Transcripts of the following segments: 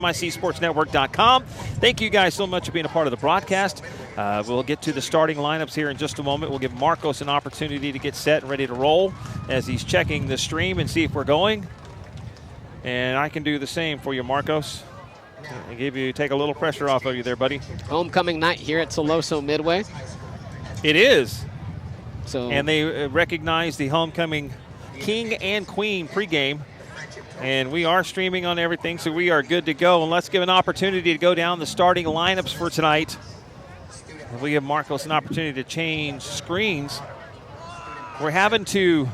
MICSportsNetwork.com. Thank you guys so much for being a part of the broadcast. We'll get to the starting lineups here in just a moment. We'll give Marcos an opportunity to get set and ready to roll as he's checking the stream and see if we're going. And I can do the same for you, Marcos. Take a little pressure off of you there, buddy. Homecoming night here at Tuloso Midway. It is. So, and they recognize the homecoming king and queen pregame. And we are streaming on everything, so we are good to go. And let's give an opportunity to go down the starting lineups for tonight. We give Marcos an opportunity to change screens. We're having to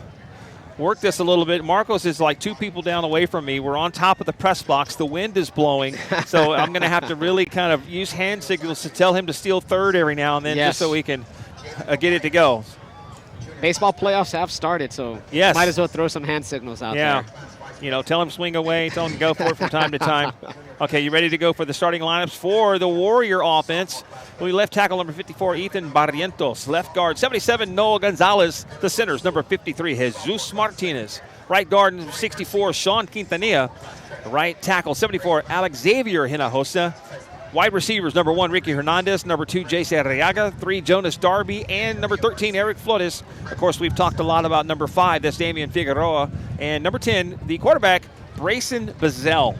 work this a little bit. Marcos is like two people down away from me. We're on top of the press box. The wind is blowing, so I'm going to have to really kind of use hand signals to tell him to steal third every now and then, just so we can get it to go. Baseball playoffs have started, so might as well throw some hand signals out there. You know, tell him swing away, tell him to go for it from time to time. Okay, you ready to go for the starting lineups for the Warrior offense? We left tackle number 54, Ethan Barrientos. Left guard 77, Noel Gonzalez. The centers, number 53, Jesus Martinez. Right guard number 64, Sean Quintanilla. Right tackle 74, Alex Xavier Hinojosa. Wide receivers, number 1, Ricky Hernandez. Number 2, Jace Arriaga. 3, Jonas Darby. And number 13, Eric Flores. Of course, we've talked a lot about number 5. That's Damian Figueroa. And number 10, the quarterback, Brayson Bazell.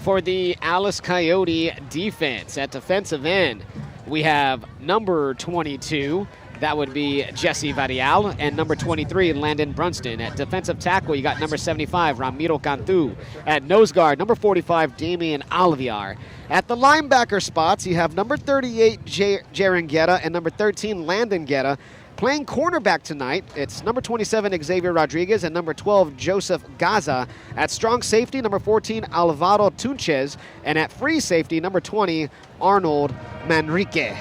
For the Alice Coyote defense, at defensive end, we have number 22. That would be Jesse Varial, and number 23, Landon Brunston. At defensive tackle, you got number 75, Ramiro Cantu. At nose guard, number 45, Damian Alviar. At the linebacker spots, you have number 38, Jaren Guerra, and number 13, Landon Guerra. Playing cornerback tonight, it's number 27, Xavier Rodriguez, and number 12, Joseph Gaza. At strong safety, number 14, Alvaro Tunches, and at free safety, number 20, Arnold Manrique.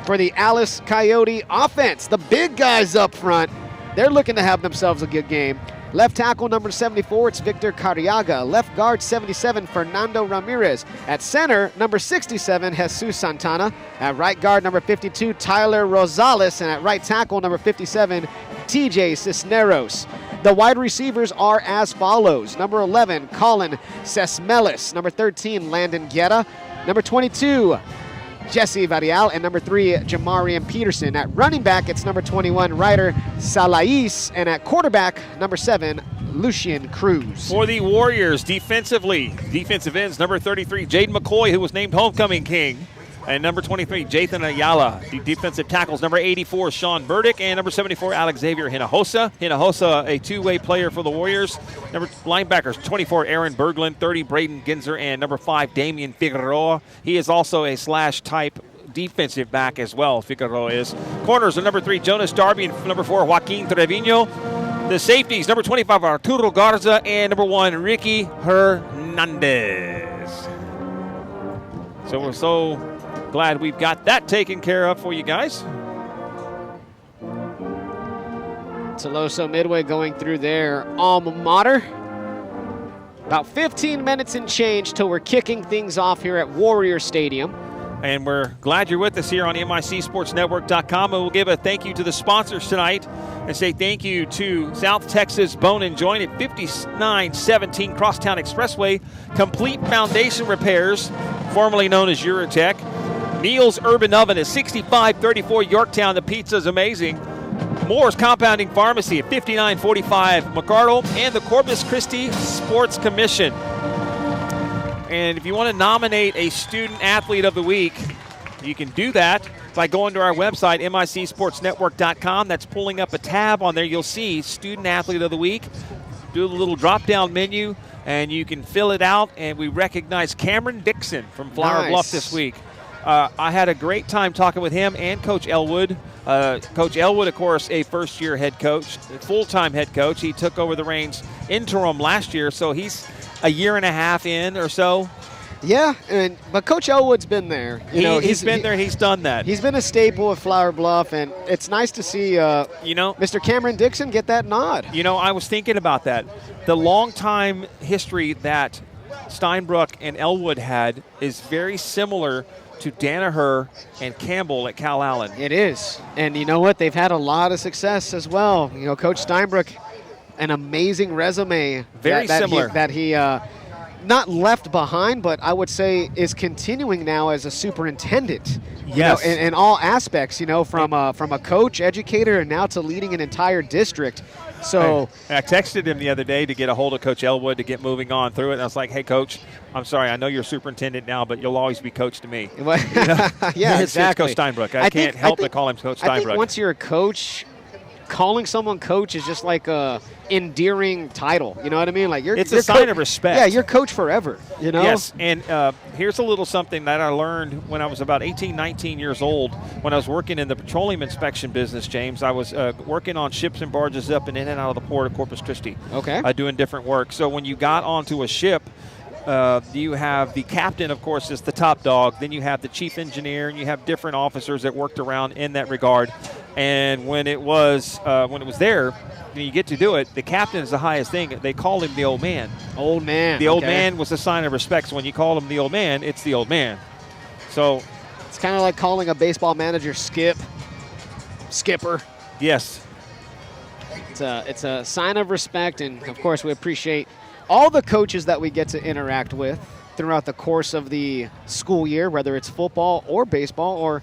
For the Alice Coyote offense, the big guys up front, they're looking to have themselves a good game. Left tackle, number 74, it's Victor Carriaga. Left guard, 77, Fernando Ramirez. At center, number 67, Jesus Santana. At right guard, number 52, Tyler Rosales. And at right tackle, number 57, TJ Cisneros. The wide receivers are as follows. Number 11, Colin Sesmelis. Number 13, Landon Guerra. Number 22, Jesse Varial, and number 3, Jamarian Peterson. At running back, it's number 21, Ryder Salais, and at quarterback, number 7, Lucian Cruz. For the Warriors, defensively, defensive ends, number 33, Jaden McCoy, who was named Homecoming King, and number 23, Jathan Ayala. The defensive tackles, number 84, Sean Burdick, and number 74, Alex Xavier Hinojosa. Hinojosa, a two-way player for the Warriors. Number linebackers, 24, Aaron Berglund, 30, Braden Ginzer, and number 5, Damian Figueroa. He is also a slash-type defensive back as well, Figueroa is. Corners are number 3, Jonas Darby, and number 4, Joaquin Trevino. The safeties, number 25, Arturo Garza, and number 1, Ricky Hernandez. So we're so glad we've got that taken care of for you guys. Tuloso Midway going through their alma mater. About 15 minutes and change till we're kicking things off here at Warrior Stadium. And we're glad you're with us here on MICSportsNetwork.com. And we'll give a thank you to the sponsors tonight and say thank you to South Texas Bone and Joint at 5917 Crosstown Expressway. Complete Foundation Repairs, formerly known as Eurotech. Neil's Urban Oven at 6534 Yorktown. The pizza's amazing. Moore's Compounding Pharmacy at 5945 McArdle. And the Corpus Christi Sports Commission. And if you want to nominate a Student Athlete of the Week, you can do that by going to our website, MICSportsNetwork.com. That's pulling up a tab on there. You'll see Student Athlete of the Week. Do a little drop-down menu, and you can fill it out. And we recognize Cameron Dixon from Flower Bluff this week. I had a great time talking with him and Coach Elwood. Coach Elwood, of course, a first-year head coach, full-time head coach. He took over the reins interim last year, so he's a year and a half in or so. Yeah, but Coach Elwood's been there. He's been there. He's done that. He's been a staple of Flower Bluff, and it's nice to see Mr. Cameron Dixon get that nod. I was thinking about that. The long-time history that Steinbrook and Elwood had is very similar to Danaher and Campbell at Cal Allen. It is. And you know what? They've had a lot of success as well. Coach Steinbrook, an amazing resume. Very similar. That he not left behind, but I would say is continuing now as a superintendent. Yes. You know, in all aspects, from a coach, educator, and now to leading an entire district. So I texted him the other day to get a hold of Coach Elwood to get moving on through it. And I was like, hey, Coach, I'm sorry. I know you're superintendent now, but you'll always be coach to me. Yeah, it's exactly. Coach Steinbrook. I can't help but call him Coach Steinbrook. I think once you're a coach, calling someone coach is just like a endearing title. You know what I mean? Like it's a sign of respect. Yeah, you're coach forever. Yes, and here's a little something that I learned when I was about 18, 19 years old. When I was working in the petroleum inspection business, James, I was working on ships and barges up and in and out of the port of Corpus Christi. Okay. Doing different work. So when you got onto a ship, you have the captain, of course, is the top dog. Then you have the chief engineer, and you have different officers that worked around in that regard. And when it was there, you get to do it. The captain is the highest thing. They called him the old man. Old man. The old man was a sign of respect. So when you call him the old man, it's the old man. So it's kind of like calling a baseball manager skipper. Yes. It's a sign of respect, and of course we appreciate all the coaches that we get to interact with throughout the course of the school year, whether it's football or baseball or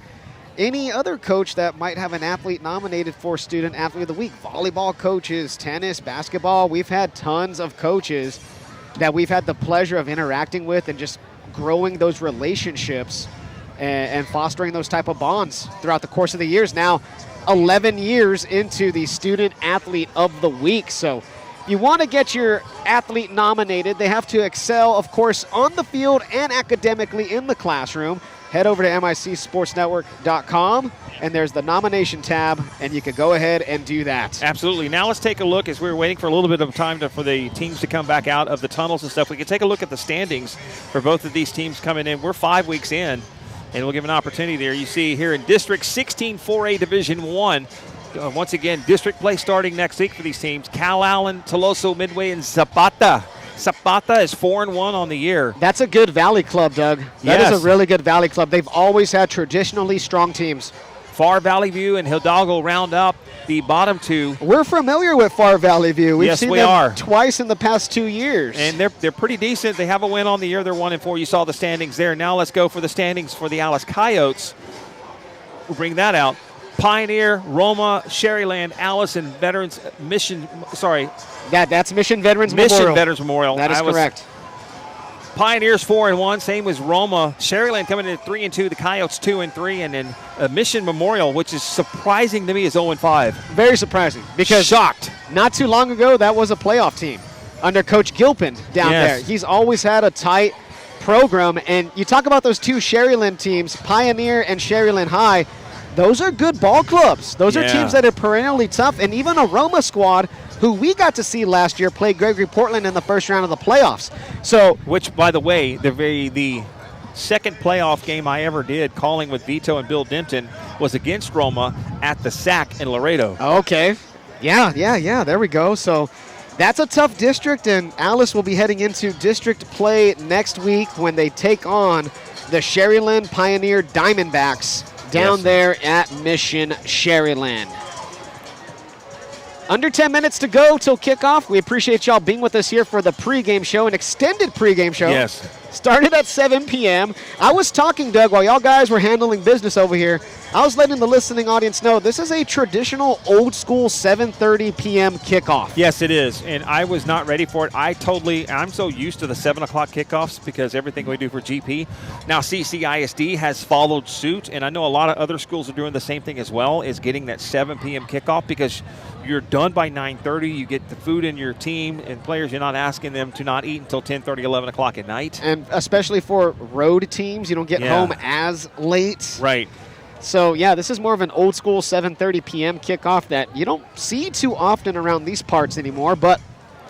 any other coach that might have an athlete nominated for Student Athlete of the Week. Volleyball coaches, tennis, basketball. We've had tons of coaches that we've had the pleasure of interacting with and just growing those relationships and fostering those type of bonds throughout the course of the years. Now, 11 years into the Student Athlete of the Week. So you want to get your athlete nominated. They have to excel, of course, on the field and academically in the classroom. Head over to MICSportsNetwork.com, and there's the nomination tab, and you can go ahead and do that. Absolutely. Now let's take a look, as we were waiting for a little bit of time for the teams to come back out of the tunnels and stuff. We can take a look at the standings for both of these teams coming in. We're 5 weeks in, and we'll give an opportunity there. You see here in District 16 4A Division 1, once again, district play starting next week for these teams. Cal Allen, Tuloso, Midway, and Zapata. Zapata is 4-1 on the year. That's a good Valley club, Doug. That is a really good Valley club. They've always had traditionally strong teams. Far Valley View and Hidalgo round up the bottom two. We're familiar with Far Valley View. We've seen them twice in the past 2 years. And they're pretty decent. They have a win on the year. They're 1-4. You saw the standings there. Now let's go for the standings for the Alice Coyotes. We'll bring that out. Pioneer, Roma, Sherryland, Alice, and Veterans Mission. Sorry. That's Mission Veterans Memorial. Mission Veterans Memorial. That is correct. Pioneers 4-1, same as Roma. Sherryland coming in at 3-2. The Coyotes 2-3, and then Mission Memorial, which is surprising to me, is 0-5. Very surprising, because shocked. Not too long ago, that was a playoff team under Coach Gilpin down there. He's always had a tight program, and you talk about those two Sherryland teams, Pioneer and Sherryland High. Those are good ball clubs. Those are teams that are perennially tough, and even a Roma squad who we got to see last year play Gregory Portland in the first round of the playoffs. So, which, by the way, the second playoff game I ever did, calling with Vito and Bill Denton, was against Roma at the SAC in Laredo. Okay. Yeah. There we go. So that's a tough district, and Alice will be heading into district play next week when they take on the Sherryland Pioneer Diamondbacks down there at Mission Sherryland. Under 10 minutes to go till kickoff. We appreciate y'all being with us here for the pregame show, an extended pregame show. Yes. Started at 7 p.m. I was talking, Doug, while y'all guys were handling business over here. I was letting the listening audience know this is a traditional old-school 7:30 p.m. kickoff. Yes, it is, and I was not ready for it. I'm so used to the 7 o'clock kickoffs because everything we do for GP. Now CCISD has followed suit, and I know a lot of other schools are doing the same thing as well, is getting that 7 p.m. kickoff because you're done by 9:30. You get the food in your team, and players, you're not asking them to not eat until 10:30, 11 o'clock at night. And especially for road teams, you don't get home as late. Right. So, this is more of an old-school 7:30 p.m. kickoff that you don't see too often around these parts anymore, but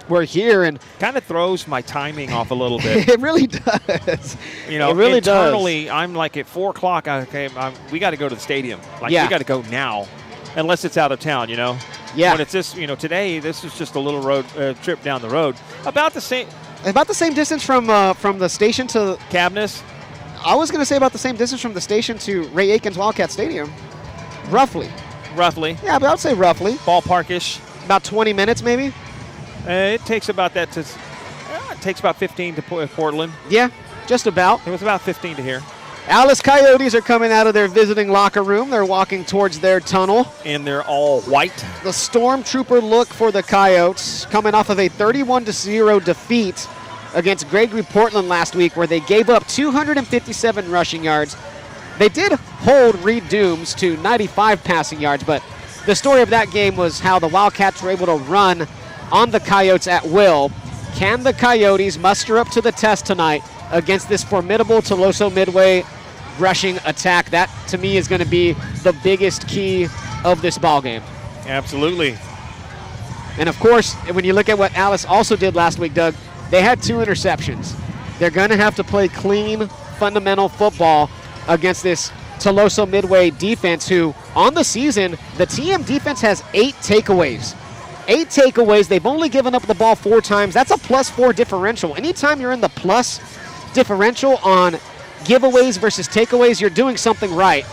we're here, and kind of throws my timing off a little bit. It really does. You know, it really internally, does. I'm like at 4 o'clock, we got to go to the stadium. We got to go now, unless it's out of town, you know? Yeah. When it's this, today, this is just a little road trip down the road. About the same distance from the station to Cabness. I was going to say about the same distance from the station to Ray Aikens Wildcat Stadium. Roughly. Yeah, but I would say roughly. Ballparkish. About 20 minutes maybe? It takes about that to takes about 15 to Portland. Yeah, just about. It was about 15 to here. Alice Coyotes are coming out of their visiting locker room. They're walking towards their tunnel. And they're all white. The Stormtrooper look for the Coyotes, coming off of a 31-0 defeat against Gregory Portland last week, where they gave up 257 rushing yards. They did hold Reed Dooms to 95 passing yards, but the story of that game was how the Wildcats were able to run on the Coyotes at will. Can the Coyotes muster up to the test tonight against this formidable Tuloso Midway rushing attack? That, to me, is going to be the biggest key of this ballgame. Absolutely. And, of course, when you look at what Alice also did last week, Doug, they had 2 interceptions. They're going to have to play clean, fundamental football against this Tuloso Midway defense, who, on the season, the TM defense has 8 takeaways. 8 takeaways. They've only given up the ball 4 times. That's a +4 differential. Anytime you're in the plus differential on giveaways versus takeaways, you're doing something right.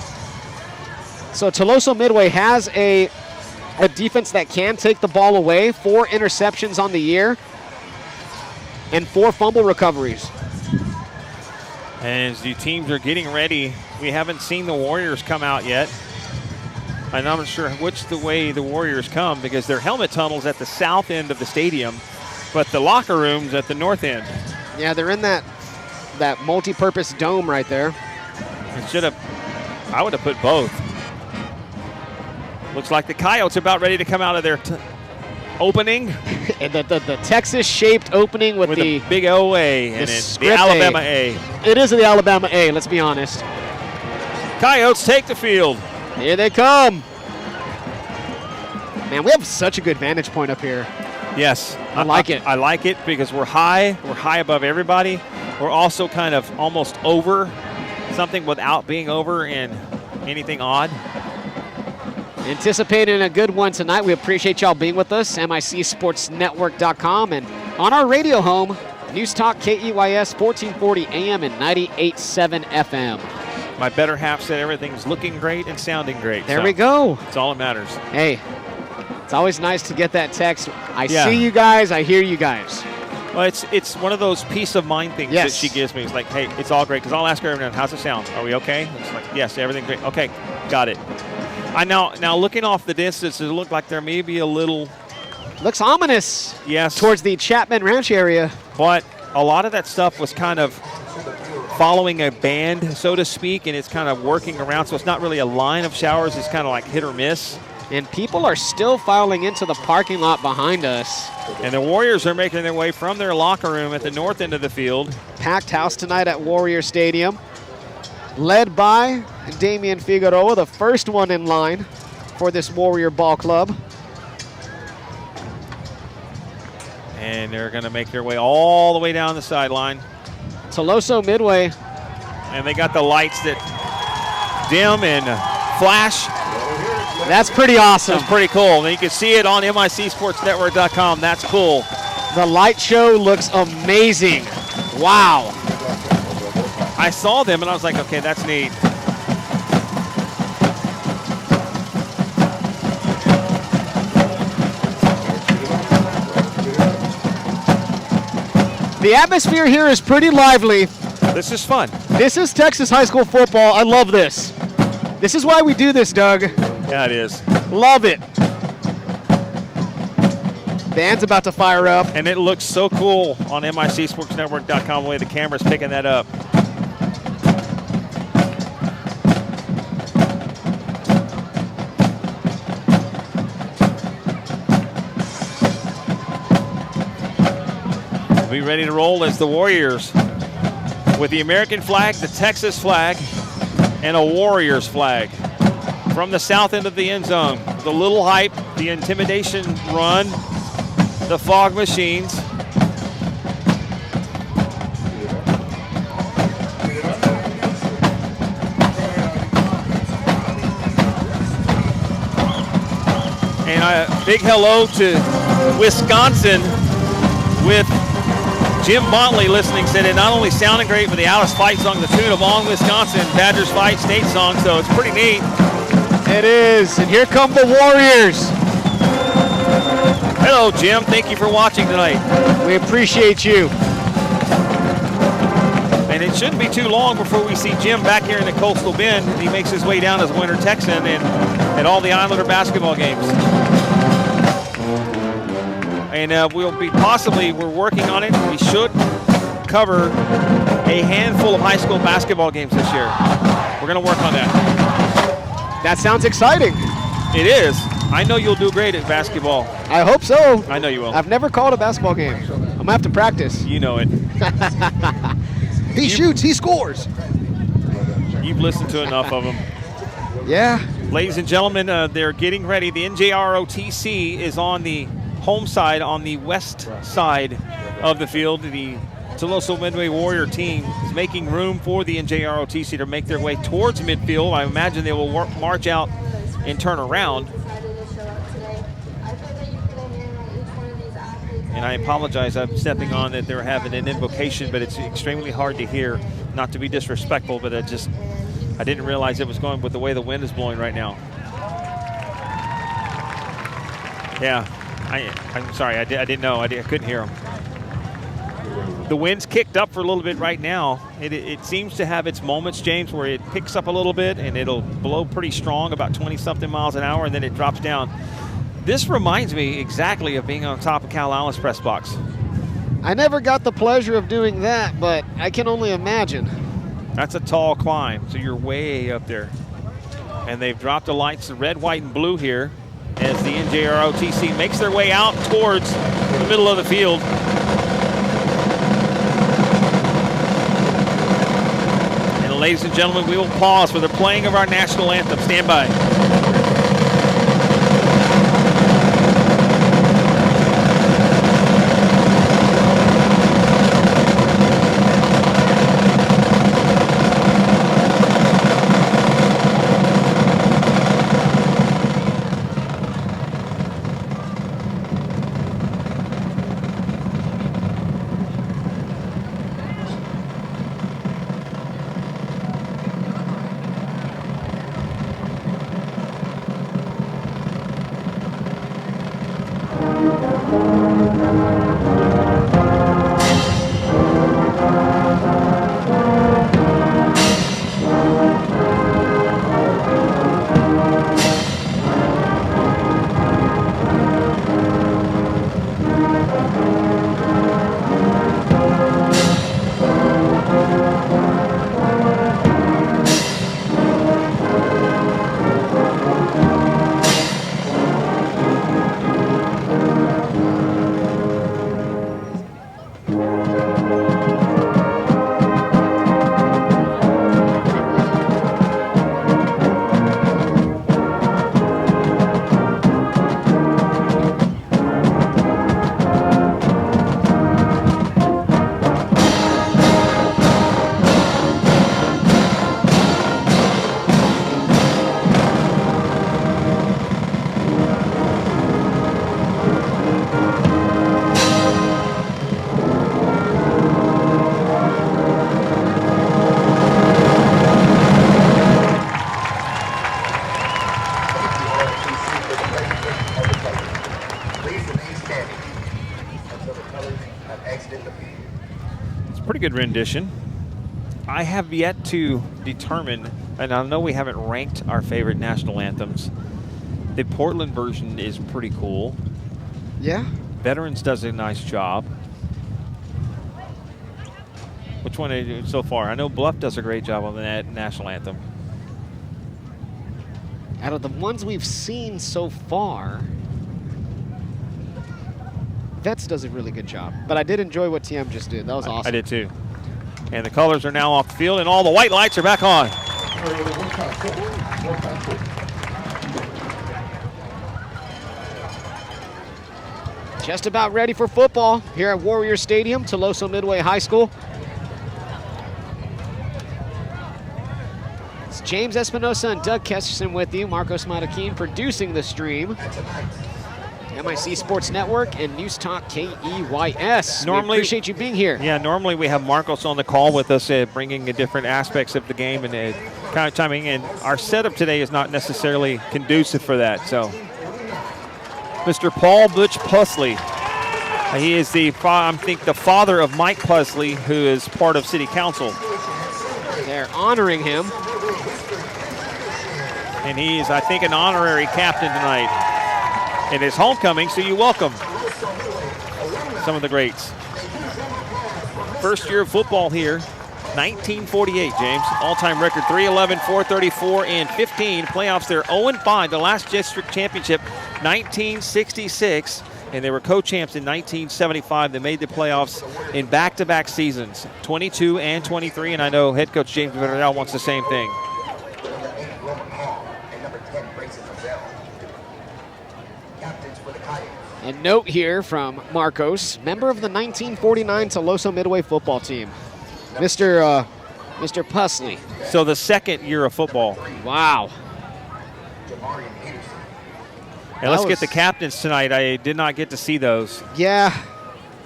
So Tuloso Midway has a defense that can take the ball away. 4 interceptions on the year and 4 fumble recoveries. And as the teams are getting ready, we haven't seen the Warriors come out yet. I'm not sure which the way the Warriors come, because their helmet tunnel's at the south end of the stadium, but the locker room's at the north end. Yeah, they're in that multi-purpose dome right there. I would have put both. Looks like the Coyotes are about ready to come out of their opening. And the Texas-shaped opening with the big O-A and the Alabama A. It is the Alabama A, let's be honest. Coyotes take the field. Here they come. Man, we have such a good vantage point up here. Yes. I like it. I like it because we're high. We're high above everybody. We're also kind of almost over something without being over in anything odd. Anticipating a good one tonight. We appreciate y'all being with us. MICSportsNetwork.com and on our radio home, News Talk KEYS 1440 AM and 98.7 FM. My better half said everything's looking great and sounding great. There we go. That's all that matters. Hey, it's always nice to get that text. I see you guys. I hear you guys. Well, it's one of those peace of mind things that she gives me. It's like, hey, it's all great. Because I'll ask her every now, how's it sound? Are we okay? It's like, yes, everything's great. Okay, got it. Now looking off the distance, it looked like there may be a little. Looks ominous. Yes. Towards the Chapman Ranch area. But a lot of that stuff was kind of following a band, so to speak, and it's kind of working around. So it's not really a line of showers. It's kind of like hit or miss. And people are still filing into the parking lot behind us. And the Warriors are making their way from their locker room at the north end of the field. Packed house tonight at Warrior Stadium. Led by Damian Figueroa, the first one in line for this Warrior Ball Club. And they're going to make their way all the way down the sideline. Tuloso Midway. And they got the lights that dim and flash. That's pretty awesome. That's pretty cool. And you can see it on MICSportsNetwork.com. That's cool. The light show looks amazing. Wow. I saw them and I was like, okay, that's neat. The atmosphere here is pretty lively. This is fun. This is Texas high school football. I love this. This is why we do this, Doug. Yeah, it is. Love it. Band's about to fire up. And it looks so cool on MICSportsNetwork.com the way the camera's picking that up. Be ready to roll as the Warriors with the American flag, the Texas flag, and a Warriors flag. From the south end of the end zone, the little hype, the intimidation run, the fog machines. And a big hello to Wisconsin with Jim Bontley listening, said it not only sounded great, but the Alice fight song, the tune of On Wisconsin, Badgers Fight state song, so it's pretty neat. It is, and here come the Warriors. Hello, Jim. Thank you for watching tonight. We appreciate you. it shouldn't be too long before we see Jim back here in the Coastal Bend. He makes his way down as Winter Texan and at all the Islander basketball games. And we're working on it. We should cover a handful of high school basketball games this year. We're going to work on that. That sounds exciting. It is. I know you'll do great at basketball. I hope so. I know you will. I've never called a basketball game. I'm going to have to practice. You know it. He shoots, he scores. You've listened to enough of them. Yeah. Ladies and gentlemen, they're getting ready. The NJROTC is on the home side, on the west side of the field. The Tuloso Midway Warrior team is making room for the NJROTC to make their way towards midfield. I imagine they will march out and turn around. And I apologize, I'm stepping on that they're having an invocation, but it's extremely hard to hear. Not to be disrespectful, but I didn't realize it was going with the way the wind is blowing right now. Yeah, I'm sorry, I didn't know, I couldn't hear them. The wind's kicked up for a little bit right now. It seems to have its moments, James, where it picks up a little bit and it'll blow pretty strong, about 20-something miles an hour, and then it drops down. This reminds me exactly of being on top of Cal Alice press box. I never got the pleasure of doing that, but I can only imagine. That's a tall climb, so you're way up there. And they've dropped the lights, the red, white, and blue here as the NJROTC makes their way out towards the middle of the field. And ladies and gentlemen, we will pause for the playing of our national anthem. Stand by. Good rendition. I have yet to determine, and I know we haven't ranked our favorite national anthems. The Portland version is pretty cool. Yeah. Veterans does a nice job. Which one so far? I know Bluff does a great job on the national anthem. Out of the ones we've seen so far, Vets does a really good job. But I did enjoy what TM just did. That was awesome. I did too. And the colors are now off the field, and all the white lights are back on. Just about ready for football here at Warrior Stadium, Tuloso Midway High School. It's James Espinosa and Doug Kesterson with you. Marcos Matakin producing the stream. MIC Sports Network and News Talk KEYS. Normally, we appreciate you being here. Yeah, normally we have Marcos on the call with us, bringing different aspects of the game and kind of timing. And our setup today is not necessarily conducive for that. So, Mr. Paul Butch Pusley, he is the father of Mike Pusley, who is part of City Council. They're honoring him. And he's, I think, an honorary captain tonight. It is homecoming, so you welcome some of the greats. First year of football here, 1948, James. All-time record, 311, 434, and 15. Playoffs, they're 0-5. The last district championship, 1966. And they were co-champs in 1975. They made the playoffs in back-to-back seasons, 22 and 23. And I know head coach James Villarreal wants the same thing. A note here from Marcos, member of the 1949 Tuloso Midway football team, Mr. Pusley. So the second year of football. Wow. And let's get the captains tonight. I did not get to see those. Yeah,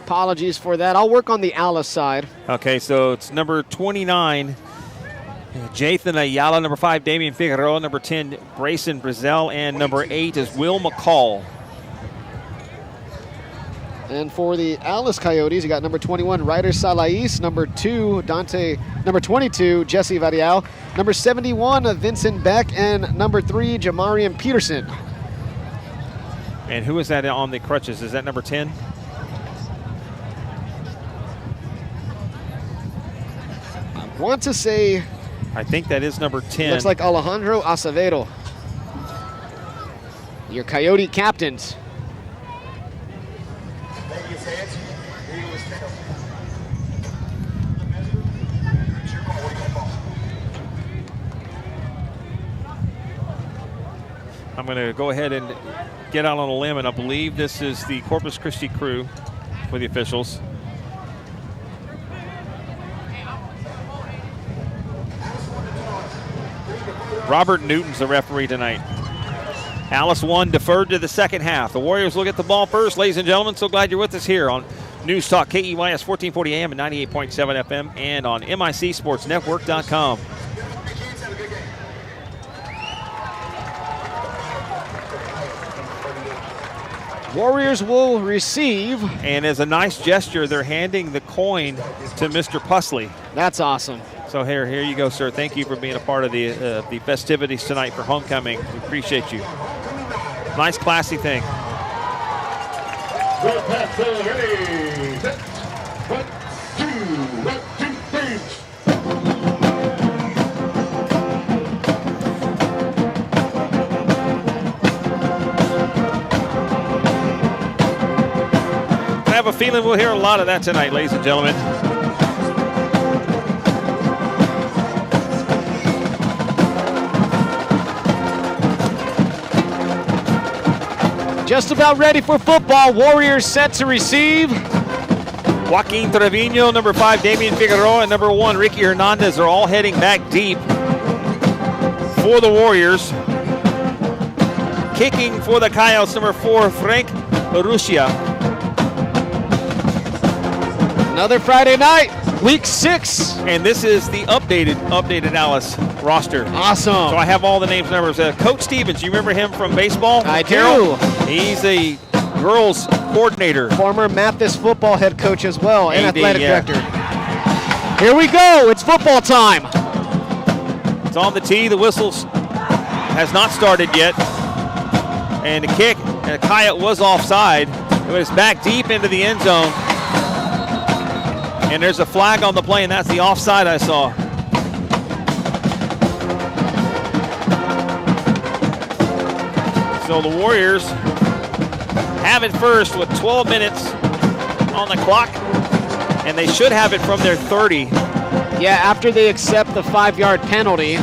apologies for that. I'll work on the Alice side. Okay, so it's number 29, Jathan Ayala. Number 5, Damian Figueroa. Number 10, Brayson Brazel. And number 8 is Will McCall. And for the Alice Coyotes, you got number 21, Ryder Salais. Number 2, Number 22, Jesse Varial. Number 71, Vincent Beck. And number 3, Jamarian Peterson. And who is that on the crutches? Is that number 10? I want to say... I think that is number 10. Looks like Alejandro Acevedo. Your Coyote captains. I'm going to go ahead and get out on a limb, and I believe this is the Corpus Christi crew for the officials. Robert Newton's the referee tonight. Alice 1 deferred to the second half. The Warriors will get the ball first, ladies and gentlemen. So glad you're with us here on News Talk KEYS 1440 AM and 98.7 FM and on MICSportsNetwork.com. Warriors will receive. And as a nice gesture, they're handing the coin to Mr. Pusley. That's awesome. So here you go, sir. Thank you for being a part of the festivities tonight for homecoming. We appreciate you. Nice, classy thing. Ready, set, 1, 2, 3. I have a feeling we'll hear a lot of that tonight, ladies and gentlemen. Just about ready for football. Warriors set to receive. Joaquin Trevino, number 5, Damian Figueroa, and number 1, Ricky Hernandez are all heading back deep for the Warriors. Kicking for the Coyotes, number 4, Frank Urrutia. Another Friday night, week 6. And this is the updated Alice roster. Awesome. So I have all the names and numbers. Coach Stevens, you remember him from baseball? I Carroll? do. He's a girls coordinator. Former Mathis football head coach as well, and AD, athletic yeah. director. Here we go. It's football time. It's on the tee. The whistle has not started yet. And the kick, and the Coyote was offside. It was back deep into the end zone. And there's a flag on the play, and that's the offside I saw. So the Warriors have it first with 12 minutes on the clock, and they should have it from their 30. Yeah, after they accept the 5-yard penalty.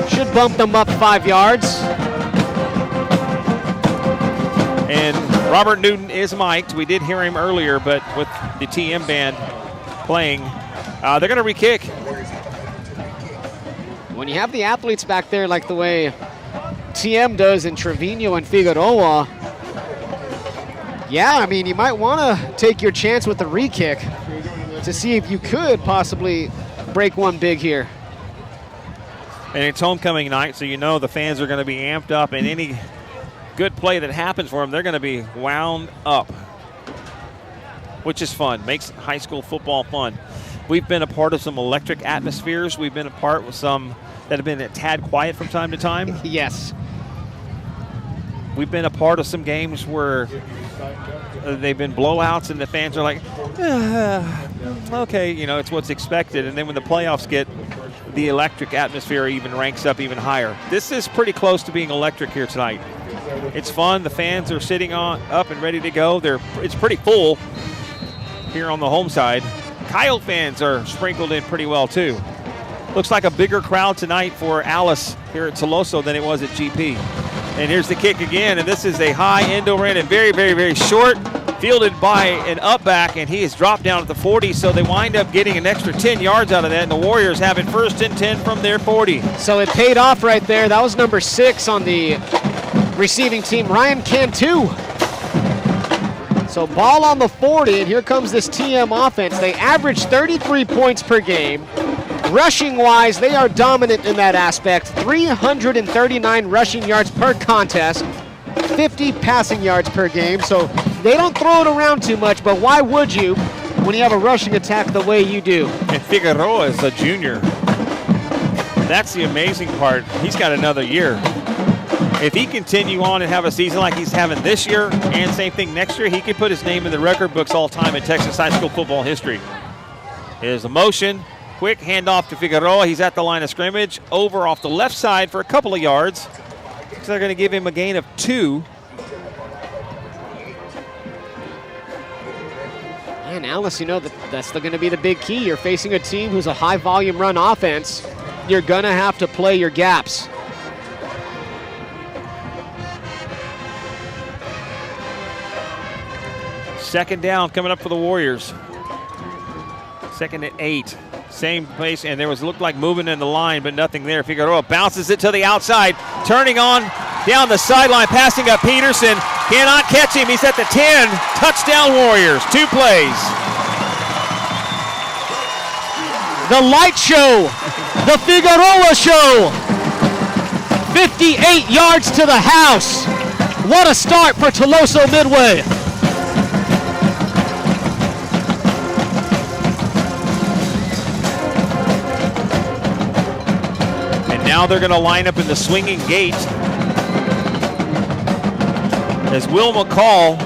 Should bump them up 5 yards. And Robert Newton is mic'd. We did hear him earlier, but with the TM band playing, they're going to re-kick. When you have the athletes back there like the way TM does in Trevino and Figueroa, yeah, I mean, you might want to take your chance with the re-kick to see if you could possibly break one big here. And it's homecoming night, so you know the fans are going to be amped up, and any good play that happens for them, they're going to be wound up, which is fun. Makes high school football fun. We've been a part of some electric atmospheres. We've been a part with some that have been a tad quiet from time to time. Yes. We've been a part of some games where they've been blowouts and the fans are like, okay, you know, it's what's expected. And then when the playoffs get, the electric atmosphere even ranks up even higher. This is pretty close to being electric here tonight. It's fun. The fans are sitting up and ready to go. It's pretty full here on the home side. Coyote fans are sprinkled in pretty well too. Looks like a bigger crowd tonight for Alice here at Tuloso than it was at GP. And here's the kick again, and this is a high end over end and very, very, very short, fielded by an up back, and he is dropped down at the 40, so they wind up getting an extra 10 yards out of that, and the Warriors have it 1st and 10 from their 40. So it paid off right there. That was number 6 on the receiving team, Ryan Cantu. So ball on the 40, and here comes this TM offense. They average 33 points per game. Rushing-wise, they are dominant in that aspect. 339 rushing yards per contest, 50 passing yards per game. So they don't throw it around too much, but why would you when you have a rushing attack the way you do? And Figueroa is a junior. That's the amazing part. He's got another year. If he continue on and have a season like he's having this year, and same thing next year, he could put his name in the record books all time in Texas high school football history. Here's a motion. Quick handoff to Figueroa. He's at the line of scrimmage. Over off the left side for a couple of yards. So they're going to give him a gain of 2. And Alice, you know, that's going to be the big key. You're facing a team who's a high-volume run offense. You're going to have to play your gaps. Second down coming up for the Warriors. 2nd and 8. Same place, and looked like moving in the line, but nothing there. Figueroa bounces it to the outside, turning on down the sideline, passing up Peterson. Cannot catch him. He's at the 10. Touchdown Warriors. 2 plays. The light show, the Figueroa show. 58 yards to the house. What a start for Tuloso Midway. Now they're going to line up in the swinging gate as Will McCall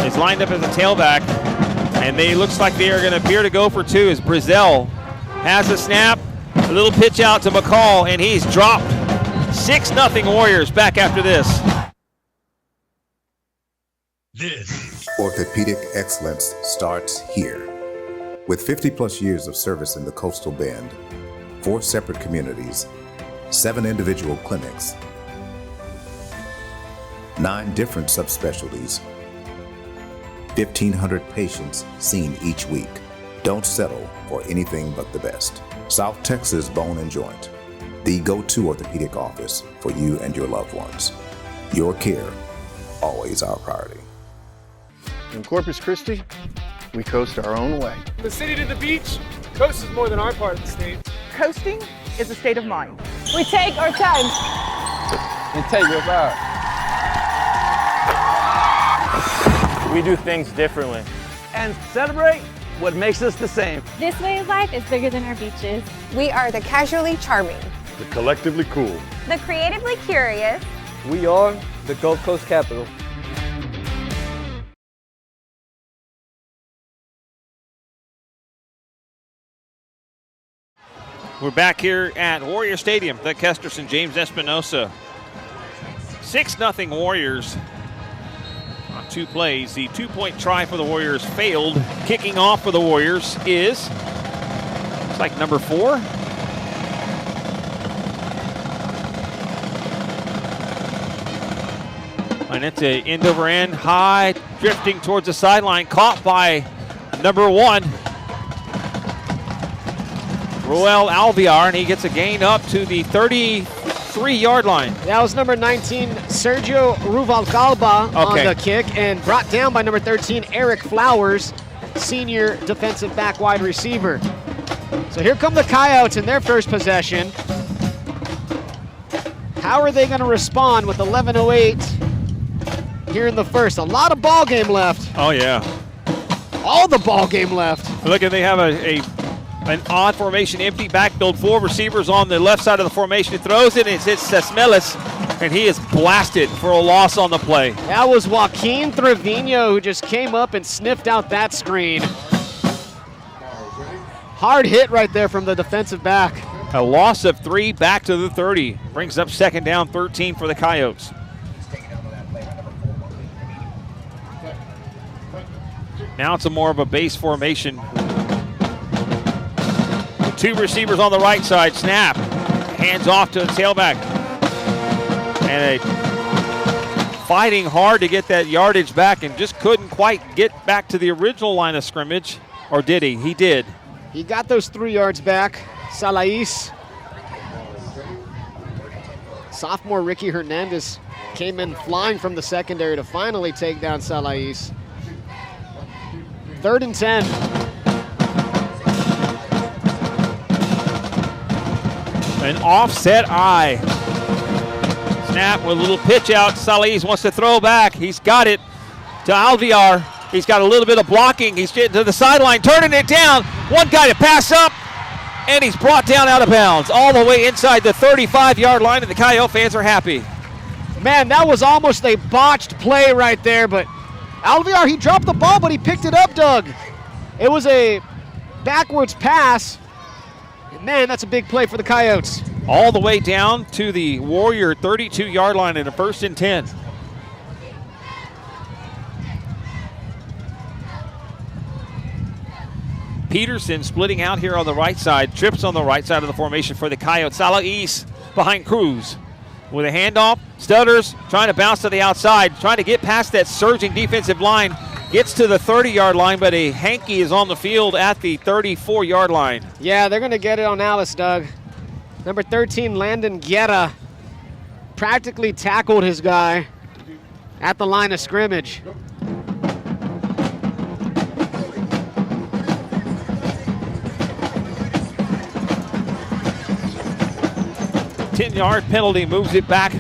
is lined up as a tailback, and they looks like they are going to appear to go for 2 as Brizzell has a snap, a little pitch out to McCall, and he's dropped. 6-0 Warriors back after this. This orthopedic excellence starts here. With 50+ years of service in the Coastal Bend, 4 separate communities, 7 individual clinics, 9 different subspecialties, 1,500 patients seen each week. Don't settle for anything but the best. South Texas Bone and Joint, the go-to orthopedic office for you and your loved ones. Your care, always our priority. In Corpus Christi, we coast our own way. The city to the beach, coast is more than our part of the state. Coasting is a state of mind. We take our time. And take your vibe. We do things differently. And celebrate what makes us the same. This way of life is bigger than our beaches. We are the casually charming, The collectively cool. the creatively curious. We are the Gulf Coast capital. We're back here at Warrior Stadium, the Kesterson James Espinosa. 6-0 Warriors on 2 plays. The 2-point try for the Warriors failed. Kicking off for the Warriors is, looks like number 4. And it's a end over end, high, drifting towards the sideline, caught by number 1. Roel Alvear, and he gets a gain up to the 33-yard line. That was number 19, Sergio Ruvalcalba on the kick, and brought down by number 13, Eric Flowers, senior defensive back wide receiver. So here come the Coyotes in their first possession. How are they going to respond with 11:08 here in the first? A lot of ball game left. Oh, yeah. all the ball game left. Look, they have an odd formation, empty backfield, 4 receivers on the left side of the formation. He throws it, and it's Sesmelis, and he is blasted for a loss on the play. That was Joaquin Trevino who just came up and sniffed out that screen. Hard hit right there from the defensive back. A loss of 3 back to the 30. Brings up 2nd down, 13 for the Coyotes. Now it's more of a base formation. 2 receivers on the right side. Snap. Hands off to the tailback. And fighting hard to get that yardage back and just couldn't quite get back to the original line of scrimmage. Or did he? He did. He got those 3 yards back. Salais. Sophomore Ricky Hernandez came in flying from the secondary to finally take down Salais. 3rd and 10. An offset eye. Snap with a little pitch out. Salais wants to throw back. He's got it to Alvear. He's got a little bit of blocking. He's getting to the sideline, turning it down. One guy to pass up, and he's brought down out of bounds all the way inside the 35-yard line, and the Coyote fans are happy. Man, that was almost a botched play right there, but Alvear, he dropped the ball, but he picked it up, Doug. It was a backwards pass. And man, that's a big play for the Coyotes. All the way down to the Warrior 32-yard line in a 1st and 10. Peterson splitting out here on the right side, trips on the right side of the formation for the Coyotes. Salais behind Cruz with a handoff, stutters, trying to bounce to the outside, trying to get past that surging defensive line, gets to the 30-yard line, but a hanky is on the field at the 34-yard line. Yeah, they're going to get it on Alice, Doug. Number 13, Landon Guerra, practically tackled his guy at the line of scrimmage. Ten-yard penalty moves it back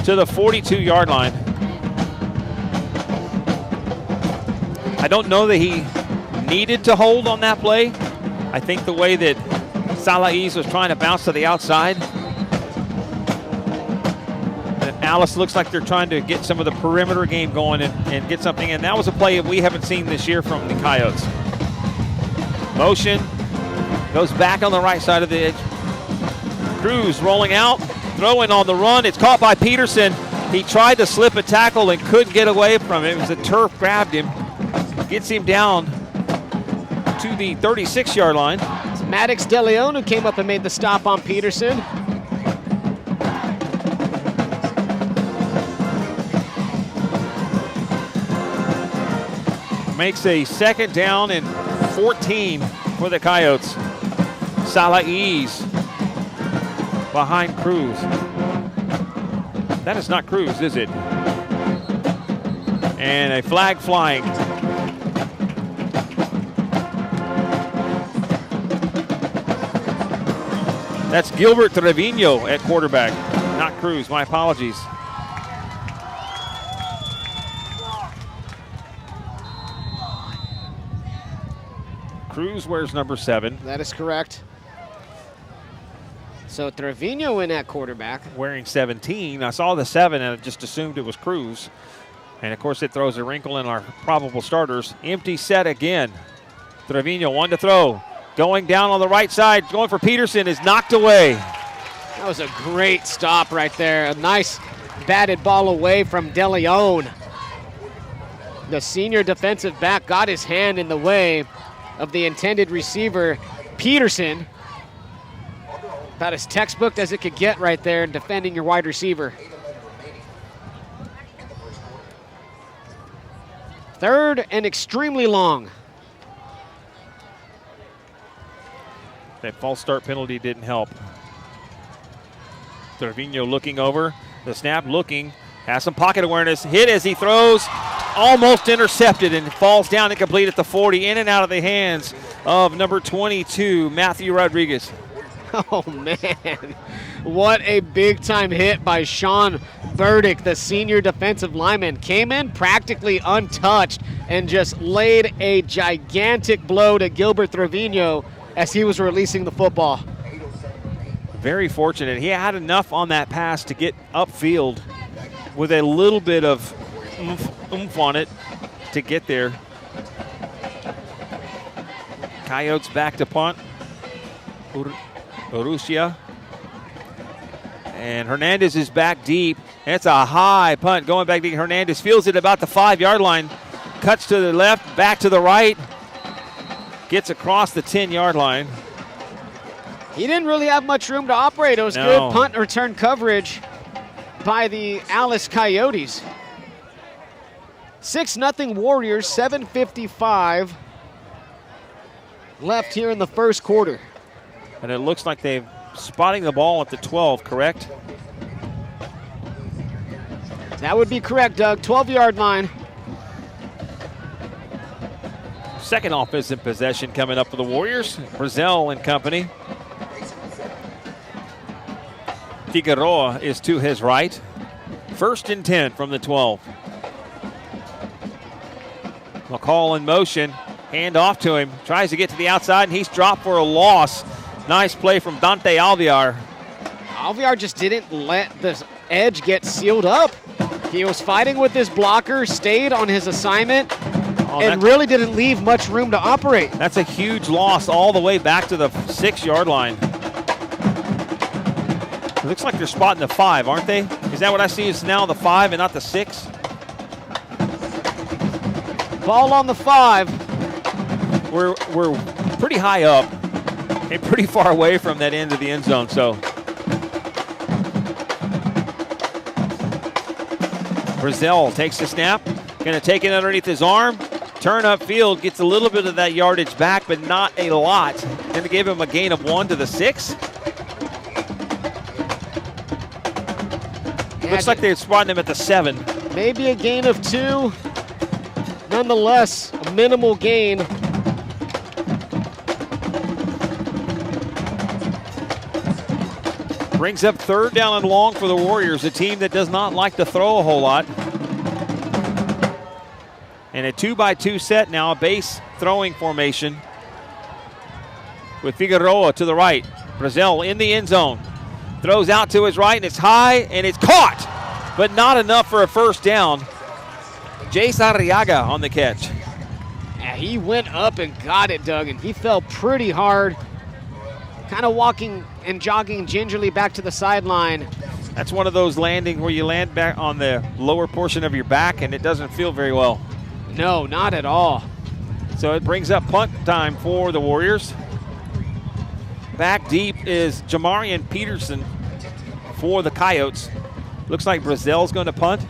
to the 42-yard line. I don't know that he needed to hold on that play. I think the way that Salais was trying to bounce to the outside, and Alice looks like they're trying to get some of the perimeter game going and get something in. That was a play that we haven't seen this year from the Coyotes. Motion, goes back on the right side of the edge. Cruz rolling out, throwing on the run. It's caught by Peterson. He tried to slip a tackle and couldn't get away from it. It was the turf grabbed him. Gets him down to the 36-yard line. It's Maddox DeLeon who came up and made the stop on Peterson. Makes a 2nd down and 14 for the Coyotes. Salais behind Cruz. That is not Cruz, is it? And a flag flying. That's Gilbert Trevino at quarterback, not Cruz. My apologies. Cruz wears number 7. That is correct. So Trevino in at quarterback. Wearing 17. I saw the 7 and I just assumed it was Cruz. And of course it throws a wrinkle in our probable starters. Empty set again. Trevino, 1 to throw. Going down on the right side, going for Peterson, is knocked away. That was a great stop right there. A nice batted ball away from DeLeon. The senior defensive back got his hand in the way of the intended receiver, Peterson. About as textbook as it could get right there in defending your wide receiver. 3rd and extremely long. That false start penalty didn't help. Trevino looking over, the snap looking, has some pocket awareness, hit as he throws, almost intercepted and falls down incomplete at the 40, in and out of the hands of number 22, Matthew Rodriguez. Oh, man. What a big-time hit by Sean Burdick, the senior defensive lineman. Came in practically untouched and just laid a gigantic blow to Gilbert Trevino as he was releasing the football. Very fortunate. He had enough on that pass to get upfield with a little bit of oomph on it to get there. Coyotes back to punt. Urrutia. And Hernandez is back deep. It's a high punt going back deep. Hernandez feels it about the 5-yard line. Cuts to the left, back to the right. Gets across the 10-yard line. He didn't really have much room to operate. It was good punt return coverage by the Alice Coyotes. 6-0 Warriors, 7:55 left here in the first quarter. And it looks like they're spotting the ball at the 12, correct? That would be correct, Doug. 12-yard line. Second offensive possession coming up for the Warriors. Brazil and company. Figueroa is to his right. 1st and 10 from the 12. McCall in motion. Hand off to him. Tries to get to the outside, and he's dropped for a loss. Nice play from Dante Alvear. Alvear just didn't let the edge get sealed up. He was fighting with his blocker, stayed on his assignment, and really didn't leave much room to operate. That's a huge loss all the way back to the 6-yard line. It looks like they're spotting the 5, aren't they? Is that what I see is now the 5 and not the 6? Ball on the 5. We're pretty high up and pretty far away from that end of the end zone, so. Brazil takes the snap, gonna take it underneath his arm, turn upfield, gets a little bit of that yardage back, but not a lot. Gonna give him a gain of 1 to the 6. Looks like they're spotting him at the 7. Maybe a gain of 2. Nonetheless, a minimal gain. Brings up 3rd down and long for the Warriors, a team that does not like to throw a whole lot. And a 2-by-2 set now, a base throwing formation with Figueroa to the right. Brazil in the end zone. Throws out to his right, and it's high, and it's caught, but not enough for a 1st down. Jace Arriaga on the catch. Yeah, he went up and got it, Doug, and he fell pretty hard. Kind of walking and jogging gingerly back to the sideline. That's one of those landings where you land back on the lower portion of your back, and it doesn't feel very well. No, not at all. So it brings up punt time for the Warriors. Back deep is Jamarian Peterson for the Coyotes. Looks like Brazil's going to punt.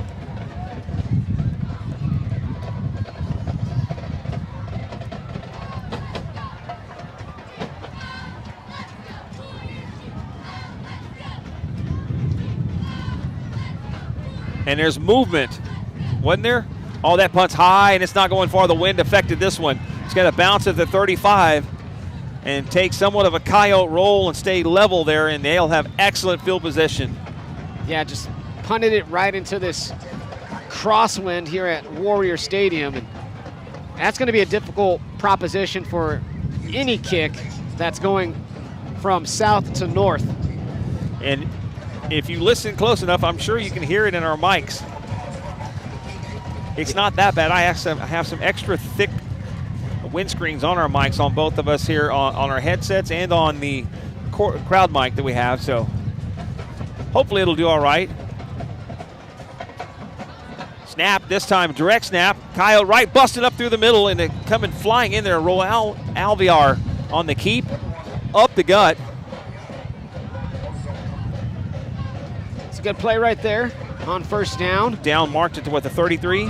And there's movement, wasn't there? Oh, that punt's high, and it's not going far. The wind affected this one. It's going to bounce at the 35 and take somewhat of a Coyote roll and stay level there, and they'll have excellent field position. Yeah, just punted it right into this crosswind here at Warrior Stadium. And that's going to be a difficult proposition for any kick that's going from south to north. And if you listen close enough, I'm sure you can hear it in our mics. It's not that bad. I have some extra thick windscreens on our mics on both of us here on our headsets and on the crowd mic that we have, so hopefully it'll do all right. Snap, this time direct snap. Coyote right busted up through the middle and coming flying in there. Roel Alvear on the keep, up the gut. It's a good play right there on 1st down. Down marked it to what, the 33?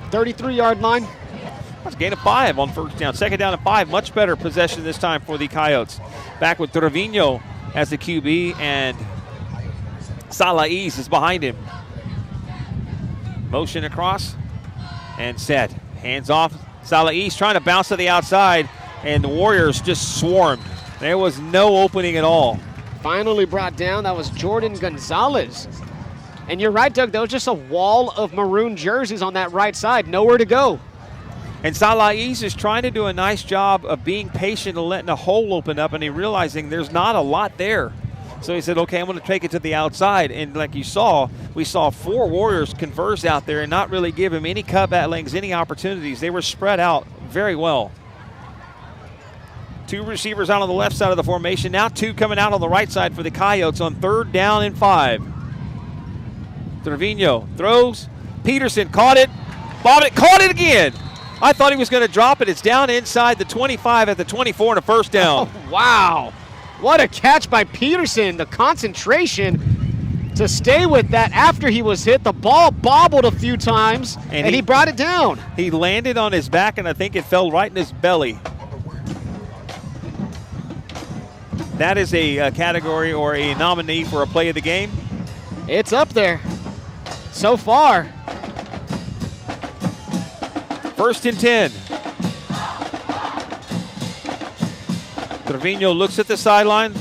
33-yard line. That's a gain of 5 on 1st down. 2nd down and 5. Much better possession this time for the Coyotes. Back with Trevino as the QB, and Salais is behind him. Motion across and set. Hands off. Salais trying to bounce to the outside, and the Warriors just swarmed. There was no opening at all. Finally brought down. That was Jordan Gonzalez. And you're right, Doug. There was just a wall of maroon jerseys on that right side. Nowhere to go. And Salais is trying to do a nice job of being patient and letting a hole open up, and he realizing there's not a lot there. So he said, okay, I'm going to take it to the outside. And like you saw, we saw 4 Warriors converse out there and not really give him any cutback lanes, any opportunities. They were spread out very well. 2 receivers out on the left side of the formation. Now 2 coming out on the right side for the Coyotes on 3rd down and 5. Trevino throws. Peterson caught it. Bobbed it. Caught it again. I thought he was going to drop it. It's down inside the 25 at the 24 and a first down. Oh, wow. What a catch by Peterson. The concentration to stay with that after he was hit. The ball bobbled a few times, and he brought it down. He landed on his back, and I think it fell right in his belly. That is a category or a nominee for a play of the game. It's up there so far. 1st and 10. Trevino looks at the sideline,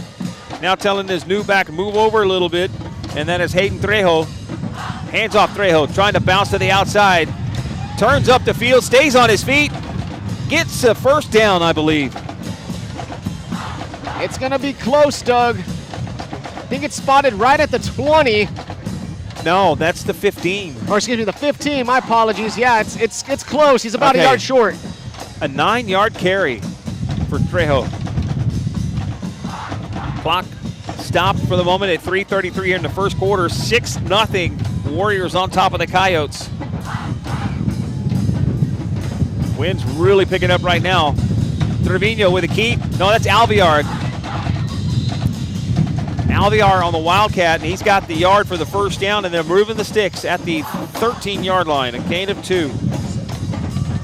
now telling his new back move over a little bit, and that is Hayden Trejo. Hands off Trejo, trying to bounce to the outside. Turns up the field, stays on his feet, gets a first down, I believe. It's going to be close, Doug. I think it's spotted right at the 20. No, that's the 15. Or excuse me, the 15. My apologies. Yeah, it's close. He's about a yard short. A 9-yard carry for Trejo. Clock stopped for the moment at 3:33 here in the first quarter. 6-0 Warriors on top of the Coyotes. Wind's really picking up right now. Trevino with a keep. No, that's Alvear. Alvear on the Wildcat, and he's got the yard for the first down, and they're moving the sticks at the 13-yard line, a gain of 2.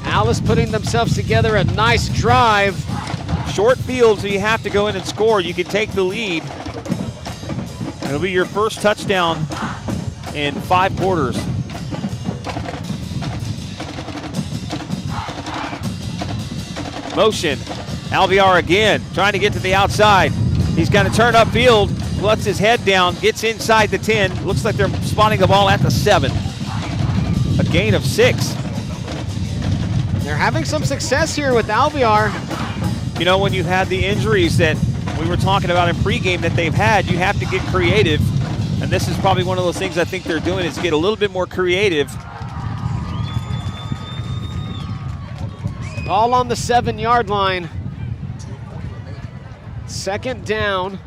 Alice putting themselves together a nice drive. Short field, so you have to go in and score. You can take the lead. It'll be your first touchdown in 5 quarters. Motion. Alvear again, trying to get to the outside. He's going to turn upfield, lets his head down, gets inside the 10. Looks like they're spotting the ball at the 7. A gain of 6. They're having some success here with Alvear. You know, when you had the injuries that we were talking about in pregame that they've had, you have to get creative. And this is probably one of those things I think they're doing is get a little bit more creative. All on the 7-yard line. 2nd down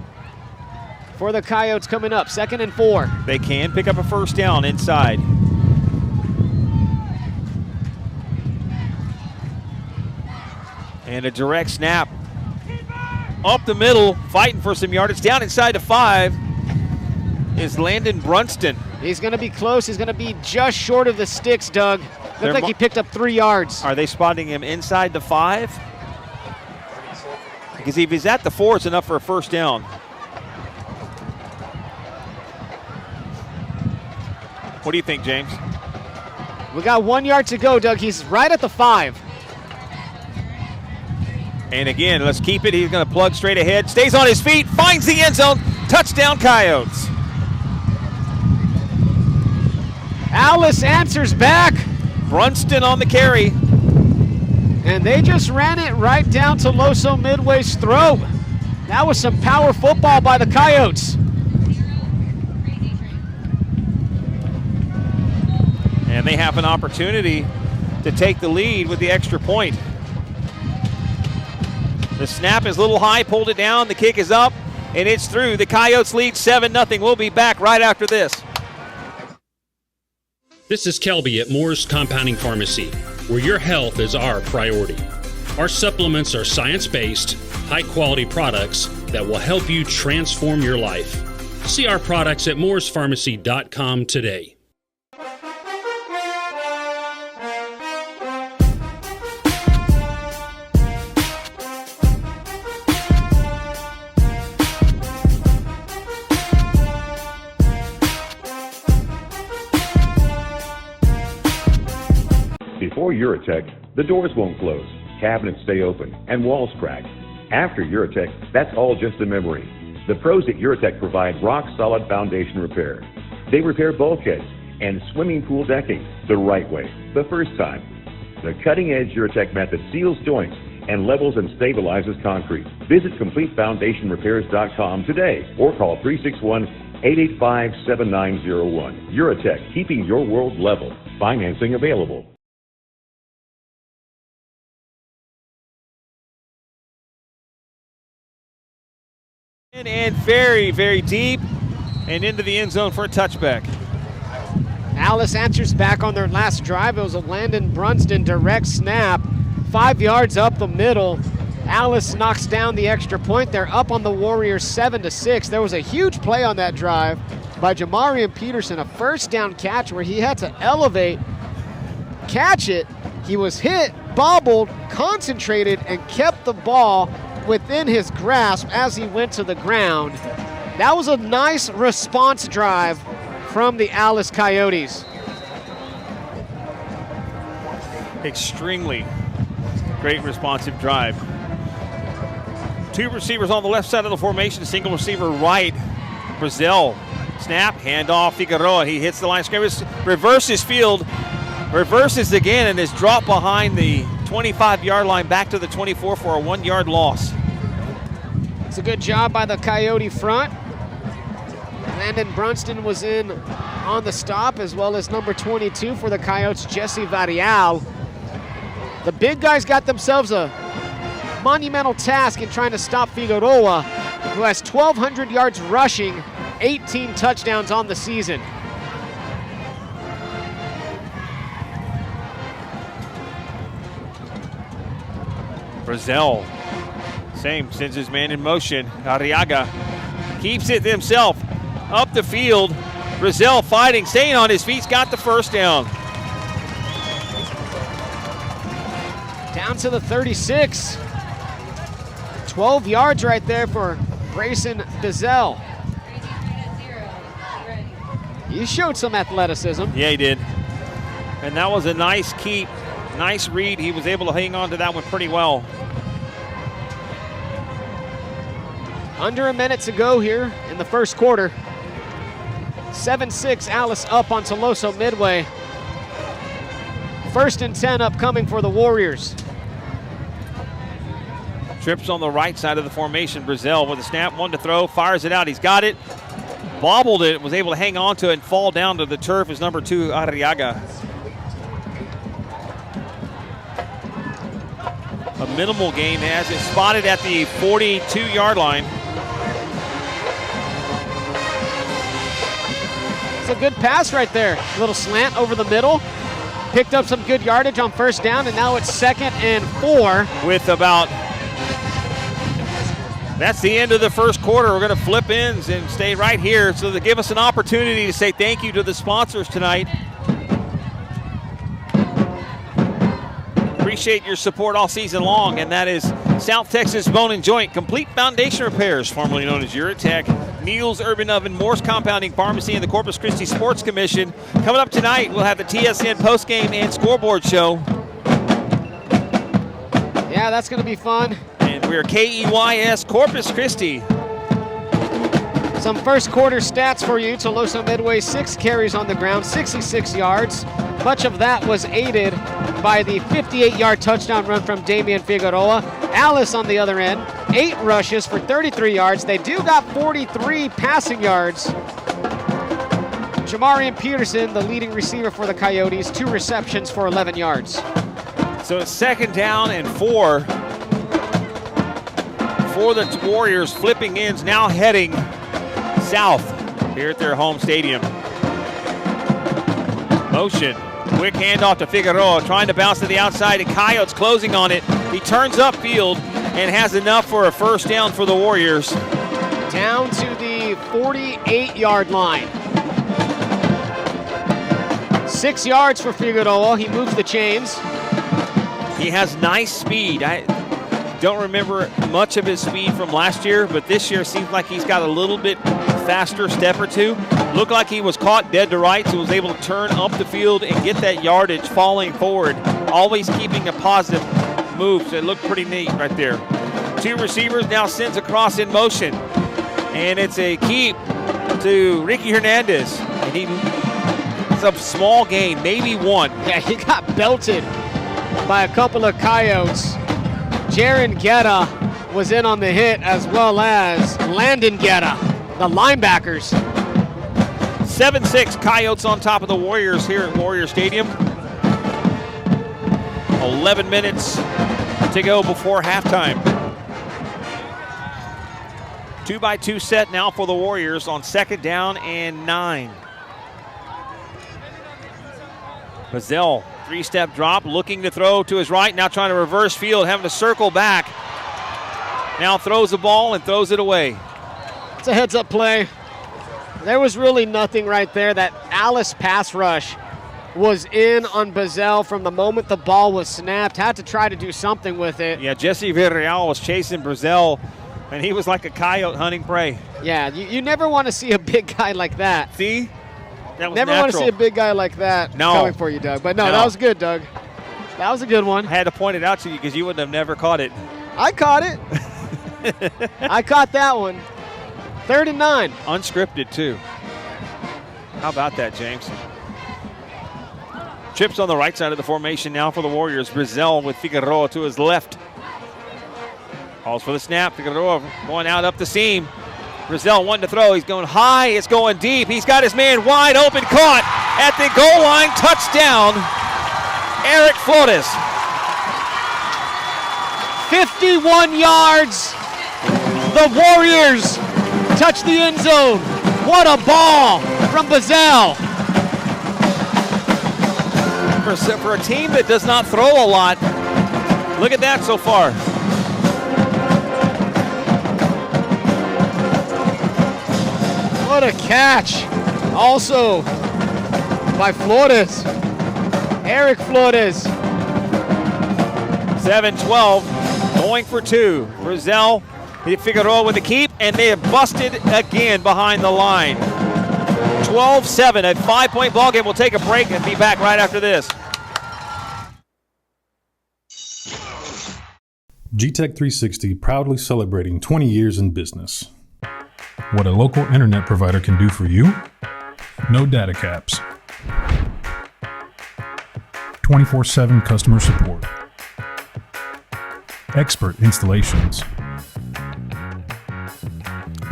for the Coyotes coming up. 2nd and 4. They can pick up a first down inside. And a direct snap. Up the middle, fighting for some yardage. Down inside the 5 is Landon Brunston. He's going to be close. He's going to be just short of the sticks, Doug. Looks like he picked up 3 yards. Are they spotting him inside the 5? Because if he's at the 4, it's enough for a first down. What do you think, James? We got 1 yard to go, Doug. He's right at the 5. And again, let's keep it. He's going to plug straight ahead. Stays on his feet. Finds the end zone. Touchdown, Coyotes. Alice answers back. Brunston on the carry. And they just ran it right down to Tuloso Midway's throat. That was some power football by the Coyotes. And they have an opportunity to take the lead with the extra point. The snap is a little high, pulled it down, the kick is up, and it's through. The Coyotes lead 7-0. We'll be back right after this. This is Kelby at Moore's Compounding Pharmacy, where your health is our priority. Our supplements are science-based, high-quality products that will help you transform your life. See our products at moore'spharmacy.com today. Before Urotech, the doors won't close, cabinets stay open, and walls crack. After Urotech, that's all just a memory. The pros at Eurotech provide rock-solid foundation repair. They repair bulkheads and swimming pool decking the right way, the first time. The cutting-edge Eurotech method seals joints and levels and stabilizes concrete. Visit CompleteFoundationRepairs.com today or call 361-885-7901. Eurotech, keeping your world level. Financing available. And very, very deep and into the end zone for a touchback. Alice answers back on their last drive. It was a Landon Brunston direct snap, 5 yards up the middle. Alice knocks down the extra point. They're up on the Warriors 7-6. There was a huge play on that drive by Jamarian Peterson, a first down catch where he had to elevate, catch it. He was hit, bobbled, concentrated, and kept the ball within his grasp as he went to the ground. That was a nice response drive from the Alice Coyotes. Extremely great responsive drive. Two receivers on the left side of the formation, single receiver right. Brazil, snap, handoff, Figueroa. He hits the line of scrimmage, reverses field, reverses again, and is dropped behind the 25-yard line back to the 24 for a 1-yard loss. It's a good job by the Coyote front. Landon Brunston was in on the stop, as well as number 22 for the Coyotes, Jesse Varial. The big guys got themselves a monumental task in trying to stop Figueroa, who has 1,200 yards rushing, 18 touchdowns on the season. Brazil, same, sends his man in motion. Arriaga keeps it himself up the field. Brazil fighting, staying on his feet, got the first down. Down to the 36. 12 yards right there for Grayson Bizel. He showed some athleticism. Yeah, he did. And that was a nice keep, nice read. He was able to hang on to that one pretty well. Under a minute to go here in the first quarter. 7-6, Alice up on Tuloso Midway. 1st and 10 upcoming for the Warriors. Trips on the right side of the formation. Brazil with a snap, one to throw, fires it out. He's got it, bobbled it, was able to hang on to it and fall down to the turf as number 2, Arriaga. A minimal gain as it's spotted at the 42-yard line. It's a good pass right there. A little slant over the middle. Picked up some good yardage on first down, and now it's 2nd and 4. With about, that's the end of the first quarter. We're going to flip ends and stay right here so to give us an opportunity to say thank you to the sponsors tonight. Appreciate your support all season long, and that is South Texas Bone and Joint, Complete Foundation Repairs, formerly known as Eurotech, Neal's Urban Oven, Morse Compounding Pharmacy, and the Corpus Christi Sports Commission. Coming up tonight, we'll have the TSN postgame and scoreboard show. Yeah, that's going to be fun. And we're KEYS Corpus Christi. Some first quarter stats for you. Tuloso Midway, 6 carries on the ground, 66 yards. Much of that was aided by the 58-yard touchdown run from Damian Figueroa. Alice on the other end, 8 rushes for 33 yards. They do got 43 passing yards. Jamarian Peterson, the leading receiver for the Coyotes, 2 receptions for 11 yards. So it's 2nd down and 4 for the Warriors, flipping ends, now heading south here at their home stadium. Motion, quick handoff to Figueroa, trying to bounce to the outside, and Coyotes closing on it. He turns upfield and has enough for a first down for the Warriors. Down to the 48-yard line. 6 yards for Figueroa. He moves the chains. He has nice speed. I don't remember much of his speed from last year, but this year seems like he's got a little bit faster step or two. Looked like he was caught dead to rights and was able to turn up the field and get that yardage falling forward, always keeping a positive move. So it looked pretty neat right there. 2 receivers, now sends across in motion. And it's a keep to Ricky Hernandez. And it's a small gain, maybe one. Yeah, he got belted by a couple of Coyotes. Jaron Guetta was in on the hit, as well as Landon Guetta, the linebackers. 7-6 Coyotes on top of the Warriors here at Warrior Stadium. 11 minutes to go before halftime. 2-by-2 set now for the Warriors on 2nd down and 9. Bazell, 3-step drop, looking to throw to his right, now trying to reverse field, having to circle back. Now throws the ball and throws it away. It's a heads-up play. There was really nothing right there. That Alice pass rush was in on Bazell from the moment the ball was snapped, had to try to do something with it. Yeah, Jesse Villarreal was chasing Bazell, and he was like a coyote hunting prey. Yeah, you never want to see a big guy like that. See? That was never natural. want to see a big guy like that coming for you, Doug. But no, that was good, Doug. That was a good one. I had to point it out to you because you would have never caught it. I caught it. I caught that one. 3rd and 9. Unscripted, too. How about that, James? Trips on the right side of the formation now for the Warriors. Bazell with Figueroa to his left. Calls for the snap. Figueroa going out up the seam. Bazell one to throw. He's going high. It's going deep. He's got his man wide open. Caught at the goal line. Touchdown. Eric Flores. 51 yards. The Warriors touch the end zone. What a ball from Bazell. For a team that does not throw a lot, look at that so far. What a catch. Also by Flores. Eric Flores. 7-12, going for 2. Bazell, Figueroa with the keep, and they have busted again behind the line. 12-7, a 5-point ball game. We'll take a break and be back right after this. G-Tech 360 proudly celebrating 20 years in business. What a local internet provider can do for you? No data caps. 24/7 customer support. Expert installations.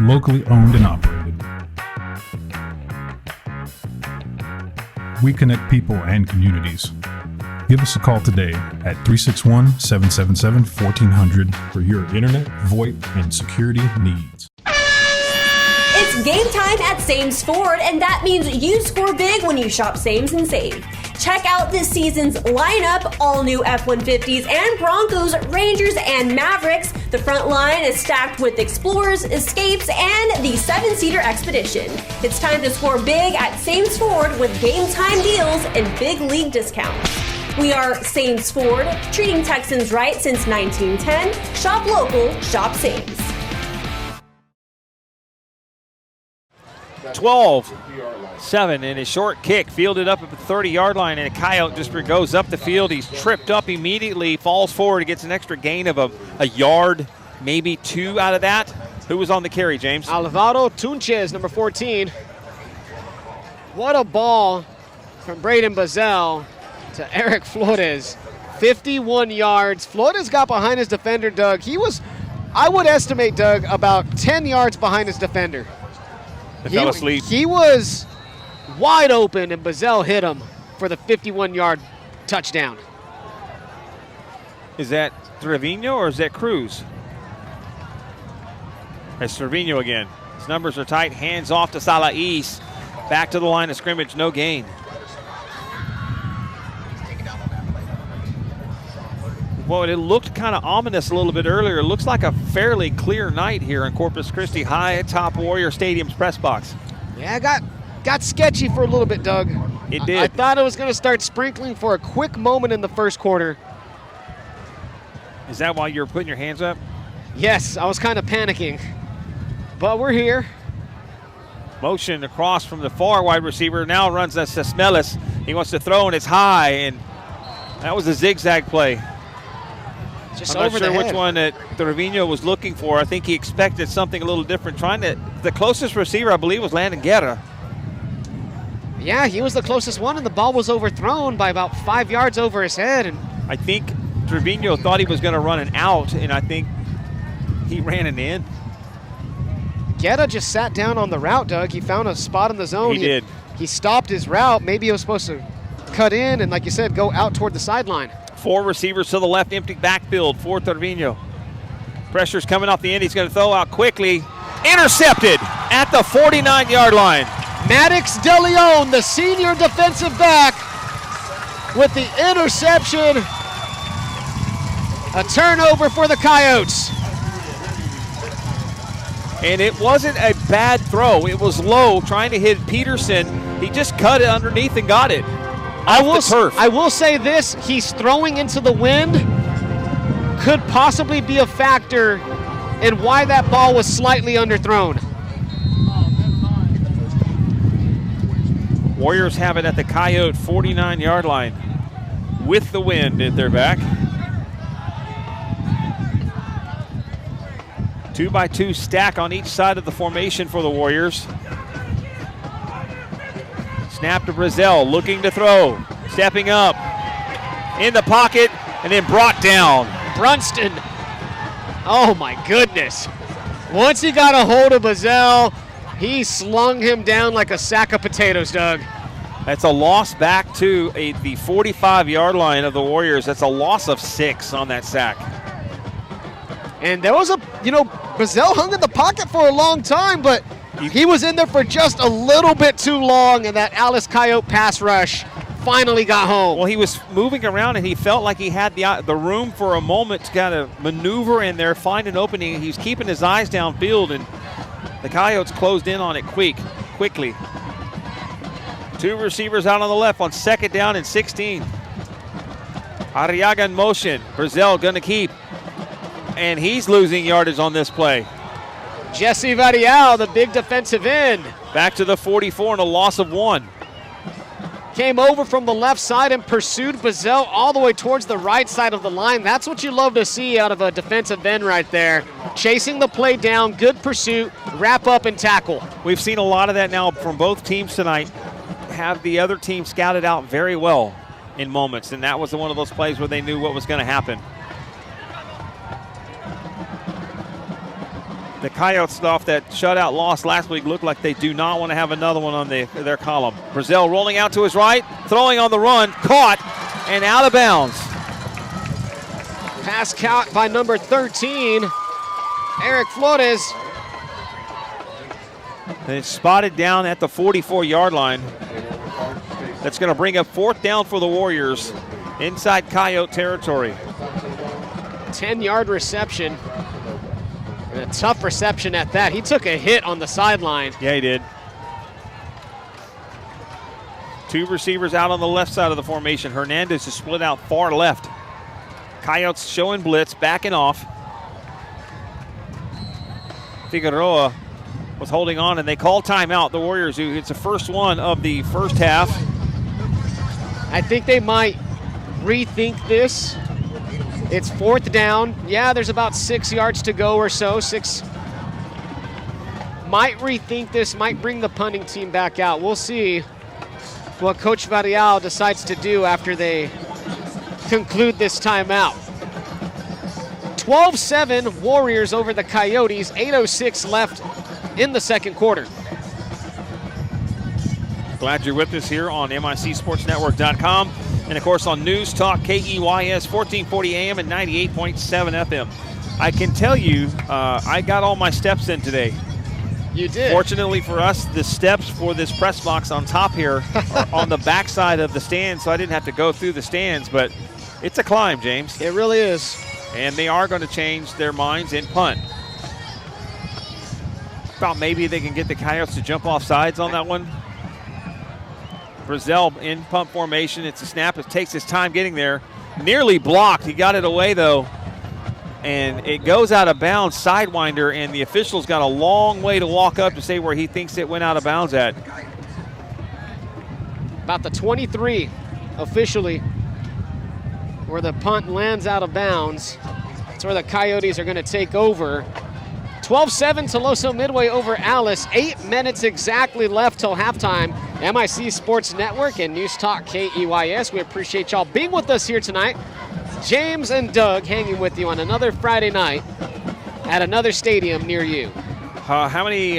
Locally owned and operated. We connect people and communities. Give us a call today at 361-777-1400 for your internet, VoIP, and security needs. It's game time at Sames Ford, and that means you score big when you shop Sames and save. Check out this season's lineup, all new F-150s and Broncos, Rangers, and Mavericks. The front line is stacked with Explorers, Escapes, and the 7-seater Expedition. It's time to score big at Sames Ford with game time deals and big league discounts. We are Sames Ford, treating Texans right since 1910. Shop local, shop Sames. 12-7, and a short kick fielded up at the 30-yard line, and a Coyote just goes up the field. He's tripped up immediately, falls forward, gets an extra gain of a yard, maybe 2 out of that. Who was on the carry, James? Alvaro Tunches, number 14. What a ball from Braden Bazell to Eric Flores. 51 yards. Flores got behind his defender, Doug. He was, I would estimate, Doug, about 10 yards behind his defender. He fell asleep. He was wide open, and Bazell hit him for the 51-yard touchdown. Is that Trevino or is that Cruz? It's Trevino again. His numbers are tight. Hands off to Salais. Back to the line of scrimmage. No gain. Well, it looked kind of ominous a little bit earlier. It looks like a fairly clear night here in Corpus Christi, high atop Warrior Stadium's press box. Yeah, got sketchy for a little bit, Doug. It did. I thought it was going to start sprinkling for a quick moment in the first quarter. Is that why you were putting your hands up? Yes, I was kind of panicking. But we're here. Motion across from the far wide receiver. Now runs as Sesmelis. He wants to throw, and it's high, and that was a zigzag play. Just I'm over not sure the which head. one that Trevino was looking for. I think he expected something a little different. The closest receiver, I believe, was Landon Guerra. Yeah, he was the closest one, and the ball was overthrown by about 5 yards over his head. And I think Trevino thought he was going to run an out, and I think he ran an in. Guerra just sat down on the route, Doug. He found a spot in the zone. He did. He stopped his route. Maybe he was supposed to cut in and, like you said, go out toward the sideline. 4 receivers to the left, empty backfield for Trevino. Pressure's coming off the end. He's going to throw out quickly. Intercepted at the 49-yard line. Maddox DeLeon, the senior defensive back, with the interception. A turnover for the Coyotes. And it wasn't a bad throw. It was low, trying to hit Peterson. He just cut it underneath and got it. I will say this, he's throwing into the wind. Could possibly be a factor in why that ball was slightly underthrown. Warriors have it at the Coyote 49-yard line with the wind at their back. 2-by-2 stack on each side of the formation for the Warriors. Snap to Brazel, looking to throw, stepping up, in the pocket, and then brought down. Brunston, oh my goodness. Once he got a hold of Brazel, he slung him down like a sack of potatoes, Doug. That's a loss back to the 45-yard line of the Warriors. That's a loss of 6 on that sack. And there was Brazel hung in the pocket for a long time, but he was in there for just a little bit too long, and that Alice Coyote pass rush finally got home. Well, he was moving around, and he felt like he had the room for a moment to kind of maneuver in there, find an opening. He's keeping his eyes downfield, and the Coyotes closed in on it quickly. 2 receivers out on the left on 2nd down and 16. Arriaga in motion. Brazel going to keep. And he's losing yardage on this play. Jesse Varial, the big defensive end. Back to the 44 and a loss of 1. Came over from the left side and pursued Brazel all the way towards the right side of the line. That's what you love to see out of a defensive end right there. Chasing the play down, good pursuit, wrap up and tackle. We've seen a lot of that now from both teams tonight. Have the other team scouted out very well in moments, and that was one of those plays where they knew what was going to happen. The Coyotes, off that shutout loss last week, look like they do not want to have another one on their column. Brazel rolling out to his right, throwing on the run, caught, and out of bounds. Pass caught by number 13, Eric Flores. And it's spotted down at the 44-yard line. That's going to bring up 4th down for the Warriors inside Coyote territory. 10-yard reception. And a tough reception at that. He took a hit on the sideline. Yeah, he did. 2 receivers out on the left side of the formation. Hernandez is split out far left. Coyotes showing blitz, backing off. Figueroa was holding on, and they call timeout. The Warriors, it's the first one of the first half. I think they might rethink this. It's 4th down. Yeah, there's about 6 yards to go or so. 6. Might rethink this, might bring the punting team back out. We'll see what Coach Varial decides to do after they conclude this timeout. 12-7 Warriors over the Coyotes. 8:06 left in the second quarter. Glad you're with us here on MICSportsNetwork.com. And, of course, on News Talk KEYS 1440 AM and 98.7 FM. I can tell you I got all my steps in today. You did. Fortunately for us, the steps for this press box on top here are on the backside of the stand, so I didn't have to go through the stands. But it's a climb, James. It really is. And they are going to change their minds and punt. Thought maybe they can get the Coyotes to jump off sides on that one. Brazel in punt formation. It's a snap. It takes his time getting there. Nearly blocked. He got it away, though. And it goes out of bounds, sidewinder, and the official's got a long way to walk up to say where he thinks it went out of bounds at. About the 23 officially, where the punt lands out of bounds. That's where the Coyotes are going to take over. 12-7 Tuloso Midway over Alice. 8 minutes exactly left till halftime. MIC Sports Network and News Talk KEYS. We appreciate y'all being with us here tonight. James and Doug hanging with you on another Friday night at another stadium near you. How many,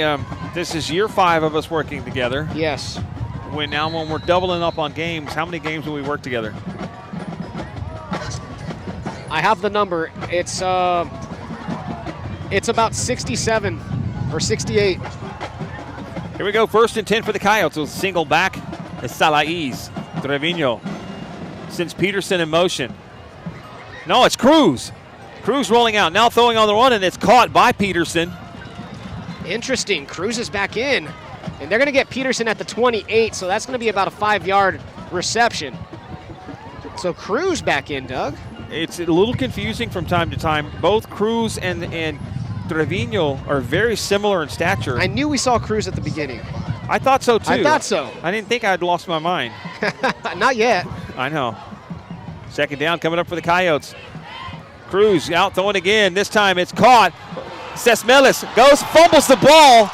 this is year 5 of us working together. Yes. When we're doubling up on games, how many games do we work together? I have the number. It's about 67 or 68. Here we go, 1st and 10 for the Coyotes. With single back is Salaiz. Trevino sends Peterson in motion. No, it's Cruz. Cruz rolling out, now throwing on the run, and it's caught by Peterson. Interesting, Cruz is back in, and they're gonna get Peterson at the 28, so that's gonna be about a 5-yard reception. So Cruz back in, Doug. It's a little confusing from time to time. Both Cruz and Trevino are very similar in stature. I knew we saw Cruz at the beginning. I thought so too. I thought so. I didn't think I'd lost my mind. Not yet. I know. 2nd down coming up for the Coyotes. Cruz out throwing again. This time it's caught. Sesmelis goes, fumbles the ball.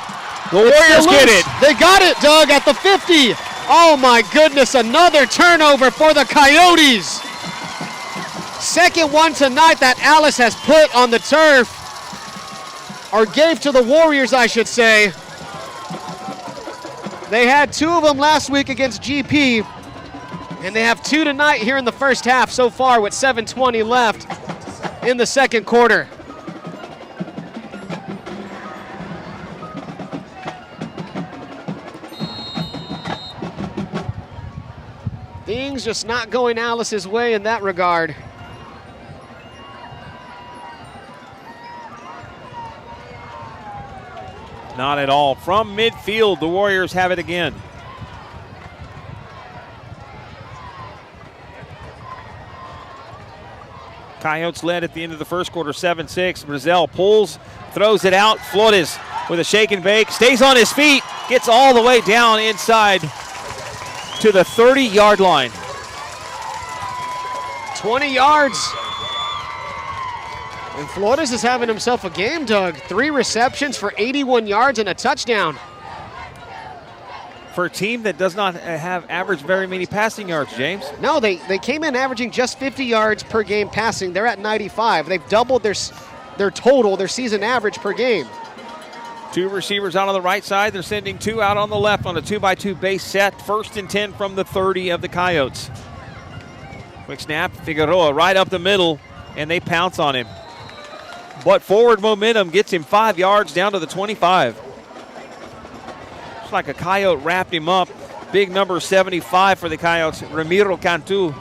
The Warriors get it. They got it, Doug, at the 50. Oh my goodness, another turnover for the Coyotes. 2nd one tonight that Alice has put on the turf, or gave to the Warriors, I should say. They had 2 of them last week against GP, and they have 2 tonight here in the first half so far with 7:20 left in the 2nd quarter. Things just not going Alice's way in that regard. Not at all. From midfield, the Warriors have it again. Coyotes led at the end of the first quarter, 7-6. Brazel pulls, throws it out. Flores with a shake and bake, stays on his feet, gets all the way down inside to the 30-yard line. 20 yards. And Flores is having himself a game, Doug. 3 receptions for 81 yards and a touchdown. For a team that does not have averaged very many passing yards, James. No, they came in averaging just 50 yards per game passing. They're at 95. They've doubled their total, their season average per game. 2 receivers out on the right side. They're sending 2 out on the left on a 2-by-2 base set. 1st and 10 from the 30 of the Coyotes. Quick snap, Figueroa right up the middle, and they pounce on him. But forward momentum gets him 5 yards down to the 25. It's like a Coyote wrapped him up. Big number 75 for the Coyotes, Ramiro Cantu,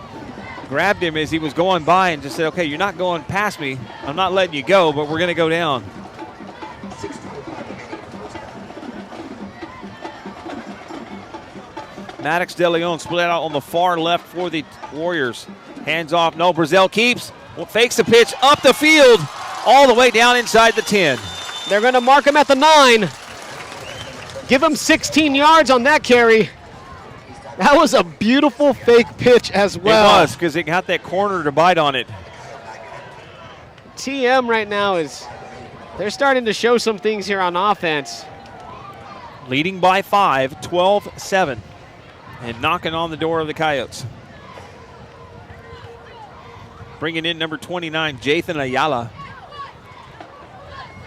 grabbed him as he was going by and just said, okay, you're not going past me. I'm not letting you go, but we're going to go down. Maddox De Leon split out on the far left for the Warriors. Hands off, no, Brazel keeps, fakes the pitch up the field, all the way down inside the 10. They're going to mark him at the 9. Give him 16 yards on that carry. That was a beautiful fake pitch as well. It was, because it got that corner to bite on it. TM right now they're starting to show some things here on offense. Leading by 5, 12-7, and knocking on the door of the Coyotes. Bringing in number 29, Jathan Ayala.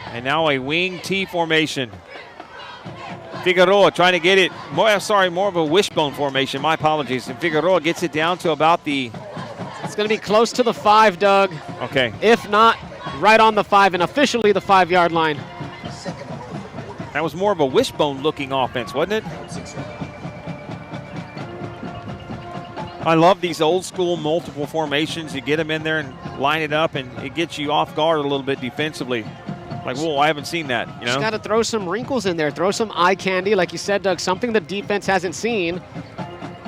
And now a wing T formation. Figueroa trying to get it, more of a wishbone formation, my apologies. And Figueroa gets it down to about the... It's going to be close to the 5, Doug. Okay. If not, right on the 5 and officially the 5-yard line. That was more of a wishbone looking offense, wasn't it? I love these old school multiple formations. You get them in there and line it up, and it gets you off guard a little bit defensively. Like, whoa, I haven't seen that. You know? Just got to throw some wrinkles in there. Throw some eye candy, like you said, Doug, something the defense hasn't seen,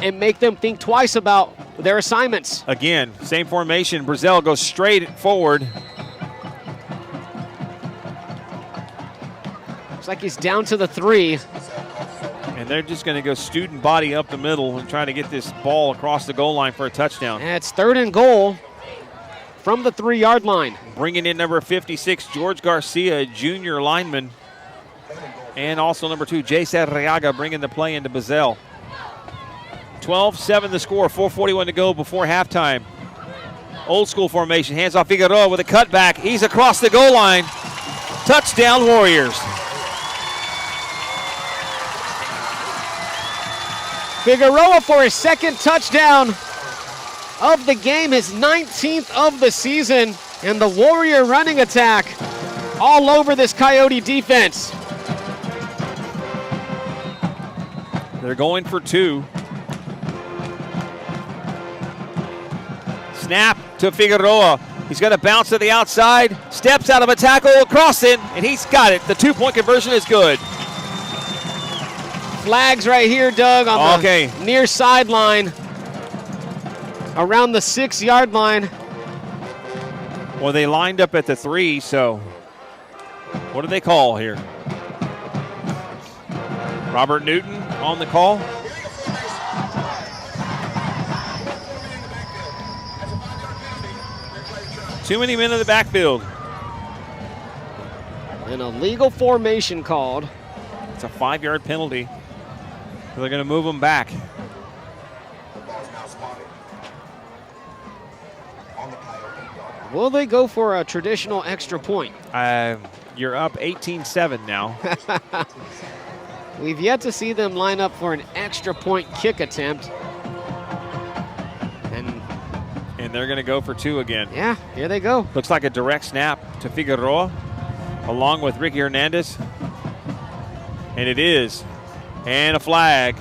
and make them think twice about their assignments. Again, same formation. Brazel goes straight forward. Looks like he's down to the 3. And they're just going to go student body up the middle and try to get this ball across the goal line for a touchdown. And it's 3rd and goal from the 3-yard line. Bringing in number 56, George Garcia, a junior lineman. And also number 2, Jace Arriaga, bringing the play into Bazell. 12-7 the score, 4:41 to go before halftime. Old school formation, hands off Figueroa with a cutback. He's across the goal line. Touchdown Warriors. Figueroa for his second touchdown of the game, his 19th of the season, and the Warrior running attack all over this Coyote defense. They're going for 2. Snap to Figueroa. He's going to bounce to the outside, steps out of a tackle, crossing, and he's got it. The 2-point conversion is good. Flags right here, Doug, on the near sideline, around the 6-yard line. Well, they lined up at the 3, so what do they call here? Robert Newton on the call. Too many men in the backfield. An illegal formation called. It's a 5-yard penalty. So they're going to move them back. Will they go for a traditional extra point? You're up 18-7 now. We've yet to see them line up for an extra point kick attempt. And they're going to go for 2 again. Yeah, here they go. Looks like a direct snap to Figueroa along with Ricky Hernandez. And it is. And a flag.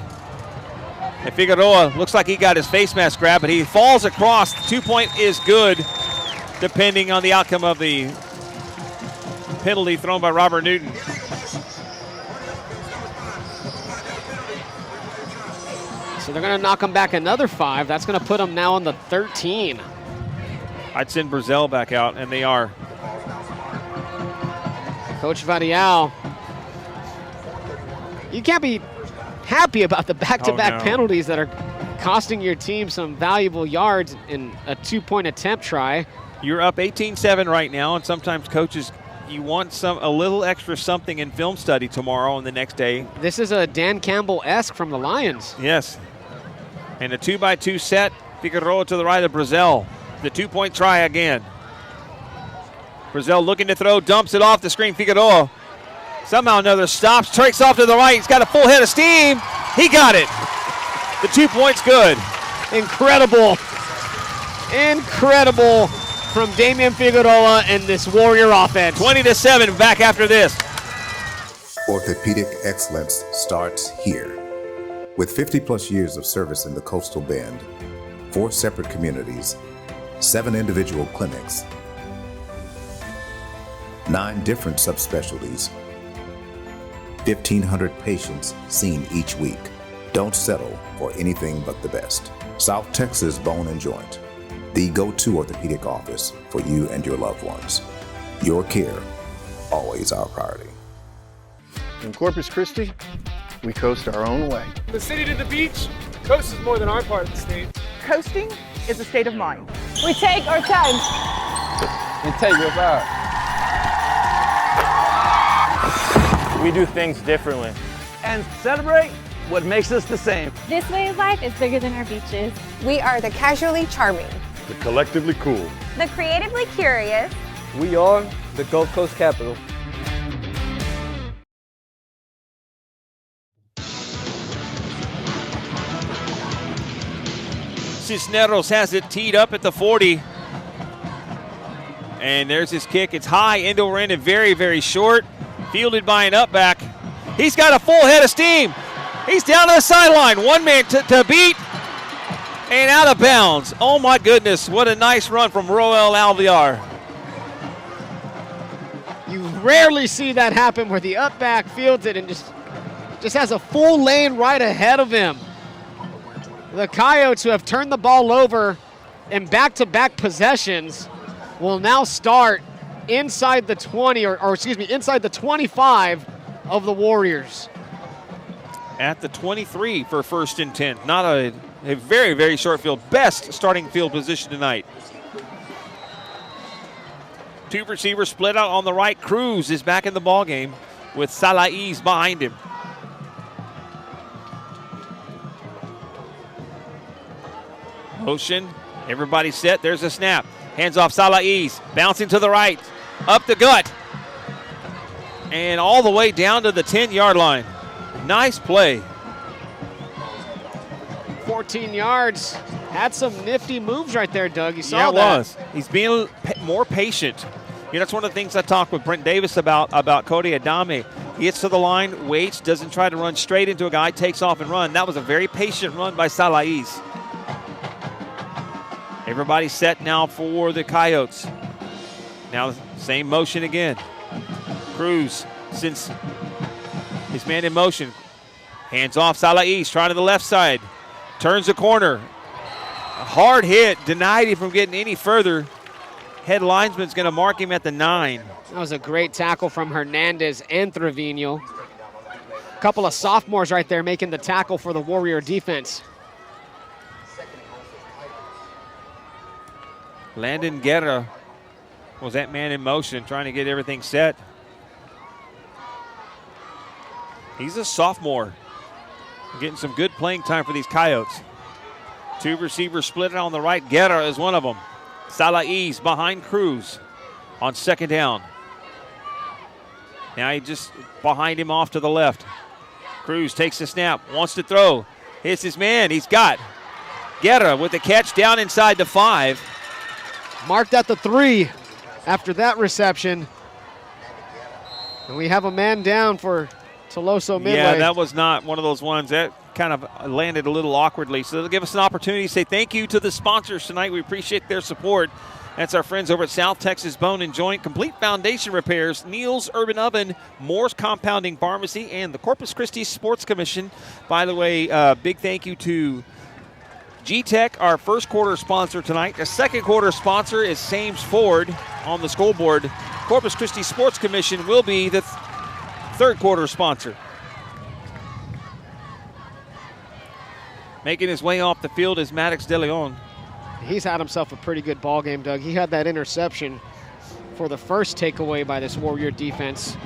And Figueroa looks like he got his face mask grabbed, but he falls across. The 2-point is good, depending on the outcome of the penalty thrown by Robert Newton. So they're going to knock him back another 5. That's going to put him now on the 13. I'd send Brazell back out, and they are. Coach Varial, you can't be happy about the back-to-back penalties that are costing your team some valuable yards in a 2-point attempt try. You're up 18-7 right now, and sometimes coaches, you want a little extra something in film study tomorrow and the next day. This is a Dan Campbell-esque from the Lions. Yes. And a 2-by-2 set. Figueroa to the right of Brazell. The 2-point try again. Brazell looking to throw, dumps it off the screen. Figueroa somehow another stops, takes off to the right. He's got a full head of steam. He got it. The 2-point's good. Incredible. Incredible from Damian Figueroa and this Warrior offense. 20-7 back after this. Orthopedic excellence starts here. With 50-plus years of service in the Coastal Bend, 4 separate communities, 7 individual clinics, 9 different subspecialties, 1,500 patients seen each week. Don't settle for anything but the best. South Texas Bone and Joint, the go-to orthopedic office for you and your loved ones. Your care, always our priority. In Corpus Christi, we coast our own way. The city to the beach, coast is more than our part of the state. Coasting is a state of mind. We take our time. And take your vibe. We do things differently. And celebrate what makes us the same. This way of life is bigger than our beaches. We are the casually charming, The collectively cool. the creatively curious, We are the Gulf Coast capital. Cisneros has it teed up at the 40. And there's his kick. It's high, end over end, and very, very short. Fielded by an upback. He's got a full head of steam. He's down to the sideline. 1 man to beat. And out of bounds. Oh my goodness, what a nice run from Roel Alvear. You rarely see that happen where the upback fields it and just has a full lane right ahead of him. The Coyotes, who have turned the ball over in back-to-back possessions, will now start inside the 20, inside the 25 of the Warriors. At the 23 for 1st and 10. Not a very, very short field. Best starting field position tonight. Two receivers split out on the right. Cruz is back in the ball game with Salaiz behind him. Motion, everybody set, there's a snap. Hands off Salaiz, bouncing to the right, up the gut, and all the way down to the 10-yard line. Nice play. 14 yards. Had some nifty moves right there, Doug. You saw yeah, it that. was. He's being more patient. You know, that's one of the things I talked with Brent Davis about Cody Adame. He gets to the line, waits, doesn't try to run straight into a guy, takes off and run. That was a very patient run by Salaiz. Everybody set now for the Coyotes. Now, same motion again. Cruz, since his man in motion, hands off Salaiz, trying to the left side. Turns the corner. A hard hit, denied him from getting any further. Head linesman's going to mark him at the 9. That was a great tackle from Hernandez and Trevino. A couple of sophomores right there making the tackle for the Warrior defense. Landon Guerra was that man in motion, trying to get everything set. He's a sophomore, getting some good playing time for these Coyotes. Two receivers split it on the right. Guerra is one of them. Salaiz behind Cruz on second down. Now he just behind him off to the left. Cruz takes the snap, wants to throw. Hits his man, he's got Guerra with the catch down inside the 5. Marked at the 3 after that reception. And we have a man down for Tuloso Midway. Yeah, that was not one of those ones that kind of landed a little awkwardly. So it'll give us an opportunity to say thank you to the sponsors tonight. We appreciate their support. That's our friends over at South Texas Bone and Joint, Complete Foundation Repairs, Neil's Urban Oven, Moore's Compounding Pharmacy, and the Corpus Christi Sports Commission. By the way, big thank you to G-Tech, our first quarter sponsor tonight. The second quarter sponsor is Sames Ford on the scoreboard. Corpus Christi Sports Commission will be the third quarter sponsor. Making his way off the field is Maddox De Leon. He's had himself a pretty good ball game, Doug. He had that interception for the first takeaway by this Warrior defense.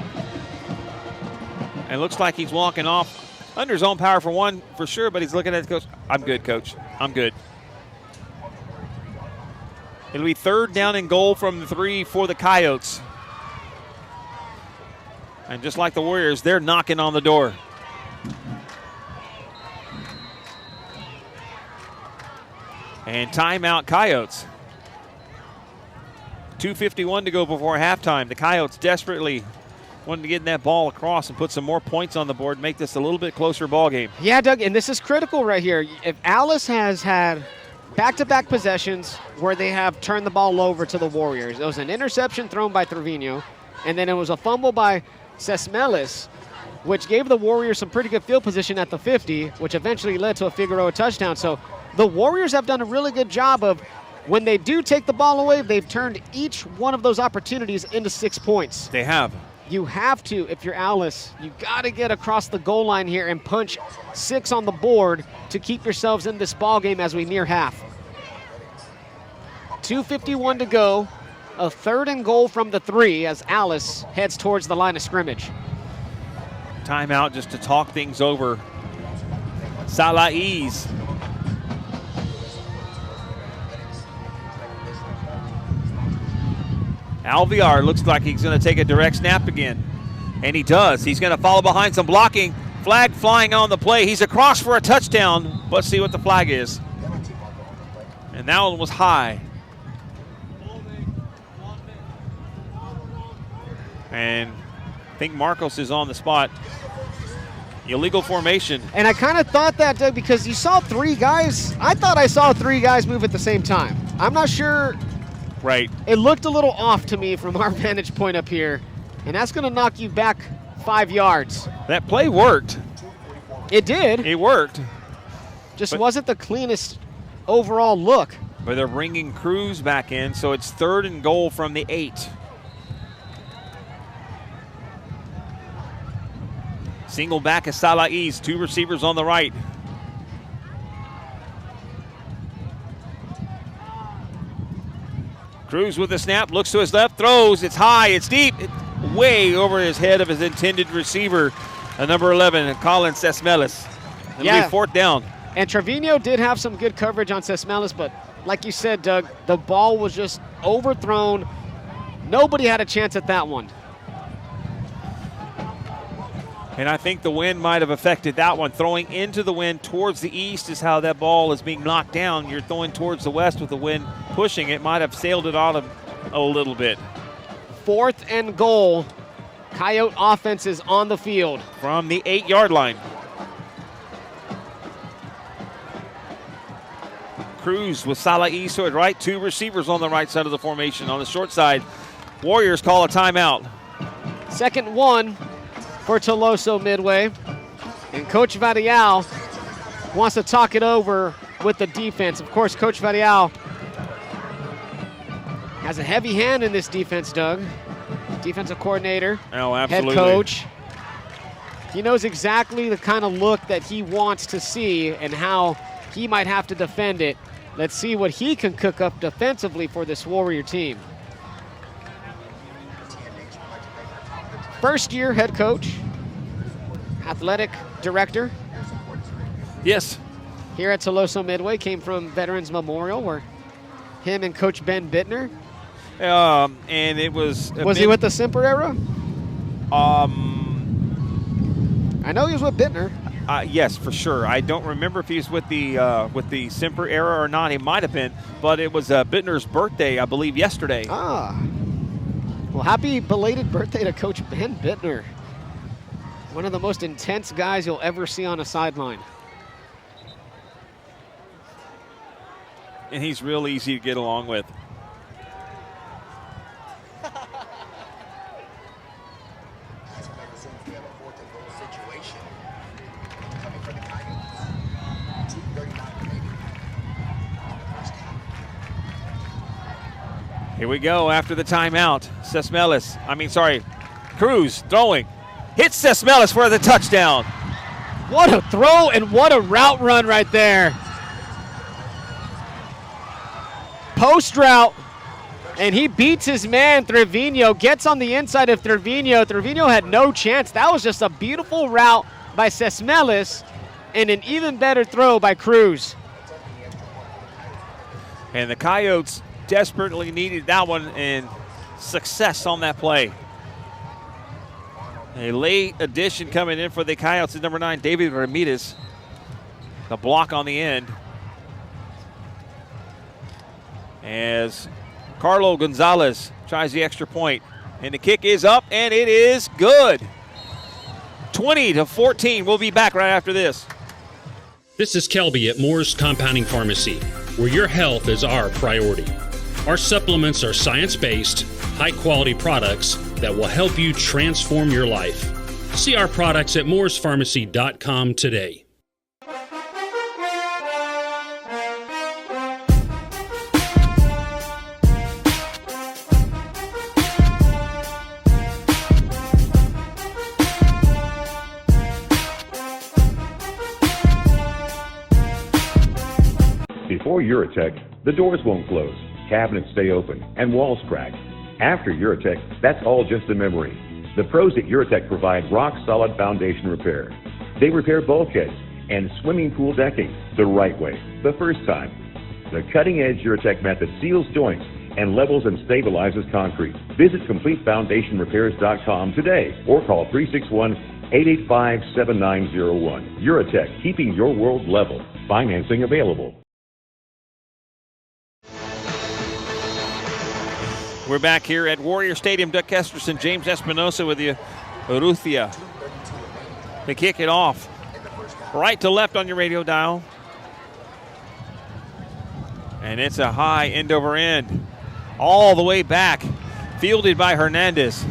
And it looks like he's walking off under his own power for one, for sure, but he's looking at the coach. I'm good, coach. I'm good. It'll be third down and goal from the 3 for the Coyotes. And just like the Warriors, they're knocking on the door. And timeout, Coyotes. 2:51 to go before halftime. The Coyotes desperately wanting to get that ball across and put some more points on the board, make this a little bit closer ball game. Yeah, Doug, and this is critical right here. If Alice has had back-to-back possessions where they have turned the ball over to the Warriors, it was an interception thrown by Trevino, and then it was a fumble by Sesmelis, which gave the Warriors some pretty good field position at the 50, which eventually led to a Figueroa touchdown. So the Warriors have done a really good job of, when they do take the ball away, they've turned each one of those opportunities into 6 points. They have. You have to, if you're Alice, you got to get across the goal line here and punch 6 on the board to keep yourselves in this ball game as we near half. 2:51 to go. A third and goal from the 3 as Alice heads towards the line of scrimmage. Timeout just to talk things over. Salaiz. Alvear looks like he's going to take a direct snap again. And he does. He's going to follow behind some blocking. Flag flying on the play. He's across for a touchdown. Let's see what the flag is. And that one was high. And I think Marcos is on the spot. Illegal formation. And I kind of thought that, Doug, because you saw 3 guys. I thought I saw 3 guys move at the same time. I'm not sure. Right. It looked a little off to me from our vantage point up here. And that's going to knock you back 5 yards. That play worked. It did. It worked. Just wasn't the cleanest overall look. But they're bringing Cruz back in, so it's third and goal from the 8. Single back is Salaiz, 2 receivers on the right. Cruz with the snap, looks to his left, throws. It's high, it's deep, way over his head of his intended receiver, number 11, Colin Sesmelis. It'll be fourth down. And Trevino did have some good coverage on Sesmelis, but like you said, Doug, the ball was just overthrown. Nobody had a chance at that one. And I think the wind might have affected that one. Throwing into the wind towards the east is how that ball is being knocked down. You're throwing towards the west with the wind pushing. It might have sailed it out a little bit. 4th and goal. Coyote offense is on the field. From the 8-yard line. Cruz with Salah Iso at right. 2 receivers on the right side of the formation. On the short side, Warriors call a timeout. 2nd 1 for Tuloso Midway. And Coach Varial wants to talk it over with the defense. Of course, Coach Varial has a heavy hand in this defense, Doug. Defensive coordinator, head coach. He knows exactly the kind of look that he wants to see and how he might have to defend it. Let's see what he can cook up defensively for this Warrior team. First-year head coach, athletic director. Yes. Here at Tuloso Midway, came from Veterans Memorial, where him and Coach Ben Bittner. And it was... Was he with the Semper era? I know he was with Bittner. Yes, for sure. I don't remember if he was with the Semper era or not. He might have been, but it was Bittner's birthday, I believe, yesterday. Well, happy belated birthday to Coach Ben Bittner. One of the most intense guys you'll ever see on a sideline. And he's real easy to get along with. Here we go after the timeout. Cruz throwing. Hits Sesmelis for the touchdown. What a throw and what a route run right there. Post route, and he beats his man, Trevino, gets on the inside of Trevino. Trevino had no chance. That was just a beautiful route by Sesmelis and an even better throw by Cruz. And the Coyotes desperately needed that one, and success on that play. A late addition coming in for the Coyotes is number 9, David Ramirez. The block on the end. As Carlo Gonzalez tries the extra point. And the kick is up, and it is good. 20-14. We'll be back right after this. This is Kelby at Moore's Compounding Pharmacy, where your health is our priority. Our supplements are science-based, high-quality products that will help you transform your life. See our products at moore'spharmacy.com today. Before Eurotech, the doors won't close, cabinets stay open, and walls crack. After Eurotech, that's all just a memory. The pros at Eurotech provide rock-solid foundation repair. They repair bulkheads and swimming pool decking the right way, the first time. The cutting-edge Eurotech method seals joints and levels and stabilizes concrete. Visit CompleteFoundationRepairs.com today or call 361-885-7901. Eurotech, keeping your world level. Financing available. We're back here at Warrior Stadium. Doug Kesterson, James Espinosa with you. Urrutia to kick it off. Right to left on your radio dial. And it's a high end over end. All the way back. Fielded by Hernandez.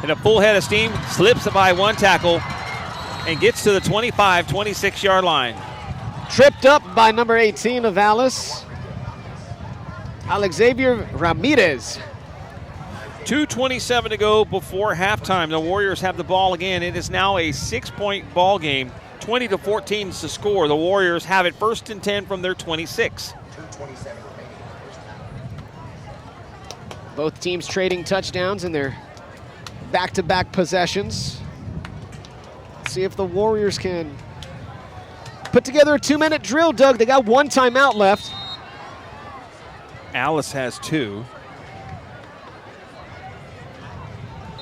And a full head of steam. Slips by one tackle. And gets to the 25, 26-yard line. Tripped up by number 18 of Alice. Alexavier Ramirez. 2:27 to go before halftime. The Warriors have the ball again. It is now a 6-point ball game. 20-14 is the score. The Warriors have it 1st and 10 from their 26. Both teams trading touchdowns in their back-to-back possessions. Let's see if the Warriors can put together a 2-minute drill, Doug. They got 1 timeout left. Alice has 2.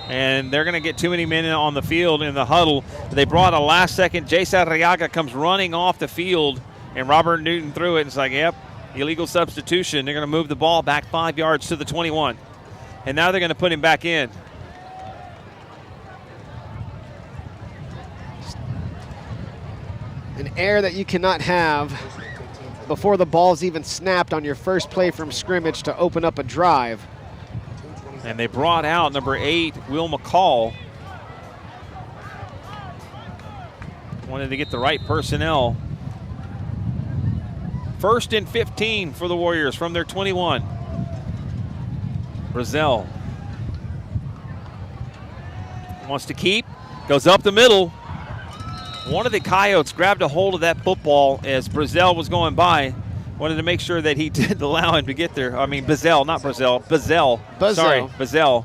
And they're going to get too many men on the field in the huddle. They brought a last-second. Jace Arriaga comes running off the field, and Robert Newton threw it. And it's like, yep, illegal substitution. They're going to move the ball back 5 yards to the 21. And now they're going to put him back in. An error that you cannot have before the ball's even snapped on your first play from scrimmage to open up a drive. And they brought out number 8, Will McCall. Wanted to get the right personnel. 1st and 15 for the Warriors from their 21. Brazel wants to keep, goes up the middle. One of the Coyotes grabbed a hold of that football as Brazel was going by. Wanted to make sure that he did allow him to get there. I mean, Bazell, not Brazel. Bazell. Sorry, Bazell.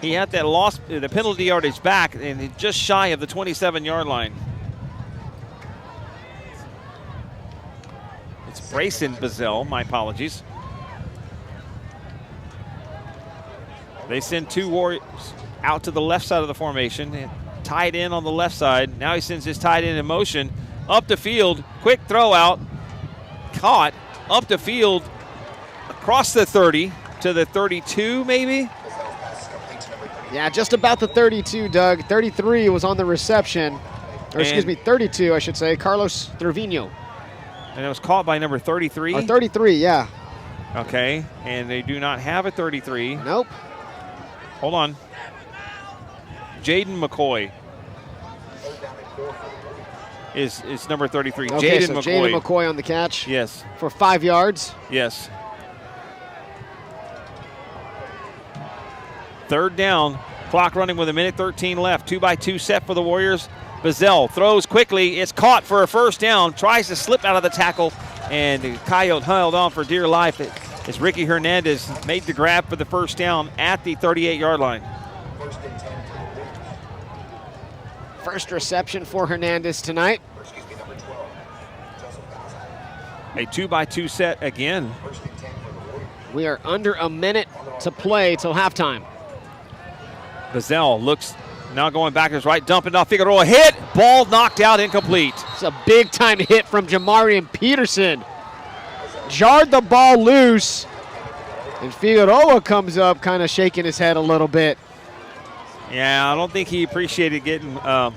He had that loss, the penalty yardage back, and just shy of the 27-yard line. It's Brayson Bazell. My apologies. They send 2 Warriors out to the left side of the formation. Tight end on the left side. Now he sends his tight end in motion. Up the field. Quick throw out. Caught up the field across the 30 to the 32 maybe? Yeah, just about the 32, Doug. 33 was on the reception. Or excuse me, 32 I should say. Carlos Trevino. And it was caught by number 33? Or 33, yeah. Okay, and they do not have a 33. Nope. Hold on. Jaden McCoy is number 33. Okay, Jaden so McCoy. Jaden McCoy on the catch. Yes. For 5 yards. Yes. 3rd down. Clock running with 1:13 left. 2-by-2 set for the Warriors. Bazell throws quickly. It's caught for a 1st down. Tries to slip out of the tackle, and the Coyote held on for dear life as Ricky Hernandez made the grab for the 1st down at the 38-yard line. First reception for Hernandez tonight. A 2-by-2 set again. We are under a minute to play till halftime. Bazell looks now going back to his right, dumping off Figueroa. Hit, ball knocked out, incomplete. It's a big time hit from Jamarian Peterson. Jarred the ball loose, and Figueroa comes up kind of shaking his head a little bit. Yeah, I don't think he appreciated getting no,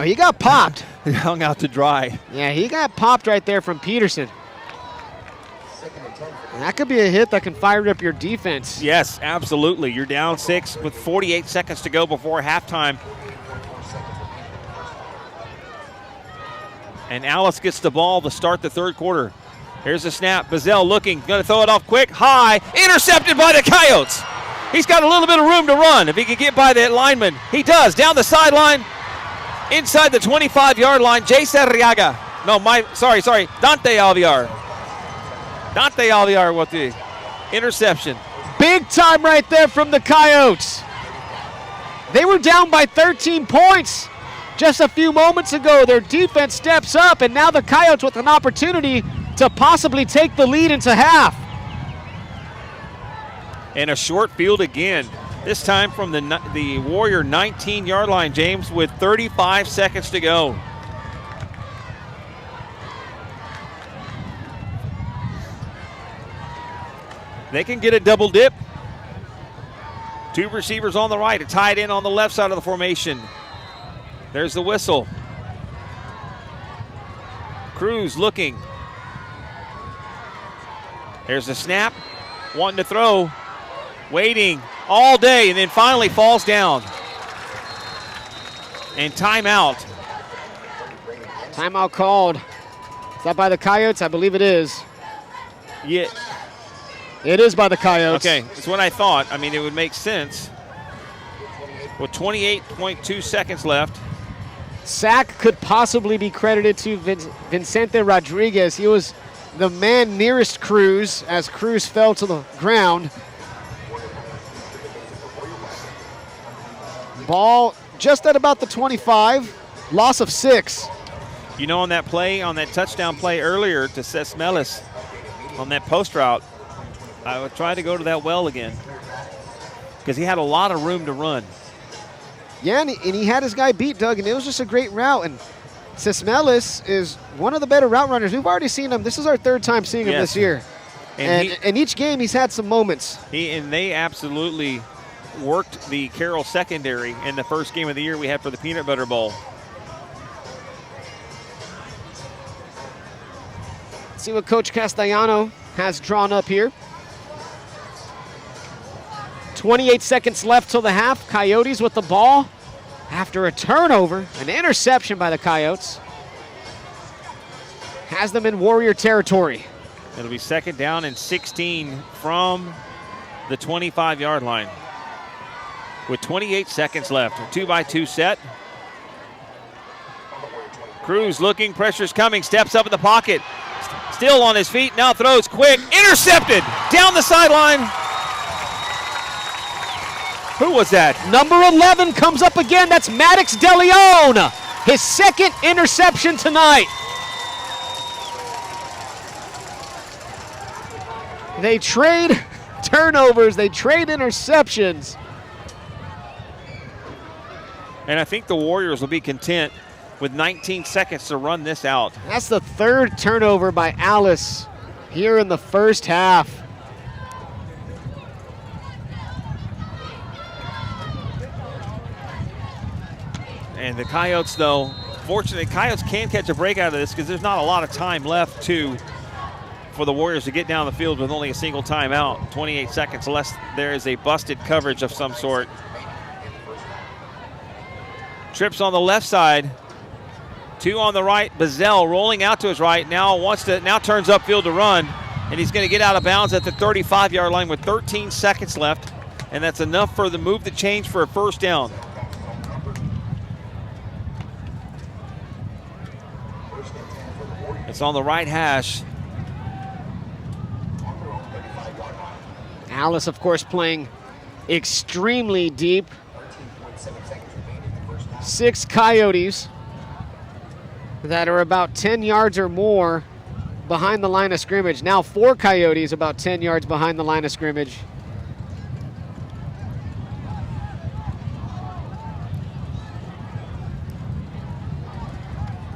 he got popped. hung out to dry. Yeah, he got popped right there from Peterson. And that could be a hit that can fire up your defense. Yes, absolutely. You're down 6 with 48 seconds to go before halftime. And Alice gets the ball to start the 3rd quarter. Here's the snap. Bazell looking, going to throw it off quick, high, intercepted by the Coyotes. He's got a little bit of room to run. If he can get by that lineman, he does. Down the sideline, inside the 25-yard line, Jace Arriaga. No, Dante Alvear. Dante Alvear with the interception. Big time right there from the Coyotes. They were down by 13 points just a few moments ago. Their defense steps up, and now the Coyotes with an opportunity to possibly take the lead into half. And a short field again. This time from the Warrior 19-yard line, James, with 35 seconds to go. They can get a double dip. 2 receivers on the right, a tight end on the left side of the formation. There's the whistle. Cruz looking. There's the snap. Wanting to throw. Waiting all day, and then finally falls down. And timeout. Timeout called. Is that by the Coyotes? I believe it is. Yeah. It is by the Coyotes. Okay, that's what I thought. I mean, it would make sense. With 28.2 seconds left. Sack could possibly be credited to Vicente Rodriguez. He was the man nearest Cruz as Cruz fell to the ground. Ball just at about the 25, loss of 6. You know, on that play, on that touchdown play earlier to Sesmelis on that post route, I would try to go to that well again because he had a lot of room to run. Yeah, and he had his guy beat, Doug, and it was just a great route. And Sesmelis is one of the better route runners. We've already seen him. This is our 3rd time seeing him this year. And each game he's had some moments. They absolutely worked the Carroll secondary in the first game of the year we had for the Peanut Butter Bowl. See what Coach Castellano has drawn up here. 28 seconds left till the half. Coyotes with the ball after a turnover, an interception by the Coyotes. Has them in Warrior territory. It'll be 2nd down and 16 from the 25-yard line with 28 seconds left. A 2-by-2 set. Cruz looking, pressure's coming, steps up in the pocket. Still on his feet, now throws quick, intercepted down the sideline. Who was that? Number 11 comes up again. That's Maddox DeLeon. His 2nd interception tonight. They trade turnovers. They trade interceptions. And I think the Warriors will be content with 19 seconds to run this out. That's the 3rd turnover by Alice here in the first half. And the Coyotes, though, fortunately, Coyotes can catch a break out of this because there's not a lot of time left for the Warriors to get down the field with only a single timeout. 28 seconds unless there is a busted coverage of some sort. Trips on the left side. 2 on the right. Bazell rolling out to his right. Now turns upfield to run. And he's going to get out of bounds at the 35-yard line with 13 seconds left. And that's enough for the move to change for a 1st down. It's on the right hash. Alice, of course, playing extremely deep. 6 Coyotes that are about 10 yards or more behind the line of scrimmage. Now 4 Coyotes about 10 yards behind the line of scrimmage.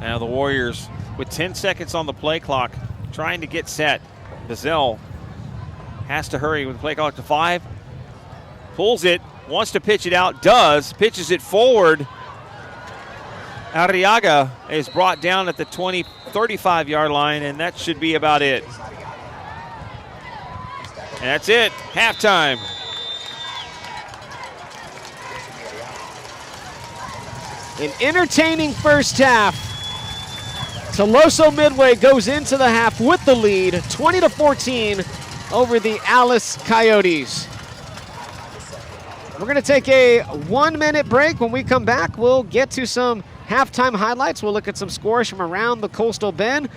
Now the Warriors with 10 seconds on the play clock trying to get set. Bazell has to hurry with the play clock to 5. Pulls it, wants to pitch it out, does, pitches it forward. Arriaga is brought down at the 35-yard line, and that should be about it. And that's it, halftime. An entertaining first half. Tuloso Midway goes into the half with the lead, 20-14 over the Alice Coyotes. We're going to take a 1-minute break. When we come back, we'll get to some halftime highlights. We'll look at some scores from around the Coastal Bend.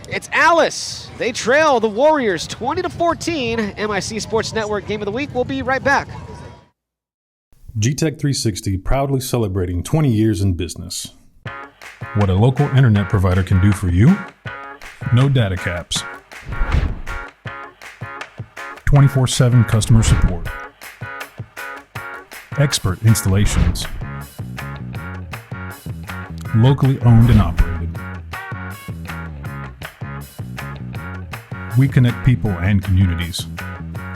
It's Alice. They trail the Warriors 20-14. MIC Sports Network Game of the Week. We'll be right back. GTech 360 proudly celebrating 20 years in business. What a local internet provider can do for you? No data caps. 24/7 customer support. Expert installations. Locally owned and operated. We connect people and communities.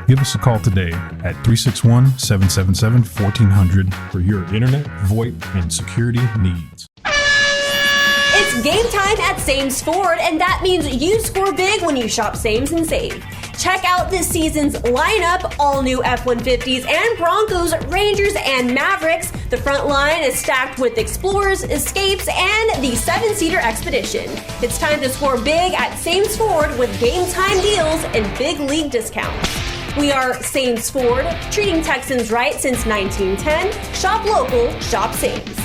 Give us a call today at 361-777-1400 for your internet, VoIP, and security needs. It's game time at Sames Ford, and that means you score big when you shop Sames and save. Check out this season's lineup, all new F-150s and Broncos, Rangers, and Mavericks. The front line is stacked with Explorers, Escapes, and the 7-seater Expedition. It's time to score big at Sames Ford with game time deals and big league discounts. We are Sames Ford, treating Texans right since 1910. Shop local, shop Sames.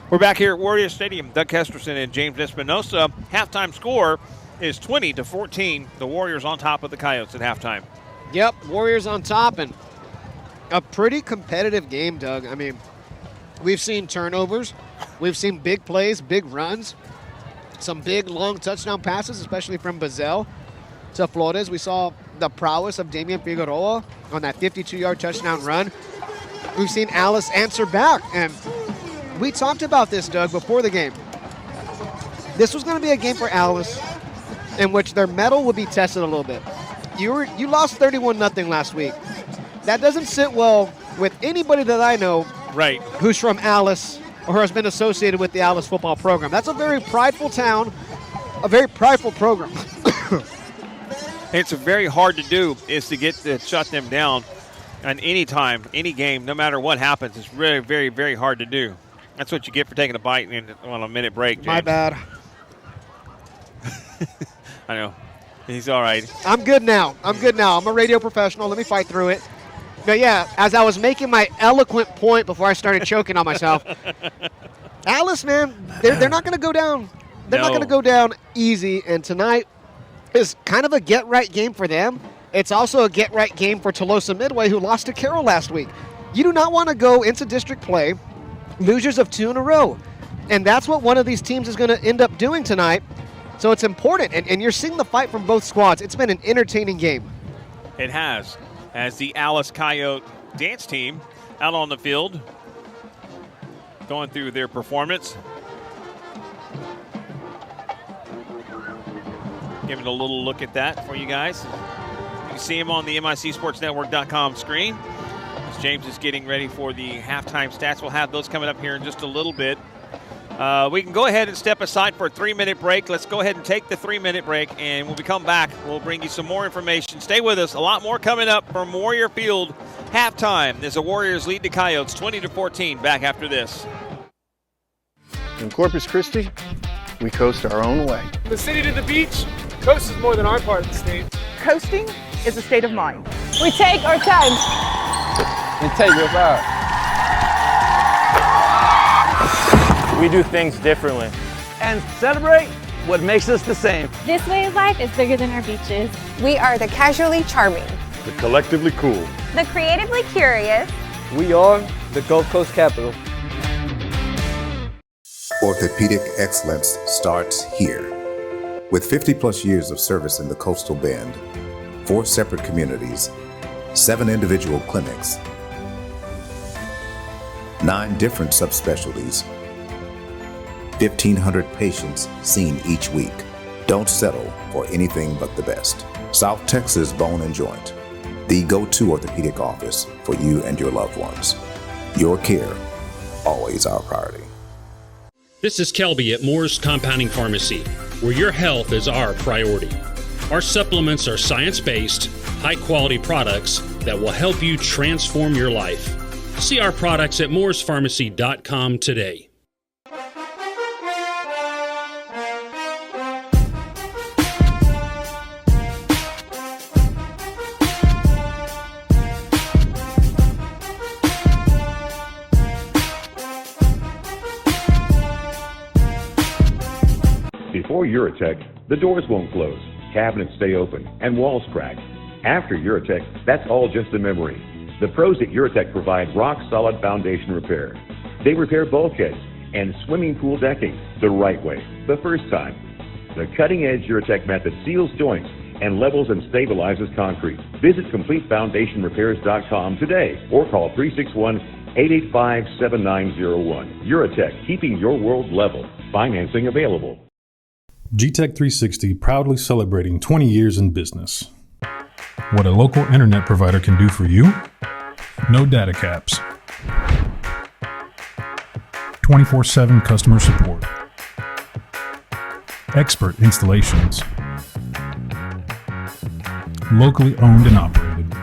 We're back here at Warrior Stadium. Doug Kesterson and James Espinosa. Halftime score is 20-14. The Warriors on top of the Coyotes at halftime. Yep, Warriors on top, and a pretty competitive game, Doug. I mean, we've seen turnovers. We've seen big plays, big runs, some big, long touchdown passes, especially from Bazell to Flores. We saw the prowess of Damian Figueroa on that 52-yard touchdown run. We've seen Alice answer back, and we talked about this, Doug, before the game. This was going to be a game for Alice in which their mettle would be tested a little bit. You lost 31-0 last week. That doesn't sit well with anybody that I know right, who's from Alice or has been associated with the Alice football program. That's a very prideful town, a very prideful program. It's very hard to do is to shut them down on any time, any game, no matter what happens. It's really very, very hard to do. That's what you get for taking a bite on a minute break, James. My bad. I know. He's all right. I'm good now. I'm a radio professional. Let me fight through it. But, yeah, as I was making my eloquent point before I started choking on myself, Alice, man, they're not going to go down. They're not going to go down easy, and tonight is kind of a get-right game for them. It's also a get-right game for Tuloso Midway, who lost to Carroll last week. You do not want to go into district play, losers of 2 in a row. And that's what one of these teams is going to end up doing tonight. So it's important, and you're seeing the fight from both squads. It's been an entertaining game. It has, as the Alice Coyote dance team out on the field, going through their performance. Giving a little look at that for you guys. You can see him on the MICSportsNetwork.com screen. As James is getting ready for the halftime stats. We'll have those coming up here in just a little bit. We can go ahead and step aside for a 3-minute break. Let's go ahead and take the 3-minute break, and when we come back, we'll bring you some more information. Stay with us. A lot more coming up from Warrior Field halftime as the Warriors lead the Coyotes 20-14. Back after this. In Corpus Christi, we coast our own way. The city to the beach, coast is more than our part of the state. Coasting is a state of mind. We take our time. Integrity. We do things differently. And celebrate what makes us the same. This way of life is bigger than our beaches. We are the casually charming, The collectively cool. the creatively curious, We are the Gulf Coast capital. Orthopedic excellence starts here. With 50-plus years of service in the Coastal Bend, 4 separate communities, 7 individual clinics, 9 different subspecialties, 1,500 patients seen each week. Don't settle for anything but the best. South Texas Bone and Joint, the go-to orthopedic office for you and your loved ones. Your care, always our priority. This is Kelby at Moore's Compounding Pharmacy, where your health is our priority. Our supplements are science-based, high-quality products that will help you transform your life. See our products at moore'spharmacy.com today. Before Eurotech, the doors won't close, cabinets stay open, and walls crack. After Eurotech, that's all just a memory. The pros at Eurotech provide rock-solid foundation repair. They repair bulkheads and swimming pool decking the right way, the first time. The cutting-edge Eurotech method seals joints and levels and stabilizes concrete. Visit CompleteFoundationRepairs.com today or call 361-885-7901. Eurotech, keeping your world level. Financing available. GTech 360 proudly celebrating 20 years in business. What a local internet provider can do for you? No data caps. 24/7 customer support. Expert installations. Locally owned and operated.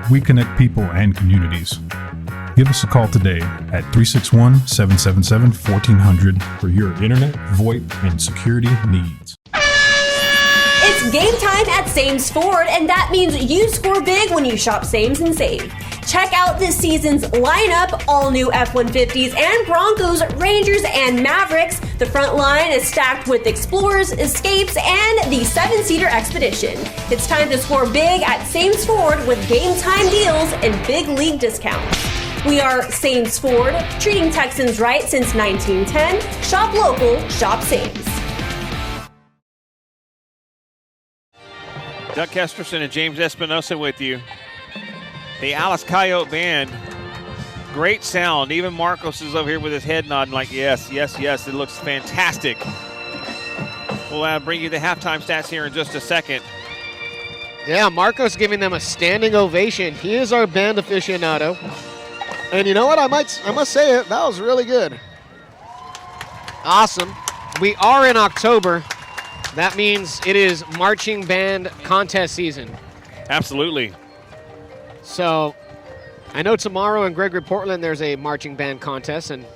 We connect people and communities. Give us a call today at 361-777-1400 for your internet, VoIP, and security needs. It's game time at Sames Ford, and that means you score big when you shop Sames and save. Check out this season's lineup, all new F-150s and Broncos, Rangers, and Mavericks. The front line is stacked with Explorers, Escapes, and the 7-seater Expedition. It's time to score big at Sames Ford with game time deals and big league discounts. We are Sames Ford, treating Texans right since 1910. Shop local, shop Sames. Doug Kesterson and James Espinosa with you. The Alice Coyote Band, great sound. Even Marcos is over here with his head nodding like, yes, yes, yes. It looks fantastic. We'll bring you the halftime stats here in just a second. Yeah, Marcos giving them a standing ovation. He is our band aficionado. And you know what? I must say it. That was really good. Awesome. We are in October. That means it is marching band contest season. Absolutely. So I know tomorrow in Gregory Portland there's a marching band contest, and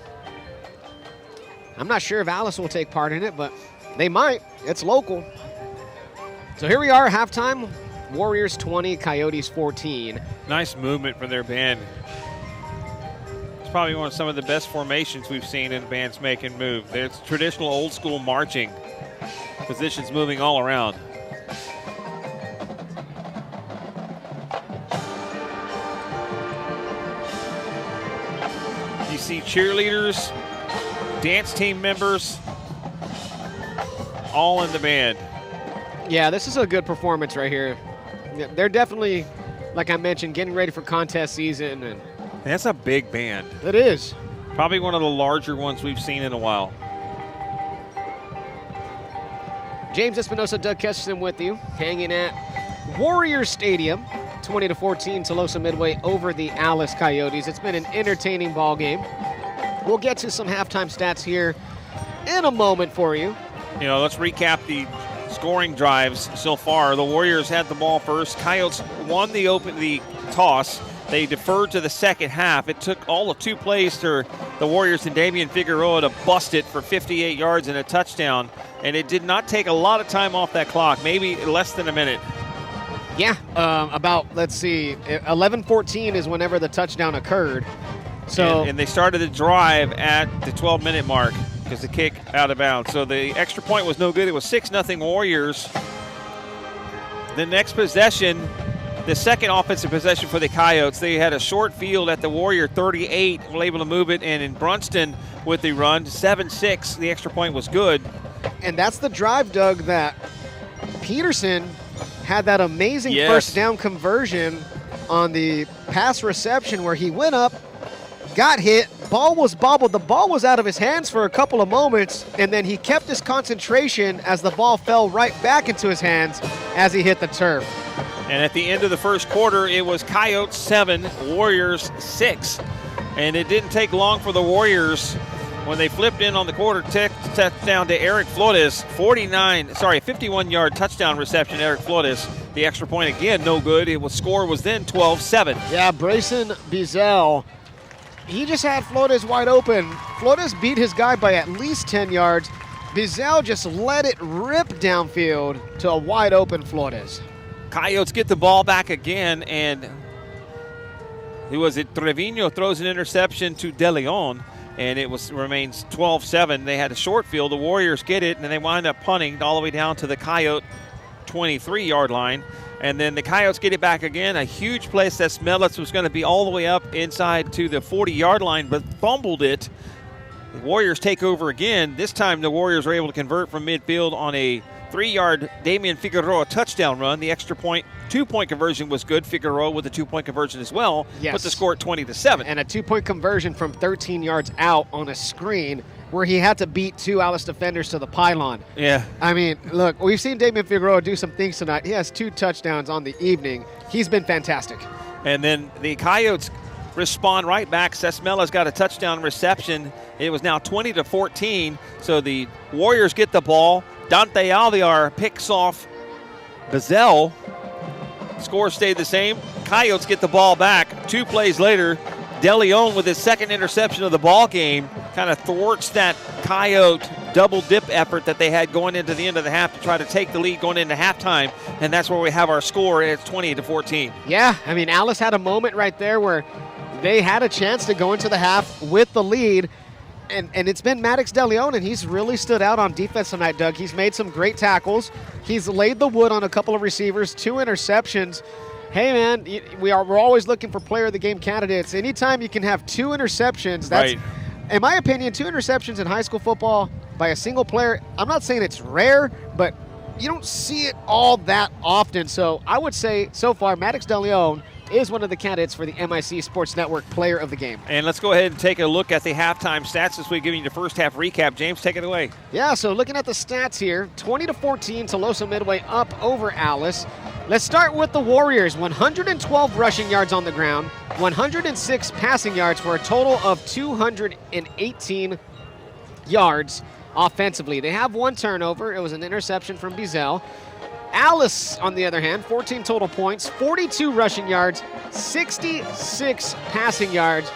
I'm not sure if Alice will take part in it, but they might. It's local. So here we are, halftime. Warriors 20, Coyotes 14. Nice movement for their band. It's probably one of some of the best formations we've seen in bands make and move. It's traditional old school marching. Positions moving all around. You see cheerleaders, dance team members, all in the band. Yeah, this is a good performance right here. They're definitely, like I mentioned, getting ready for contest season. And that's a big band. It is. Probably one of the larger ones we've seen in a while. James Espinosa, Doug Kesterson with you, hanging at Warrior Stadium. 20-14, Tuloso Midway over the Alice Coyotes. It's been an entertaining ball game. We'll get to some halftime stats here in a moment for you. You know, let's recap the scoring drives so far. The Warriors had the ball first. Coyotes won the toss. They deferred to the second half. It took all of 2 plays for the Warriors and Damian Figueroa to bust it for 58 yards and a touchdown. And it did not take a lot of time off that clock, maybe less than a minute. Yeah, about, let's see, 11:14 is whenever the touchdown occurred. So and they started the drive at the 12-minute mark because the kick out of bounds. So the extra point was no good. It was 6-0 Warriors. The next possession, the second offensive possession for the Coyotes, they had a short field at the Warrior 38, were able to move it, and in Brunston with the run, 7-6, the extra point was good. And that's the drive, Doug, that Peterson had that amazing first down conversion on the pass reception where he went up, got hit, ball was bobbled, the ball was out of his hands for a couple of moments, and then he kept his concentration as the ball fell right back into his hands as he hit the turf. And at the end of the first quarter, it was Coyotes 7, Warriors 6. And it didn't take long for the Warriors when they flipped in on the quarter touchdown to Eric Flores, 51-yard touchdown reception, Eric Flores. The extra point again, no good. Score was then 12-7. Yeah, Brayson Bizel, he just had Flores wide open. Flores beat his guy by at least 10 yards. Bizel just let it rip downfield to a wide open Flores. Coyotes get the ball back again, and Trevino throws an interception to De Leon. And it remains 12-7. They had a short field. The Warriors get it, and then they wind up punting all the way down to the Coyote 23-yard line. And then the Coyotes get it back again. A huge play. Smelitz was going to be all the way up inside to the 40-yard line, but fumbled it. The Warriors take over again. This time the Warriors are able to convert from midfield on a 3-yard Damian Figueroa touchdown run. The extra point, 2-point conversion was good. Figueroa with a 2-point conversion as well. Yes. Put the score at 20-7. And a 2-point conversion from 13 yards out on a screen where he had to beat 2 Alice defenders to the pylon. Yeah. I mean, look, we've seen Damian Figueroa do some things tonight. He has 2 touchdowns on the evening. He's been fantastic. And then the Coyotes respond right back. Sesmela's got a touchdown reception. It was now 20-14. So the Warriors get the ball. Dante Alvear picks off Bizel. Score stayed the same. Coyotes get the ball back. 2 plays later, De Leon with his second interception of the ball game kind of thwarts that Coyote double dip effort that they had going into the end of the half to try to take the lead going into halftime, and that's where we have our score. It's 20-14. Yeah, I mean, Alice had a moment right there where they had a chance to go into the half with the lead, and it's been Maddox DeLeon, and he's really stood out on defense tonight, Doug. He's made some great tackles. He's laid the wood on a couple of receivers, 2 interceptions. Hey, man, we're always looking for player of the game candidates. Anytime you can have 2 interceptions, that's, right. In my opinion, 2 interceptions in high school football by a single player, I'm not saying it's rare, but you don't see it all that often. So I would say so far, Maddox DeLeon is one of the candidates for the MIC Sports Network Player of the Game. And let's go ahead and take a look at the halftime stats as we give you the first half recap. James, take it away. Yeah, so looking at the stats here, 20-14, Tuloso Midway up over Alice. Let's start with the Warriors. 112 rushing yards on the ground, 106 passing yards for a total of 218 yards offensively. They have 1 turnover. It was an interception from Bizel. Alice, on the other hand, 14 total points, 42 rushing yards, 66 passing yards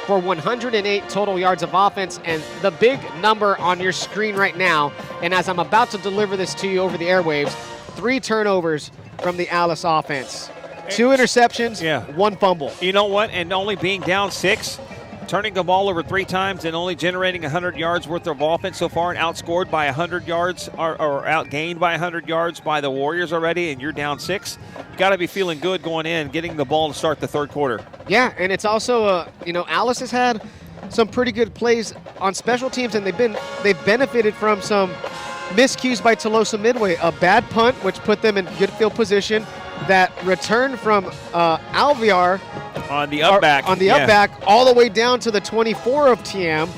for 108 total yards of offense. And the big number on your screen right now, and as I'm about to deliver this to you over the airwaves, 3 turnovers from the Alice offense. 2 interceptions, 1 fumble. You know what? And only being down 6, turning the ball over 3 times and only generating 100 yards worth of offense so far, and outscored by 100 yards or outgained by 100 yards by the Warriors already, and you're down 6. You got to be feeling good going in, getting the ball to start the third quarter. Yeah, and it's also, Alice has had some pretty good plays on special teams, and they've benefited from some miscues by Tuloso Midway. A bad punt, which put them in good field position. That return from Alvear on the up back, all the way down to the 24 of TM,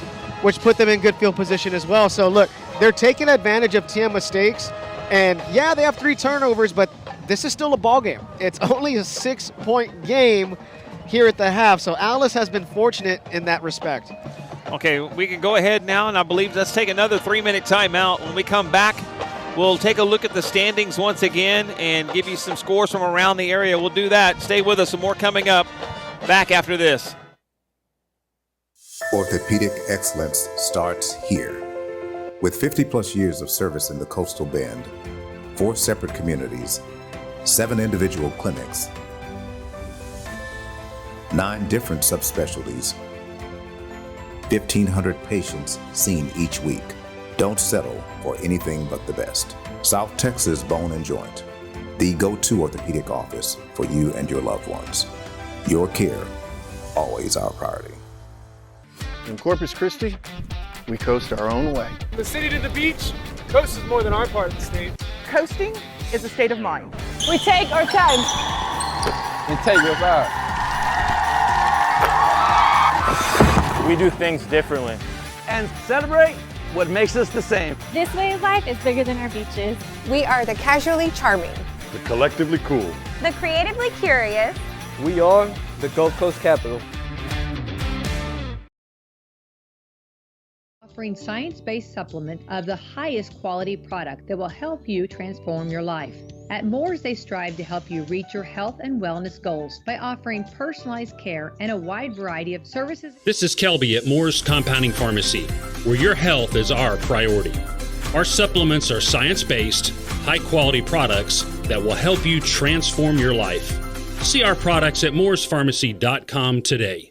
which put them in good field position as well. So look, they're taking advantage of TM mistakes, and yeah, they have 3 turnovers, but this is still a ball game. It's only a 6-point game here at the half, so Alice has been fortunate in that respect. Okay, we can go ahead now, and I believe let's take another 3-minute timeout. When we come back, we'll take a look at the standings once again and give you some scores from around the area. We'll do that. Stay with us. Some more coming up. Back after this. Orthopedic excellence starts here. With 50-plus years of service in the Coastal Bend, 4 separate communities, 7 individual clinics, 9 different subspecialties, 1,500 patients seen each week. Don't settle for anything but the best. South Texas Bone and Joint, the go-to orthopedic office for you and your loved ones. Your care, always our priority. In Corpus Christi, we coast our own way. From the city to the beach, coast is more than our part of the state. Coasting is a state of mind. We take our time. And take what's ours. We do things differently. And celebrate what makes us the same. This way of life is bigger than our beaches. We are the casually charming, The collectively cool. the creatively curious, We are the Gulf Coast capital. Offering science-based supplement of the highest quality product that will help you transform your life. At Moores, they strive to help you reach your health and wellness goals by offering personalized care and a wide variety of services. This is Kelby at Moore's Compounding Pharmacy, where your health is our priority. Our supplements are science-based, high-quality products that will help you transform your life. See our products at moorespharmacy.com today.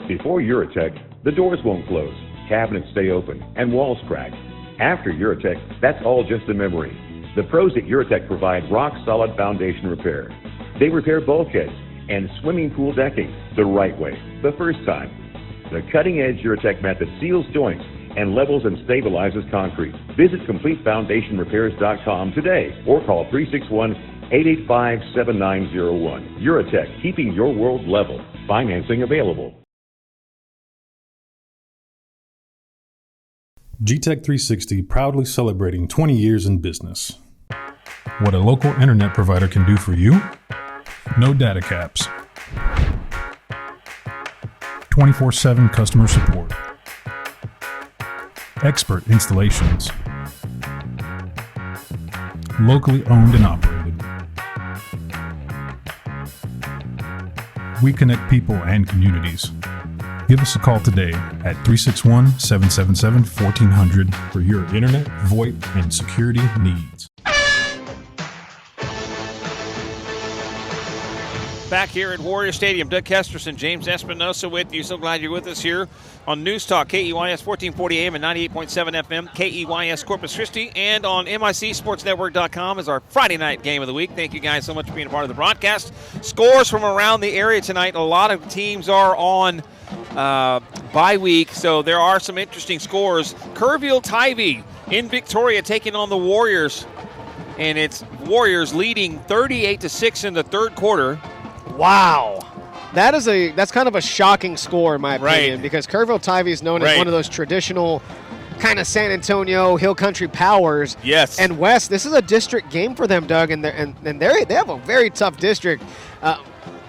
Before Eurotech, the doors won't close, cabinets stay open, and walls crack. After Eurotech, that's all just a memory. The pros at Eurotech provide rock-solid foundation repair. They repair bulkheads and swimming pool decking the right way, the first time. The cutting-edge Eurotech method seals joints and levels and stabilizes concrete. Visit CompleteFoundationRepairs.com today or call 361-885-7901. Eurotech, keeping your world level. Financing available. GTech 360 proudly celebrating 20 years in business. What a local internet provider can do for you? No data caps. 24/7 customer support. expert installations, locally owned and operated. We connect people and communities. Give us a call today at 361-777-1400 for your internet, VoIP, and security needs. Back here at Warrior Stadium, Doug Kesterson, James Espinosa with you. So glad you're with us here on News Talk, KEYS 1440 AM and 98.7 FM, KEYS Corpus Christi, and on MICSportsNetwork.com is our Friday night game of the week. Thank you guys so much for being a part of the broadcast. Scores from around the area tonight. A lot of teams are on bye week, so there are some interesting scores. Kerrville-Tybee in Victoria taking on the Warriors, and it's Warriors leading 38-6 in the third quarter. Wow. That's kind of a shocking score in my opinion, because Kerrville-Tybee is known as one of those traditional kind of San Antonio Hill Country powers. Yes. And West, this is a district game for them, Doug, and they have a very tough district.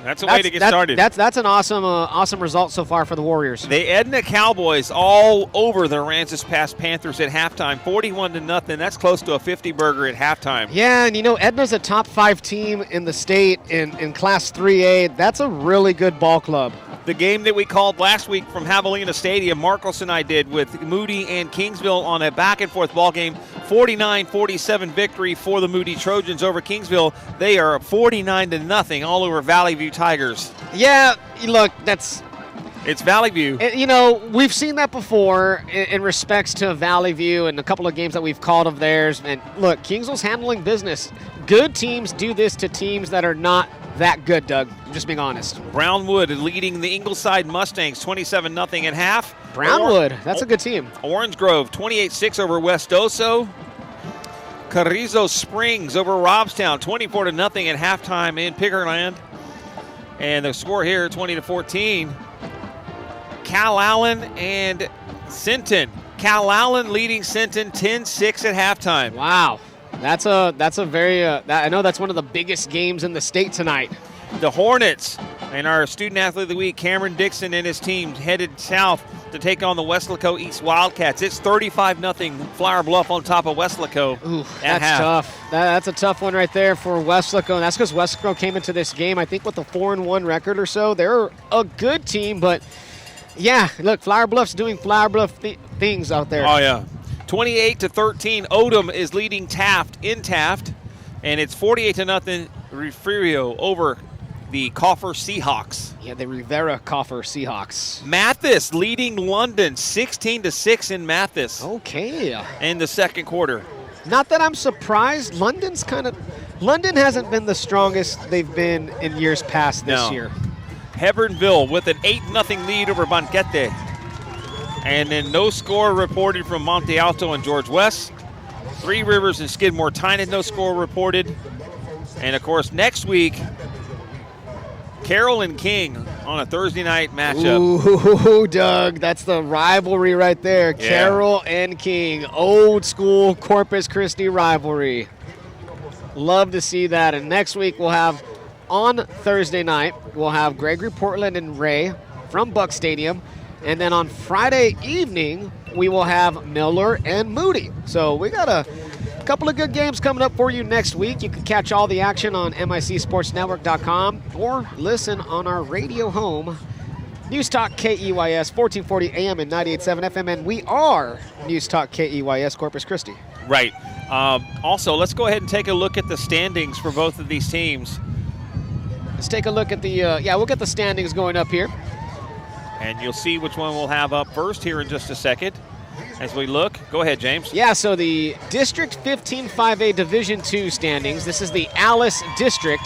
That's a way to get started. That's an awesome result so far for the Warriors. The Edna Cowboys all over the Aransas Pass Panthers at halftime, 41-0. That's close to a 50-burger at halftime. Yeah, and Edna's a top 5 team in the state in Class 3A. That's a really good ball club. The game that we called last week from Javelina Stadium, Marcos and I did with Moody and Kingsville on a back-and-forth ball game. 49-47 victory for the Moody Trojans over Kingsville. They are 49-0 all over Valley View Tigers. Yeah, look, it's Valley View. We've seen that before in respects to Valley View and a couple of games that we've called of theirs. And look, Kingsville's handling business. Good teams do this to teams that are not that good, Doug. I'm just being honest. Brownwood leading the Ingleside Mustangs 27-0 at half. Brownwood, that's a good team. Orange Grove 28-6 over West Oso. Carrizo Springs over Robstown 24-0 at halftime in Pickerland. And the score here 20-14. Cal Allen and Sinton. Cal Allen leading Sinton 10-6 at halftime. Wow. That's a very I know that's one of the biggest games in the state tonight. The Hornets and our student athlete of the week, Cameron Dixon and his team headed south to take on the Weslaco East Wildcats. It's 35-0 Flower Bluff on top of Weslaco. Ooh, that's tough. That's a tough one right there for Weslaco, and that's because Weslaco came into this game, I think, with a 4-1 record or so. They're a good team, but yeah, look, Flower Bluff's doing Flower Bluff things out there. Oh yeah. 28-13, Odom is leading Taft in Taft, and it's 48-0 Refugio over the Coffer Seahawks. Yeah, the Rivera Coffer Seahawks. Mathis leading London 16-6 in Mathis. Okay. In the second quarter. Not that I'm surprised. London hasn't been the strongest they've been in years past this year. Hebronville with an 8-0 lead over Banquete. And then no score reported from Monte Alto and George West. Three Rivers and Skidmore Tynan, no score reported. And, of course, next week, Carroll and King on a Thursday night matchup. Ooh, Doug, that's the rivalry right there. Yeah. Carroll and King, old school Corpus Christi rivalry. Love to see that. And next week we'll have, on Thursday night, we'll have Gregory Portland and Ray from Buck Stadium. And then on Friday evening, we will have Miller and Moody. So we got a couple of good games coming up for you next week. You can catch all the action on MICSportsNetwork.com or listen on our radio home, News Talk KEYS 1440 AM and 98.7 FM. And we are News Talk KEYS Corpus Christi. Right. Also, let's go ahead and take a look at the standings for both of these teams. Let's take a look at the, we'll get the standings going up here. And you'll see which one we'll have up first here in just a second as we look. Go ahead, James. Yeah, so the District 15 5A Division II standings. This is the Alice District.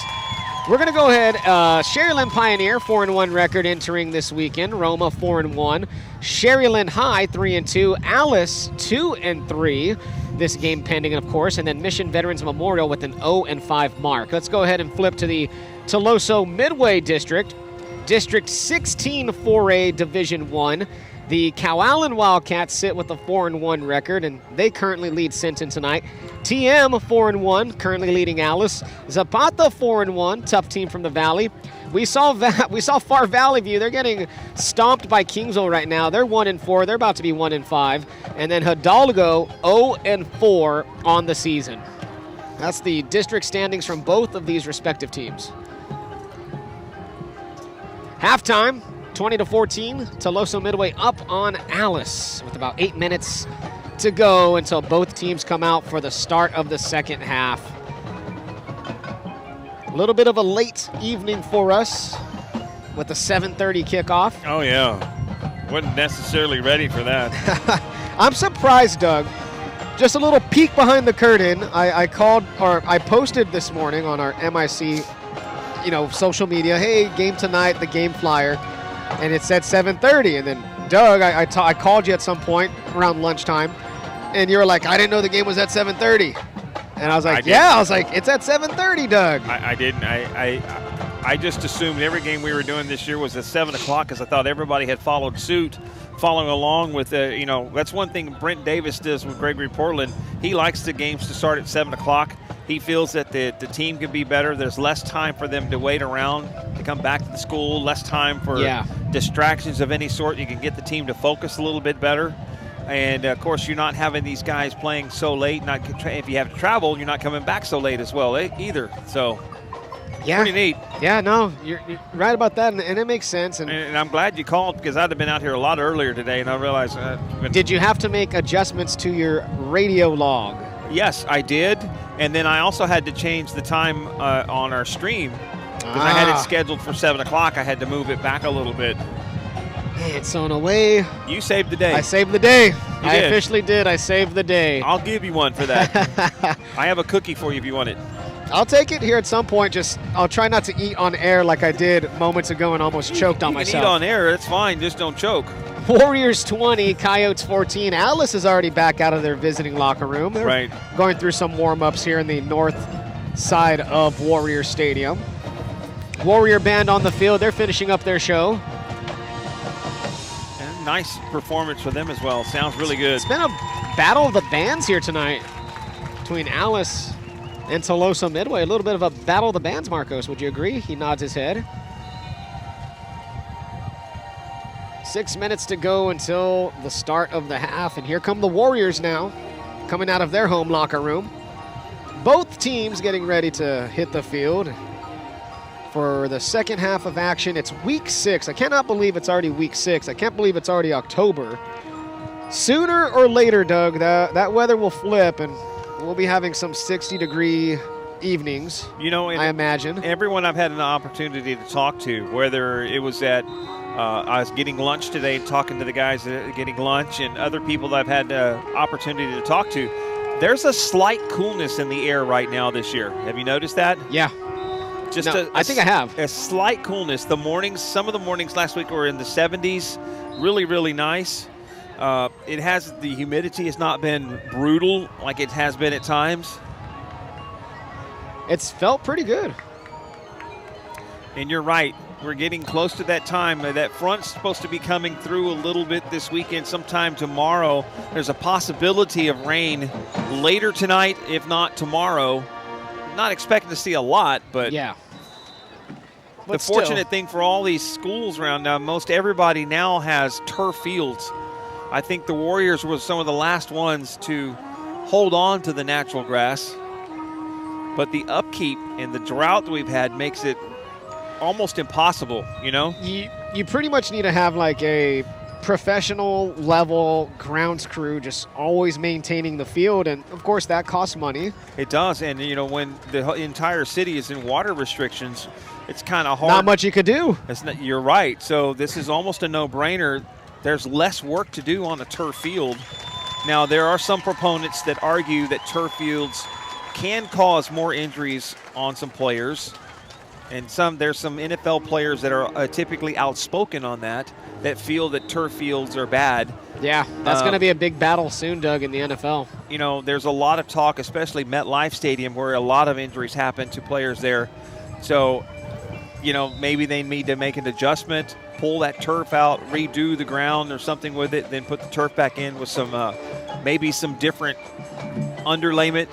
We're going to go ahead. Sherryland Pioneer, 4-1 record entering this weekend. Roma, 4-1. Sherryland High, 3-2. Alice, 2-3. This game pending, of course. And then Mission Veterans Memorial with an 0-5 mark. Let's go ahead and flip to the Tuloso Midway District. District 16 4A Division I. The Cowan Wildcats sit with a 4-1 record, and they currently lead Sinton tonight. TM 4-1, currently leading Alice. Zapata 4-1, tough team from the Valley. We saw Far Valley View. They're getting stomped by Kingsville right now. They're 1-4. They're about to be 1-5. And then Hidalgo 0-4 on the season. That's the district standings from both of these respective teams. Halftime, 20-14. Tuloso Midway up on Alice with about 8 minutes to go until both teams come out for the start of the second half. A little bit of a late evening for us with the 7:30 kickoff. Oh, yeah. Wasn't necessarily ready for that. I'm surprised, Doug. Just a little peek behind the curtain. I posted this morning on our MIC, social media, hey, game tonight, the game flyer, and it said 7:30. And then, Doug, I called you at some point around lunchtime, and you were like, I didn't know the game was at 7:30. And I was like, it's at 7:30, Doug. I didn't. I just assumed every game we were doing this year was at 7 o'clock because I thought everybody had followed suit, following along with, that's one thing Brent Davis does with Gregory Portland. He likes the games to start at 7 o'clock. He feels that the team can be better. There's less time for them to wait around to come back to the school, less time for distractions of any sort. You can get the team to focus a little bit better. And, of course, you're not having these guys playing so late. If you have to travel, you're not coming back so late as well either. So, pretty neat. Yeah, no, you're right about that, and it makes sense. And I'm glad you called because I'd have been out here a lot earlier today, and I realized. Did you have to make adjustments to your radio log? Yes, I did. And then I also had to change the time on our stream because I had it scheduled for 7 o'clock. I had to move it back a little bit. And so in a way, you saved the day. I saved the day. I officially did. I saved the day. I'll give you one for that. I have a cookie for you if you want it. I'll take it here at some point. I'll try not to eat on air like I did moments ago and almost choked on myself. You can eat on air. It's fine. Just don't choke. Warriors 20, Coyotes 14. Alice is already back out of their visiting locker room. They're going through some warm-ups here in the north side of Warrior Stadium. Warrior band on the field. They're finishing up their show. Nice performance for them as well. Sounds really good. It's been a battle of the bands here tonight between Alice and Tuloso Midway. A little bit of a battle of the bands, Marcos. Would you agree? He nods his head. 6 minutes to go until the start of the half. And here come the Warriors now, coming out of their home locker room. Both teams getting ready to hit the field for the second half of action. It's week 6. I cannot believe it's already week 6. I can't believe it's already October. Sooner or later, Doug, that weather will flip and we'll be having some 60-degree evenings, I imagine. Everyone I've had an opportunity to talk to, whether it was at I was getting lunch today, talking to the guys getting lunch, and other people that I've had the opportunity to talk to, there's a slight coolness in the air right now this year. Have you noticed that? Yeah. I think I have. A slight coolness. The mornings, some of the mornings last week were in the 70s. Really, really nice. The humidity has not been brutal like it has been at times. It's felt pretty good. And you're right. We're getting close to that time. That front's supposed to be coming through a little bit this weekend, sometime tomorrow. There's a possibility of rain later tonight, if not tomorrow. Not expecting to see a lot, but yeah. The fortunate thing for all these schools around now, most everybody now has turf fields. I think the Warriors were some of the last ones to hold on to the natural grass. But the upkeep and the drought that we've had makes it almost impossible, You pretty much need to have like a professional level grounds crew just always maintaining the field, and of course that costs money. It does, and when the entire city is in water restrictions, it's kind of hard. Not much you could do. You're right. So this is almost a no-brainer. There's less work to do on a turf field. Now, there are some proponents that argue that turf fields can cause more injuries on some players. And there's some NFL players that are typically outspoken on that feel that turf fields are bad. Yeah, that's going to be a big battle soon, Doug, in the NFL. There's a lot of talk, especially MetLife Stadium, where a lot of injuries happen to players there. So maybe they need to make an adjustment, pull that turf out, redo the ground or something with it, then put the turf back in with some maybe some different underlayment.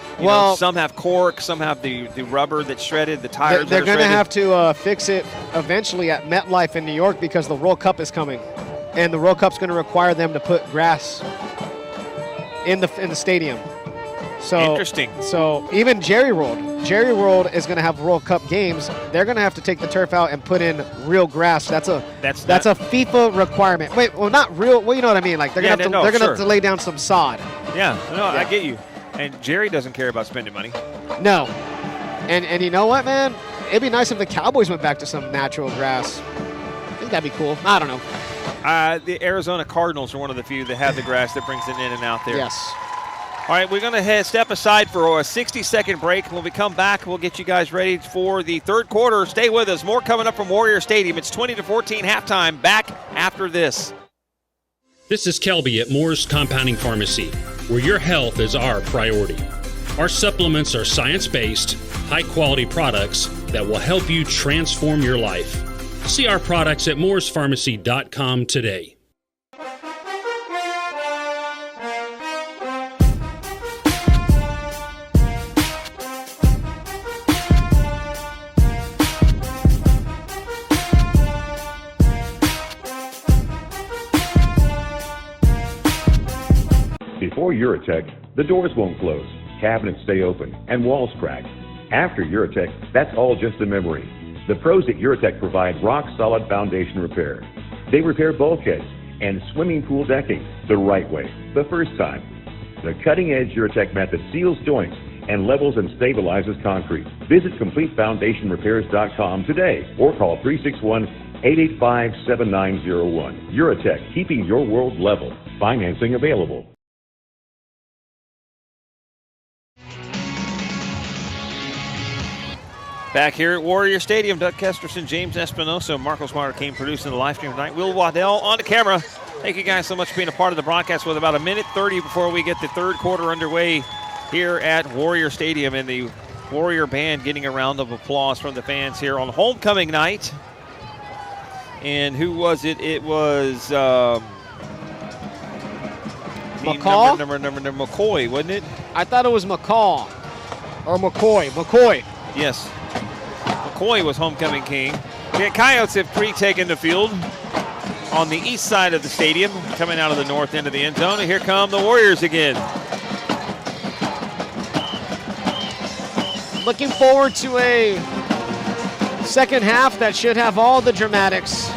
Some have cork, some have the rubber that's shredded, the tires. They're going to have to fix it eventually at MetLife in New York because the World Cup is coming, and the World Cup's going to require them to put grass in the stadium. So interesting. So even Jerry World is going to have World Cup games. They're going to have to take the turf out and put in real grass. That's a FIFA requirement. Wait, well, not real. Well, you know what I mean. Like they're going to have to lay down some sod. Yeah, I get you. And Jerry doesn't care about spending money. No. And you know what, man? It'd be nice if the Cowboys went back to some natural grass. I think that'd be cool. I don't know. The Arizona Cardinals are one of the few that have the grass that brings it in and out there. Yes. All right, we're going to step aside for a 60-second break. When we come back, we'll get you guys ready for the third quarter. Stay with us. More coming up from Warrior Stadium. It's 20-14 halftime. Back after this. This is Kelby at Moore's Compounding Pharmacy, where your health is our priority. Our supplements are science-based, high-quality products that will help you transform your life. See our products at moore'spharmacy.com today. Before Eurotech, the doors won't close, cabinets stay open, and walls crack. After Eurotech, that's all just a memory. The pros at Eurotech provide rock-solid foundation repair. They repair bulkheads and swimming pool decking the right way, the first time. The cutting-edge Eurotech method seals joints and levels and stabilizes concrete. Visit CompleteFoundationRepairs.com today or call 361-885-7901. Eurotech, keeping your world level. Financing available. Back here at Warrior Stadium, Doug Kesterson, James Espinoso, Marcos Martin came producing the live stream tonight. Will Waddell on the camera. Thank you guys so much for being a part of the broadcast with about a minute 30 before we get the third quarter underway here at Warrior Stadium, and the Warrior band getting a round of applause from the fans here on homecoming night. And who was it? It was McCall? Number McCoy, wasn't it? I thought it was McCall or McCoy. McCoy. Yes. McCoy was homecoming king. The Coyotes have pre-taken the field on the east side of the stadium, coming out of the north end of the end zone. And here come the Warriors again. Looking forward to a second half that should have all the dramatics.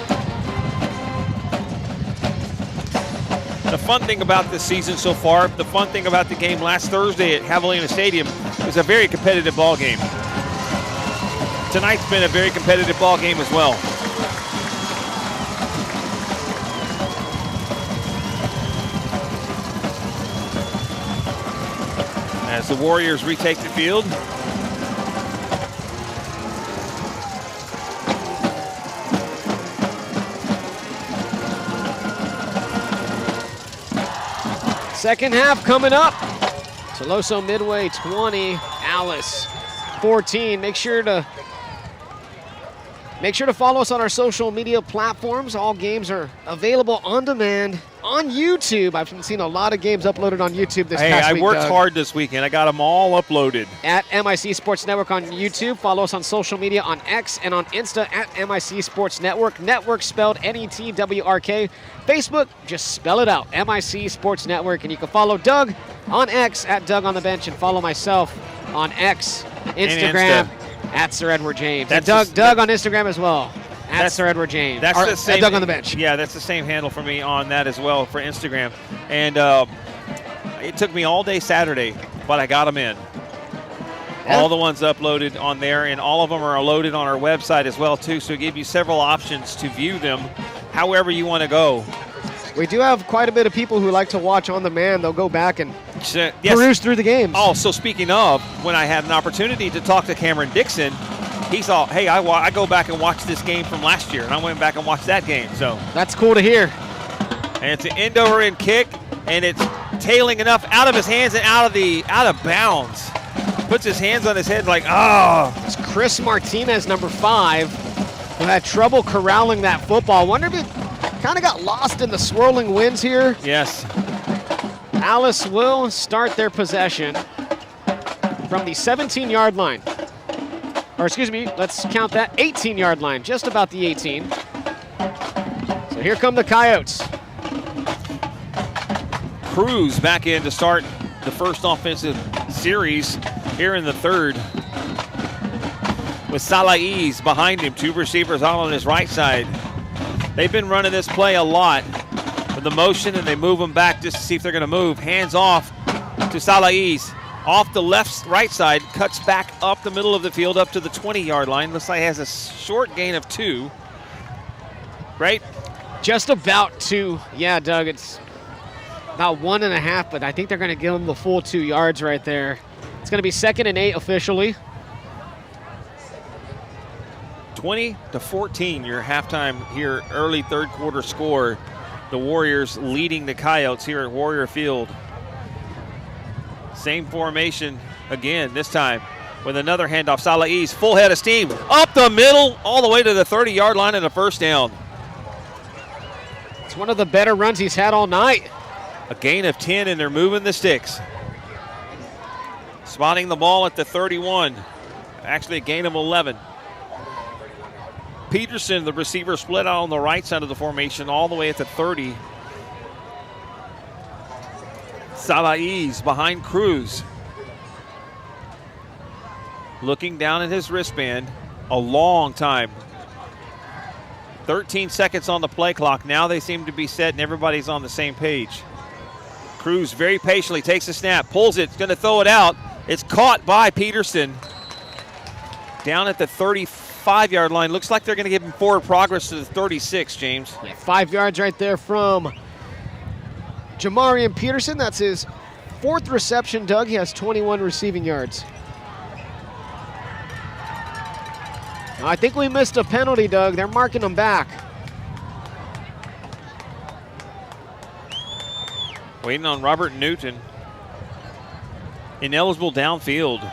The fun thing about this season so far, the fun thing about the game last Thursday at Javelina Stadium, was a very competitive ball game. Tonight's been a very competitive ball game as well. As the Warriors retake the field. Second half coming up. Tuloso Midway 20, Alice 14. Make sure to follow us on our social media platforms. All games are available on demand on YouTube. I've been seeing a lot of games uploaded on YouTube this past week. I worked hard this weekend. I got them all uploaded. At MIC Sports Network on YouTube. Follow us on social media on X and on Insta at MIC Sports Network. Network spelled NETWRK. Facebook, just spell it out, MIC Sports Network. And you can follow Doug on X at Doug on the Bench, and follow myself on X, Instagram, at Sir Edward James. That's and Doug on Instagram as well. At Sir Edward James. That's the same. Doug on the Bench. Yeah, that's the same handle for me on that as well for Instagram. And it took me all day Saturday, but I got them in. Yeah. All the ones uploaded on there, and all of them are loaded on our website as well too. So it gives you several options to view them, however you want to go. We do have quite a bit of people who like to watch on demand. They'll go back and peruse through the games. Oh, so speaking of, when I had an opportunity to talk to Cameron Dixon, he saw, hey, I go back and watch this game from last year, and I went back and watched that game. So that's cool to hear. And it's an end-over-end kick, and it's tailing enough out of his hands and out of bounds. Puts his hands on his head like, oh. It's Chris Martinez, number 5. who had trouble corralling that football. Wonder if it kind of got lost in the swirling winds here. Yes. Alice will start their possession from the 17-yard line. Or excuse me, let's count that 18-yard line, just about the 18. So here come the Coyotes. Cruz back in to start the first offensive series here in the third. With Salaiz behind him, 2 receivers all on his right side. They've been running this play a lot with the motion, and they move them back just to see if they're going to move. Hands off to Salaiz. Off the right side, cuts back up the middle of the field up to the 20-yard line. Looks like he has a short gain of 2. Right? Just about 2. Yeah, Doug, it's about 1.5, but I think they're going to give him the full 2 yards right there. It's going to be 2nd and 8 officially. 20-14, your halftime here, early third quarter score. The Warriors leading the Coyotes here at Warrior Field. Same formation again, this time with another handoff. Salaiz, full head of steam, up the middle, all the way to the 30-yard line and a first down. It's one of the better runs he's had all night. A gain of 10, and they're moving the sticks. Spotting the ball at the 31. Actually, a gain of 11. Peterson, the receiver, split out on the right side of the formation all the way at the 30. Salaiz behind Cruz. Looking down at his wristband. A long time. 13 seconds on the play clock. Now they seem to be set and everybody's on the same page. Cruz very patiently takes a snap, pulls it, going to throw it out. It's caught by Peterson. Down at the 35-yard line. Looks like they're going to give him forward progress to the 36, James. Yeah, 5 yards right there from Jamarian Peterson. That's his 4th reception, Doug. He has 21 receiving yards. Now, I think we missed a penalty, Doug. They're marking him back. Waiting on Robert Newton. Ineligible downfield.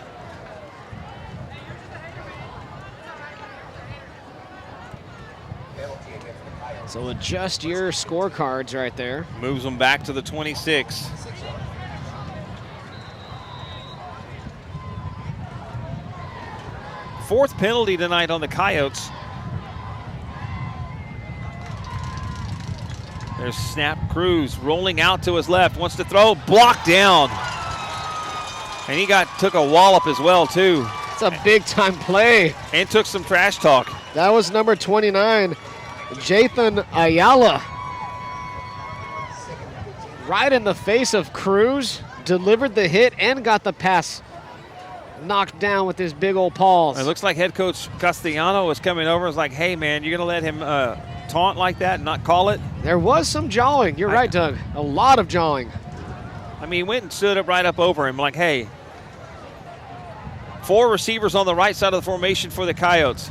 So adjust your scorecards right there. Moves them back to the 26. Fourth penalty tonight on the Coyotes. There's snap. Cruz rolling out to his left, wants to throw, blocked down. And he took a wallop as well, too. It's a big-time play. And took some trash talk. That was number 29, Jathan Ayala. Right in the face of Cruz, delivered the hit and got the pass knocked down with his big old paws. It looks like head coach Castellano was coming over and was like, hey, man, you're going to let him taunt like that and not call it? There was some jawing. You're right, Doug. A lot of jawing. I mean, he went and stood up right up over him like, hey. 4 receivers on the right side of the formation for the Coyotes.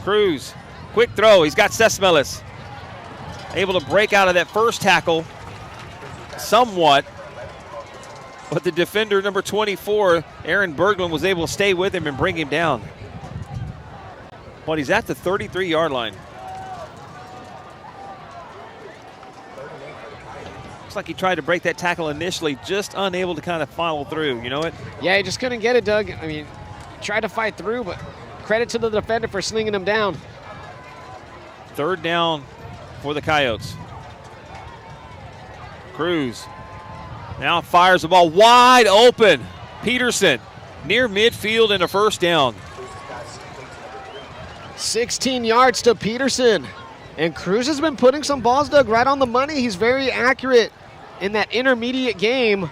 Cruz, quick throw. He's got Sesmelis. Able to break out of that first tackle somewhat. But the defender, number 24, Aaron Berglund, was able to stay with him and bring him down. But he's at the 33-yard line. Looks like he tried to break that tackle initially, just unable to kind of follow through, you know it? Yeah, he just couldn't get it, Doug. I mean, tried to fight through, but credit to the defender for slinging him down. 3rd down for the Coyotes. Cruz now fires the ball wide open. Peterson near midfield and a first down. 16 yards to Peterson. And Cruz has been putting some balls, Doug, right on the money. He's very accurate in that intermediate game.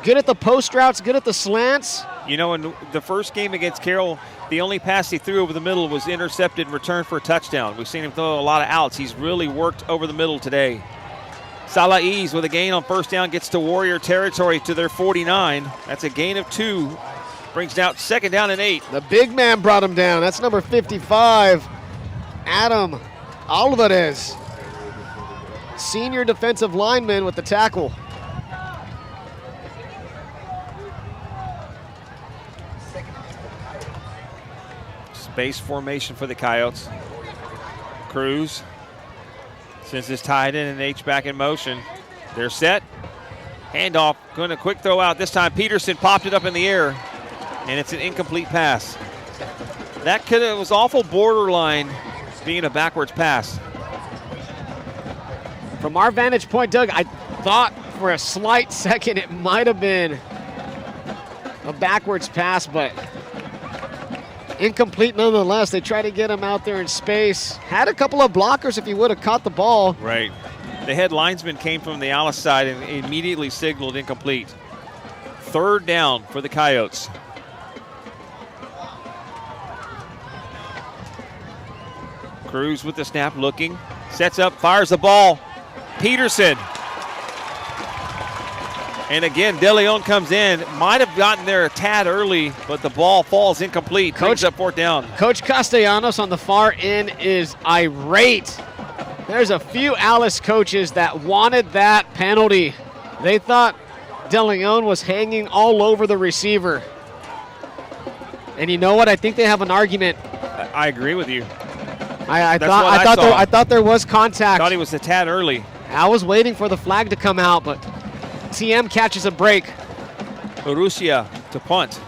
Good at the post routes, good at the slants. You know, in the first game against Carroll, the only pass he threw over the middle was intercepted and returned for a touchdown. We've seen him throw a lot of outs. He's really worked over the middle today. Salaiz with a gain on first down gets to Warrior territory to their 49. That's a gain of 2. Brings out 2nd down and 8. The big man brought him down. That's number 55, Adam Alvarez. Senior defensive lineman with the tackle. Base formation for the Coyotes. Cruz sends his tight end and H back in motion. They're set. Handoff, going to quick throw out. This time Peterson popped it up in the air, and it's an incomplete pass. That was awful borderline being a backwards pass. From our vantage point, Doug, I thought for a slight second it might have been a backwards pass, but incomplete nonetheless. They try to get him out there in space. Had a couple of blockers if he would have caught the ball. Right. The head linesman came from the Alice side and immediately signaled incomplete. 3rd down for the Coyotes. Cruz with the snap, looking, sets up, fires the ball. Peterson. And again, De Leon comes in. Might have gotten there a tad early, but the ball falls incomplete. Brings up 4th down. Coach Castellanos on the far end is irate. There's a few Alice coaches that wanted that penalty. They thought De Leon was hanging all over the receiver. And you know what? I think they have an argument. I agree with you. I thought there was contact. Thought he was a tad early. I was waiting for the flag to come out, but TM catches a break. Urrutia to punt.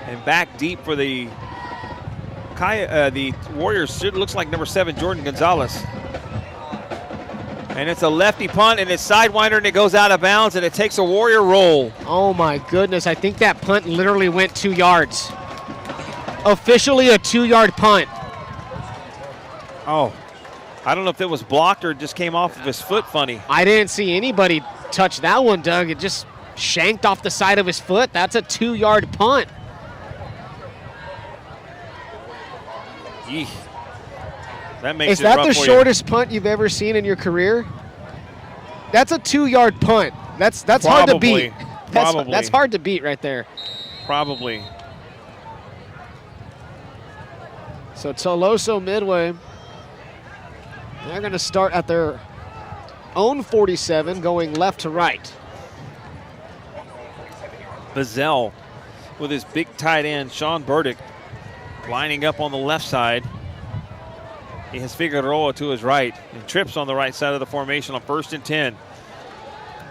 And back deep for the Warriors. It looks like number 7, Jordan Gonzalez. And it's a lefty punt, and it's sidewinder, and it goes out of bounds, and it takes a Warrior roll. Oh, my goodness. I think that punt literally went 2 yards. Officially a 2-yard punt. Oh, I don't know if it was blocked or just came off of his foot funny. I didn't see anybody touch that one, Doug. It just shanked off the side of his foot. That's a 2-yard punt. Eesh. That makes Is it that rough the for you. shortest punt you've ever seen in your career? That's a 2-yard punt. That's hard to beat. That's hard to beat right there. Probably. So Tuloso Midway, they're going to start at their own 47, going left to right. Bazell with his big tight end, Sean Burdick, lining up on the left side. He has Figueroa to his right and trips on the right side of the formation on 1st and 10.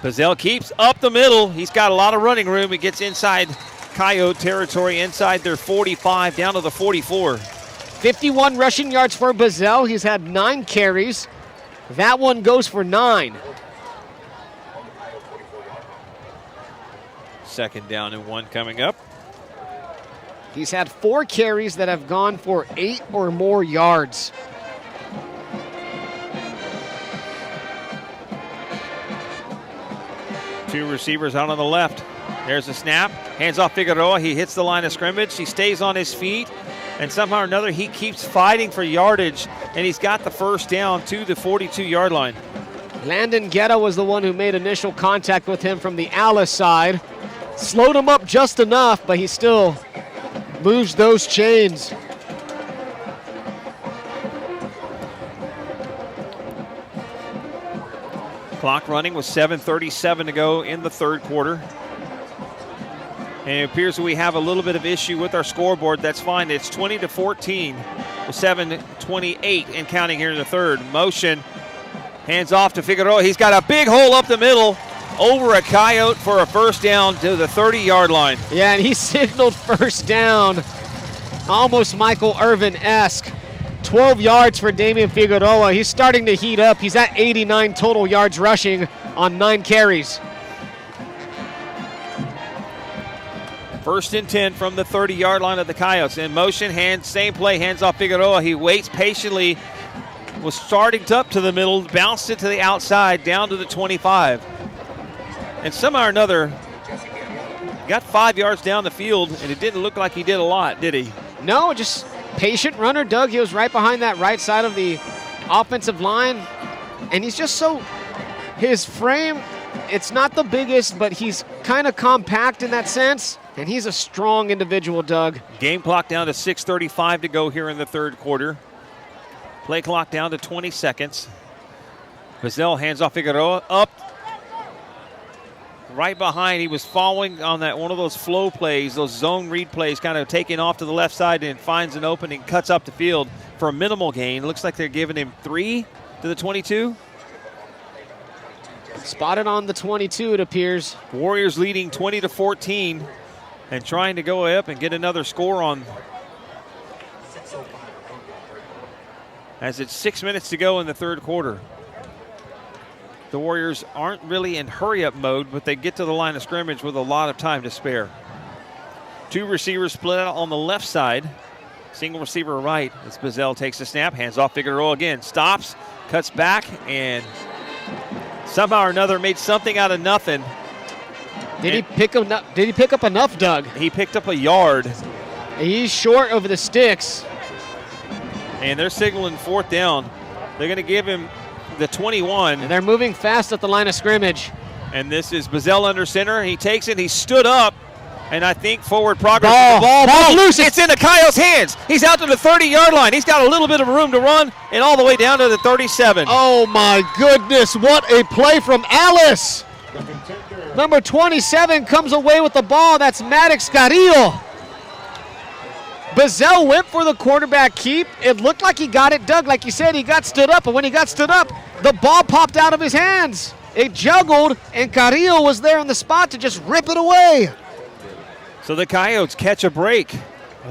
Bazell keeps up the middle. He's got a lot of running room. He gets inside Coyote territory, inside their 45, down to the 44. 51 rushing yards for Bazell. He's had 9 carries. That one goes for 9. 2nd down and 1 coming up. He's had 4 carries that have gone for 8 or more yards. Two receivers out on the left. There's a snap. Hands off Figueroa. He hits the line of scrimmage. He stays on his feet. And somehow or another, he keeps fighting for yardage. And he's got the 1st down to the 42-yard line. Landon Guetta was the one who made initial contact with him from the Alice side. Slowed him up just enough, but he still moves those chains. Clock running with 7:37 to go in the 3rd quarter. And it appears that we have a little bit of issue with our scoreboard. That's fine. It's 20-14 with 7:28 and counting here in the 3rd. Motion. Hands off to Figueroa. He's got a big hole up the middle. Over a Coyote for a 1st down to the 30-yard line. Yeah, and he signaled 1st down. Almost Michael Irvin-esque. 12 yards for Damian Figueroa. He's starting to heat up. He's at 89 total yards rushing on 9 carries. 1st and 10 from the 30-yard line of the Coyotes. In motion, same play, hands off Figueroa. He waits patiently, was starting up to the middle, bounced it to the outside, down to the 25. And somehow or another, got 5 yards down the field, and it didn't look like he did a lot, did he? No, just patient runner, Doug. He was right behind that right side of the offensive line. And he's just his frame, it's not the biggest, but he's kind of compact in that sense. And he's a strong individual, Doug. Game clock down to 6:35 to go here in the 3rd quarter. Play clock down to 20 seconds. Bazell hands off Figueroa, up. right behind. He was following on that one of those flow plays, those zone read plays, kind of taking off to the left side and finds an opening, cuts up the field for a minimal gain. Looks like they're giving him 3 to the 22. Spotted on the 22, it appears. Warriors leading 20-14 and trying to go up and get another score on. As it's 6 minutes to go in the third quarter. The Warriors aren't really in hurry-up mode, but they get to the line of scrimmage with a lot of time to spare. 2 receivers split out on the left side. Single receiver right as Bazell takes the snap, hands off Figueroa again, stops, cuts back, and somehow or another made something out of nothing. Did he pick up enough, Doug? He picked up a yard. He's short over the sticks. And they're signaling 4th down. They're going to give him the 21. And they're moving fast at the line of scrimmage. And this is Bazell under center. He takes it. He stood up. And I think forward progress. Ball loose. It's in the Coyotes' hands. He's out to the 30-yard line. He's got a little bit of room to run and all the way down to the 37. Oh, my goodness. What a play from Alice. Number 27 comes away with the ball. That's Maddox Carrillo. Bazell went for the quarterback keep. It looked like he got it, Doug. Like you said, he got stood up. And when he got stood up, the ball popped out of his hands. It juggled, and Carrillo was there on the spot to just rip it away. So the Coyotes catch a break.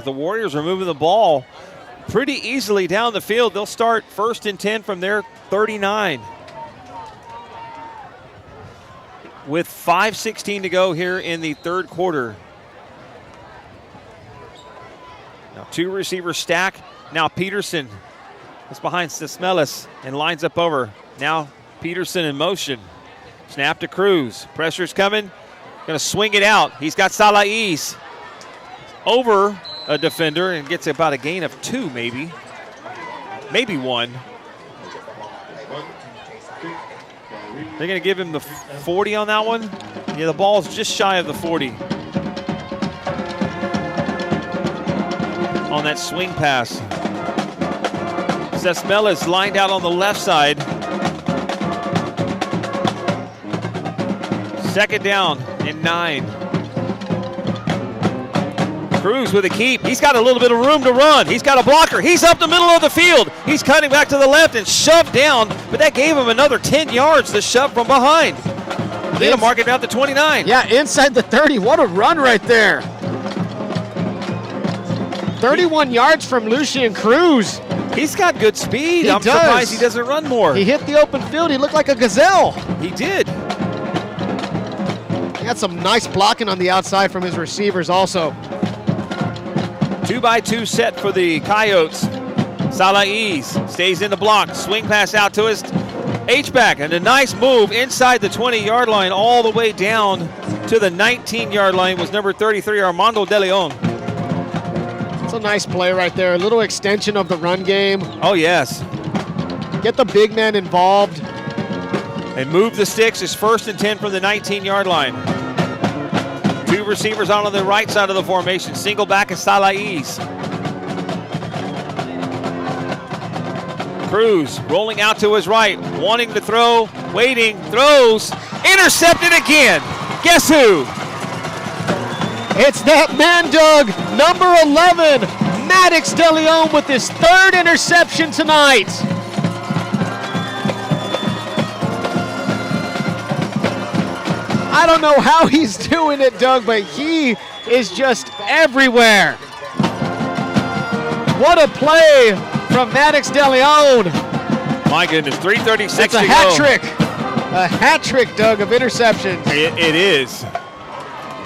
The Warriors are moving the ball pretty easily down the field. They'll start 1st and 10 from their 39. With 5:16 to go here in the third quarter. Now 2 receivers stack. Now Peterson is behind Sismelis and lines up over. Now Peterson in motion. Snap to Cruz. Pressure's coming. Going to swing it out. He's got Salais over a defender and gets about a gain of 2 maybe. Maybe 1. They're going to give him the 40 on that one. Yeah, the ball's just shy of the 40. On that swing pass. Sesmelis lined out on the left side. 2nd down and 9. Cruz with a keep. He's got a little bit of room to run. He's got a blocker. He's up the middle of the field. He's cutting back to the left and shoved down, but that gave him another 10 yards to shove from behind. They're going to mark it out to 29. Yeah, inside the 30. What a run right there. 31 yards from Lucian Cruz. He's got good speed. I'm surprised he doesn't run more. He hit the open field. He looked like a gazelle. He did. He had some nice blocking on the outside from his receivers also. 2-by-2 set for the Coyotes. Salais stays in the block. Swing pass out to his H-back. And a nice move inside the 20-yard line all the way down to the 19-yard line was number 33, Armando De Leon. It's a nice play right there. A little extension of the run game. Oh, yes. Get the big man involved. And move the sticks. Is 1st and 10 from the 19-yard line. 2 receivers on the right side of the formation. Single back is Salais. Cruz rolling out to his right, wanting to throw, waiting, throws, intercepted again. Guess who? It's that man, Doug, number 11, Maddox De Leon with his 3rd interception tonight. I don't know how he's doing it, Doug, but he is just everywhere. What a play from Maddox De Leon. My goodness, 3:36 That's a hat trick. A hat trick, Doug, of interceptions. It is.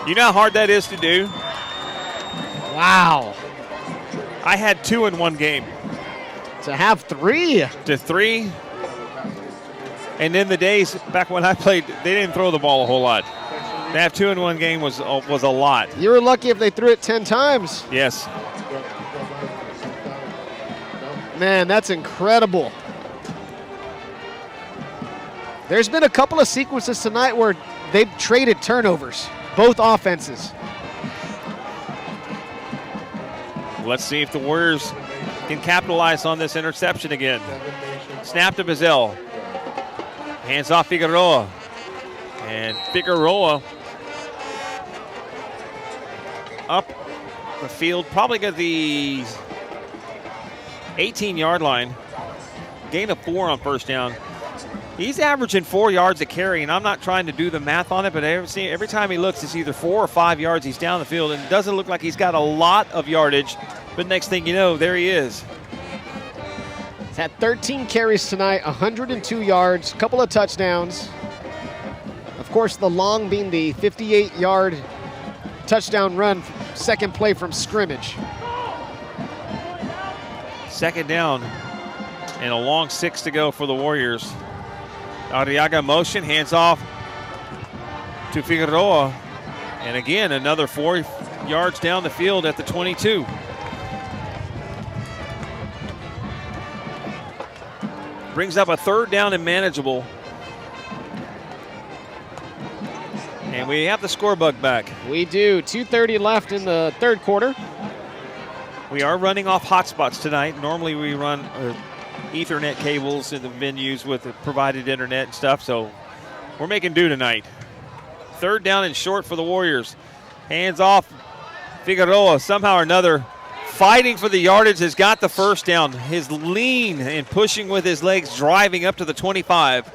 You know how hard that is to do? Wow. I had 2 in one game. To have 3. To 3. And in the days back when I played, they didn't throw the ball a whole lot. To have 2 in one game was a lot. You were lucky if they threw it 10 times. Yes. Man, that's incredible. There's been a couple of sequences tonight where they've traded turnovers, both offenses. Let's see if the Warriors can capitalize on this interception again. Snap to Bazell. Hands off Figueroa. And Figueroa up the field, probably got the 18-yard line. Gain of 4 on first down. He's averaging 4 yards a carry, and I'm not trying to do the math on it, but every time he looks, it's either 4 or 5 yards he's down the field, and it doesn't look like he's got a lot of yardage, but next thing you know, there he is. He's had 13 carries tonight, 102 yards, a couple of touchdowns. Of course, the long being the 58-yard touchdown run, second play from scrimmage. Second down and a long 6 to go for the Warriors. Arriaga motion, hands off to Figueroa. And again, another 4 yards down the field at the 22. Brings up a third down and manageable. And we have the score bug back. We do. 2:30 left in the third quarter. We are running off hotspots tonight. Normally we run Ethernet cables in the venues with the provided internet and stuff, so we're making do tonight. Third down and short for the Warriors. Hands off. Figueroa somehow or another fighting for the yardage, has got the first down. His lean and pushing with his legs, driving up to the 25.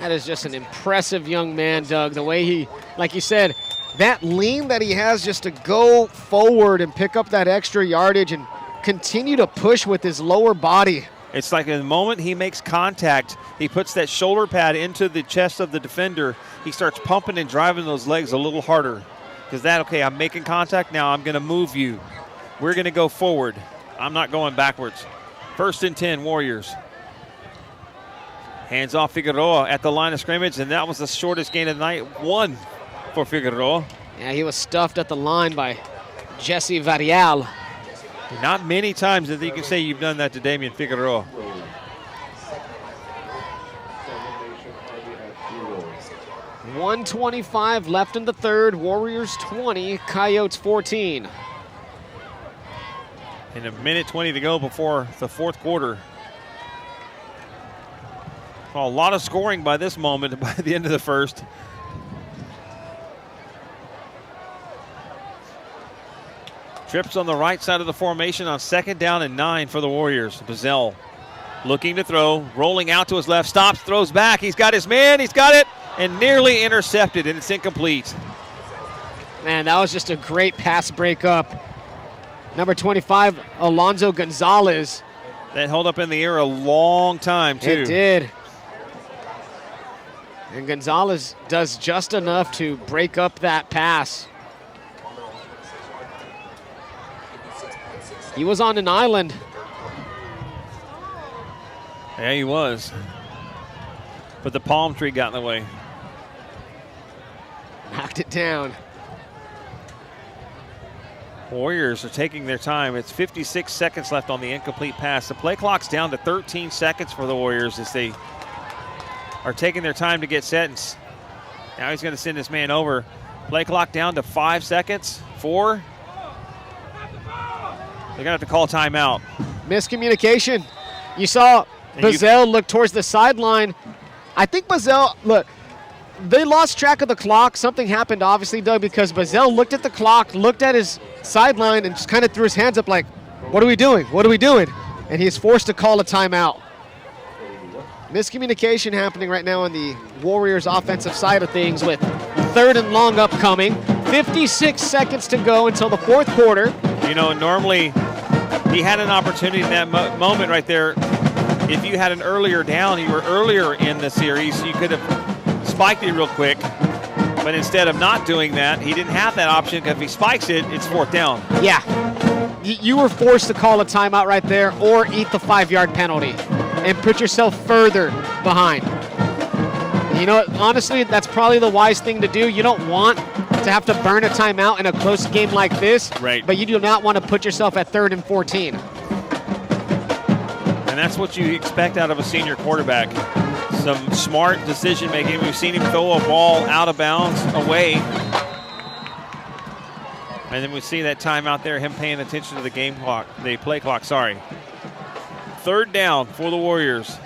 That is just an impressive young man, Doug. The way he, like you said, that lean that he has just to go forward and pick up that extra yardage and continue to push with his lower body. It's like the moment he makes contact, he puts that shoulder pad into the chest of the defender, he starts pumping and driving those legs a little harder. Because okay, I'm making contact, now I'm going to move you. We're going to go forward. I'm not going backwards. First and 10, Warriors. Hands off Figueroa at the line of scrimmage, and that was the shortest gain of the night, 1 for Figueroa. Yeah, he was stuffed at the line by Jesse Varial. Not many times that you can say you've done that to Damian Figueroa. .125 left in the third. Warriors 20, Coyotes 14. And a minute 20 to go before the fourth quarter. A lot of scoring by this moment, by the end of the first. Trips on the right side of the formation on second down and 9 for the Warriors. Bazell looking to throw, rolling out to his left, stops, throws back. He's got his man, he's got it, and nearly intercepted, and it's incomplete. Man, that was just a great pass breakup. Number 25, Alonzo Gonzalez. That held up in the air a long time, too. It did. And Gonzalez does just enough to break up that pass. He was on an island. Yeah, he was. But the palm tree got in the way. Knocked it down. Warriors are taking their time. It's 56 seconds left on the incomplete pass. The play clock's down to 13 seconds for the Warriors as they are taking their time to get set. And now he's going to send this man over. Play clock down to 5 seconds. 4. They're going to have to call timeout. Miscommunication. You saw Bazell look towards the sideline. I think Bazell, look, they lost track of the clock. Something happened, obviously, Doug, because Bazell looked at the clock, looked at his sideline, and just kind of threw his hands up like, what are we doing? What are we doing? And he's forced to call a timeout. Miscommunication happening right now on the Warriors offensive side of things with third and long upcoming. 56 seconds to go until the fourth quarter. You know, normally he had an opportunity in that moment right there. If you had an earlier down, you were earlier in the series, you could have spiked it real quick. But instead of not doing that, he didn't have that option because if he spikes it, it's fourth down. Yeah. You were forced to call a timeout right there or eat the 5-yard penalty and put yourself further behind. You know, honestly, that's probably the wise thing to do. You don't want to have to burn a timeout in a close game like this, right? But you do not want to put yourself at 3rd and 14. And that's what you expect out of a senior quarterback. Some smart decision making. We've seen him throw a ball out of bounds away. And then we see that timeout there, him paying attention to the game clock, the play clock, sorry. Third down for the Warriors.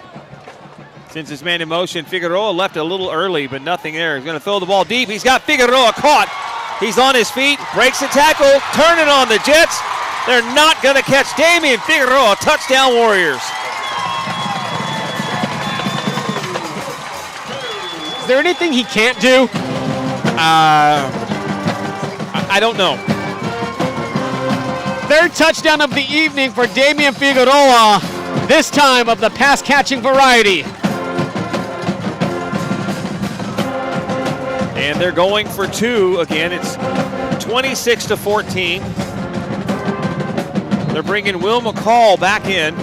Sends his man in motion. Figueroa left a little early, but nothing there. He's going to throw the ball deep. He's got Figueroa caught. He's on his feet, breaks the tackle, turning on the Jets. They're not going to catch Damian Figueroa. Touchdown, Warriors. Is there anything he can't do? I don't know. Third touchdown of the evening for Damian Figueroa, this time of the pass-catching variety. And they're going for 2 again. It's 26-14. They're bringing Will McCall back in.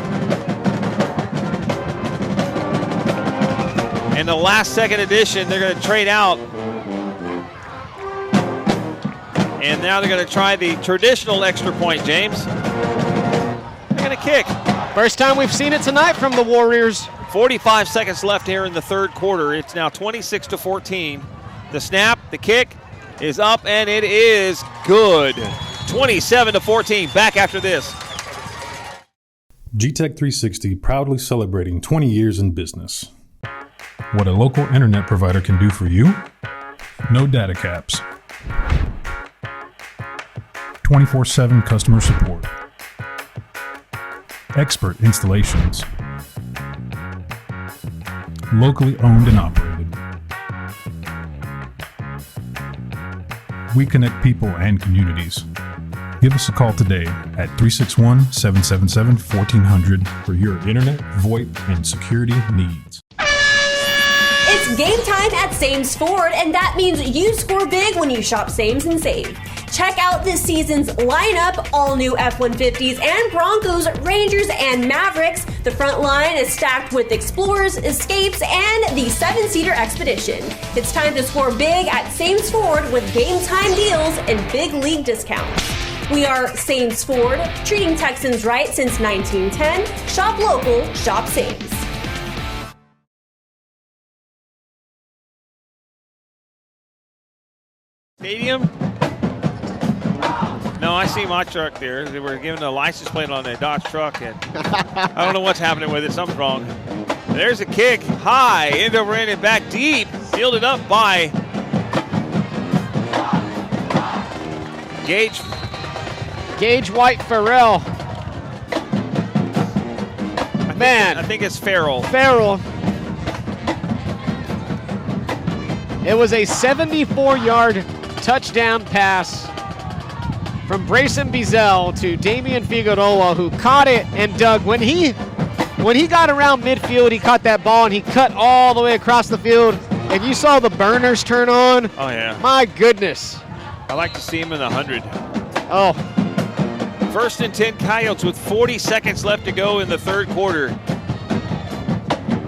And the last second edition, they're going to trade out. And now they're going to try the traditional extra point, James. They're going to kick. First time we've seen it tonight from the Warriors. 45 seconds left here in the third quarter. It's now 26-14. The snap, the kick is up, and it is good. 27-14. Back after this. GTech 360 proudly celebrating 20 years in business. What a local internet provider can do for you? No data caps. 24/7 customer support. Expert installations. Locally owned and operated. We connect people and communities. Give us a call today at 361-777-1400 for your internet, VoIP, and security needs. It's game time at Sames Ford, and that means you score big when you shop Sames and save. Check out this season's lineup, all new F-150s and Broncos, Rangers, and Mavericks. The front line is stacked with Explorers, Escapes, and the 7-seater Expedition. It's time to score big at Sames Ford with game time deals and big league discounts. We are Sames Ford, treating Texans right since 1910. Shop local, shop Sames. Stadium? No, I see my truck there. They were giving a license plate on the Dodge truck, and I don't know what's happening with it. Something's wrong. There's a kick, high, end over end and back deep, fielded up by Gage White Farrell. I think it's Farrell. It was a 74-yard touchdown pass from Brayson Beazell to Damian Figueroa, who caught it and dug. When he got around midfield, he caught that ball and he cut all the way across the field, and you saw the burners turn on. Oh, yeah. My goodness. I like to see him in the 100. Oh. 1st and 10 Coyotes with 40 seconds left to go in the third quarter.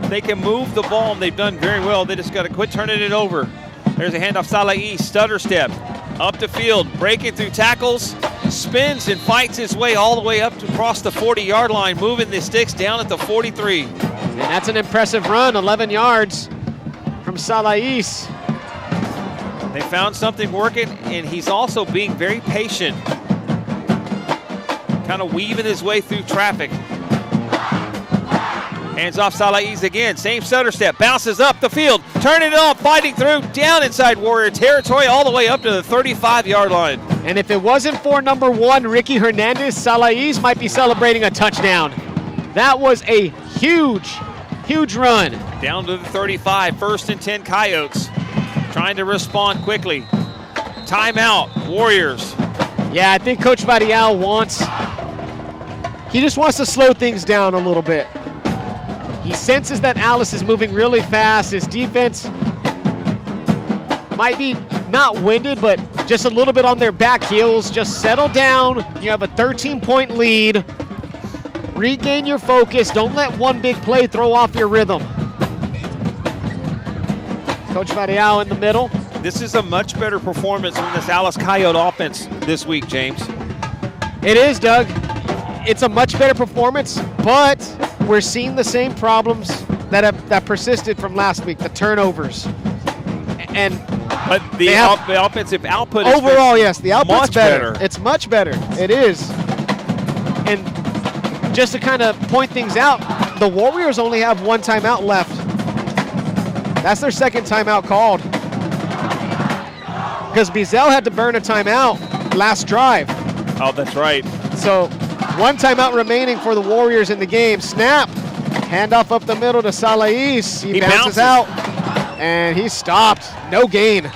They can move the ball, and they've done very well. They just got to quit turning it over. There's a handoff, Salai, stutter step, up the field, breaking through tackles, spins and fights his way all the way up to across the 40-yard line, moving the sticks down at the 43. And that's an impressive run, 11 yards from Salais. They found something working, and he's also being very patient, kind of weaving his way through traffic. Hands off Salais again, same stutter step, bounces up the field, turning it off, fighting through, down inside Warrior territory, all the way up to the 35-yard line. And if it wasn't for number 1, Ricky Hernandez, Salais might be celebrating a touchdown. That was a huge run. Down to the 35, 1st and 10 Coyotes, trying to respond quickly. Timeout, Warriors. Yeah, I think Coach Varial he just wants to slow things down a little bit. He senses that Alice is moving really fast. His defense might be not winded, but just a little bit on their back heels. Just settle down. You have a 13-point lead. Regain your focus. Don't let one big play throw off your rhythm. Coach Varial in the middle. This is a much better performance from this Alice Coyote offense this week, James. It is, Doug. It's a much better performance, but we're seeing the same problems that persisted from last week, the turnovers. But the offensive output overall, yes, the output's much better. It's much better. It is. And just to kind of point things out, the Warriors only have one timeout left That's their second timeout called. Because Beazell had to burn a timeout last drive. Oh, that's right. So 1 timeout remaining for the Warriors in the game. Snap. Handoff up the middle to Salais. He bounces out. And he's stopped. No gain.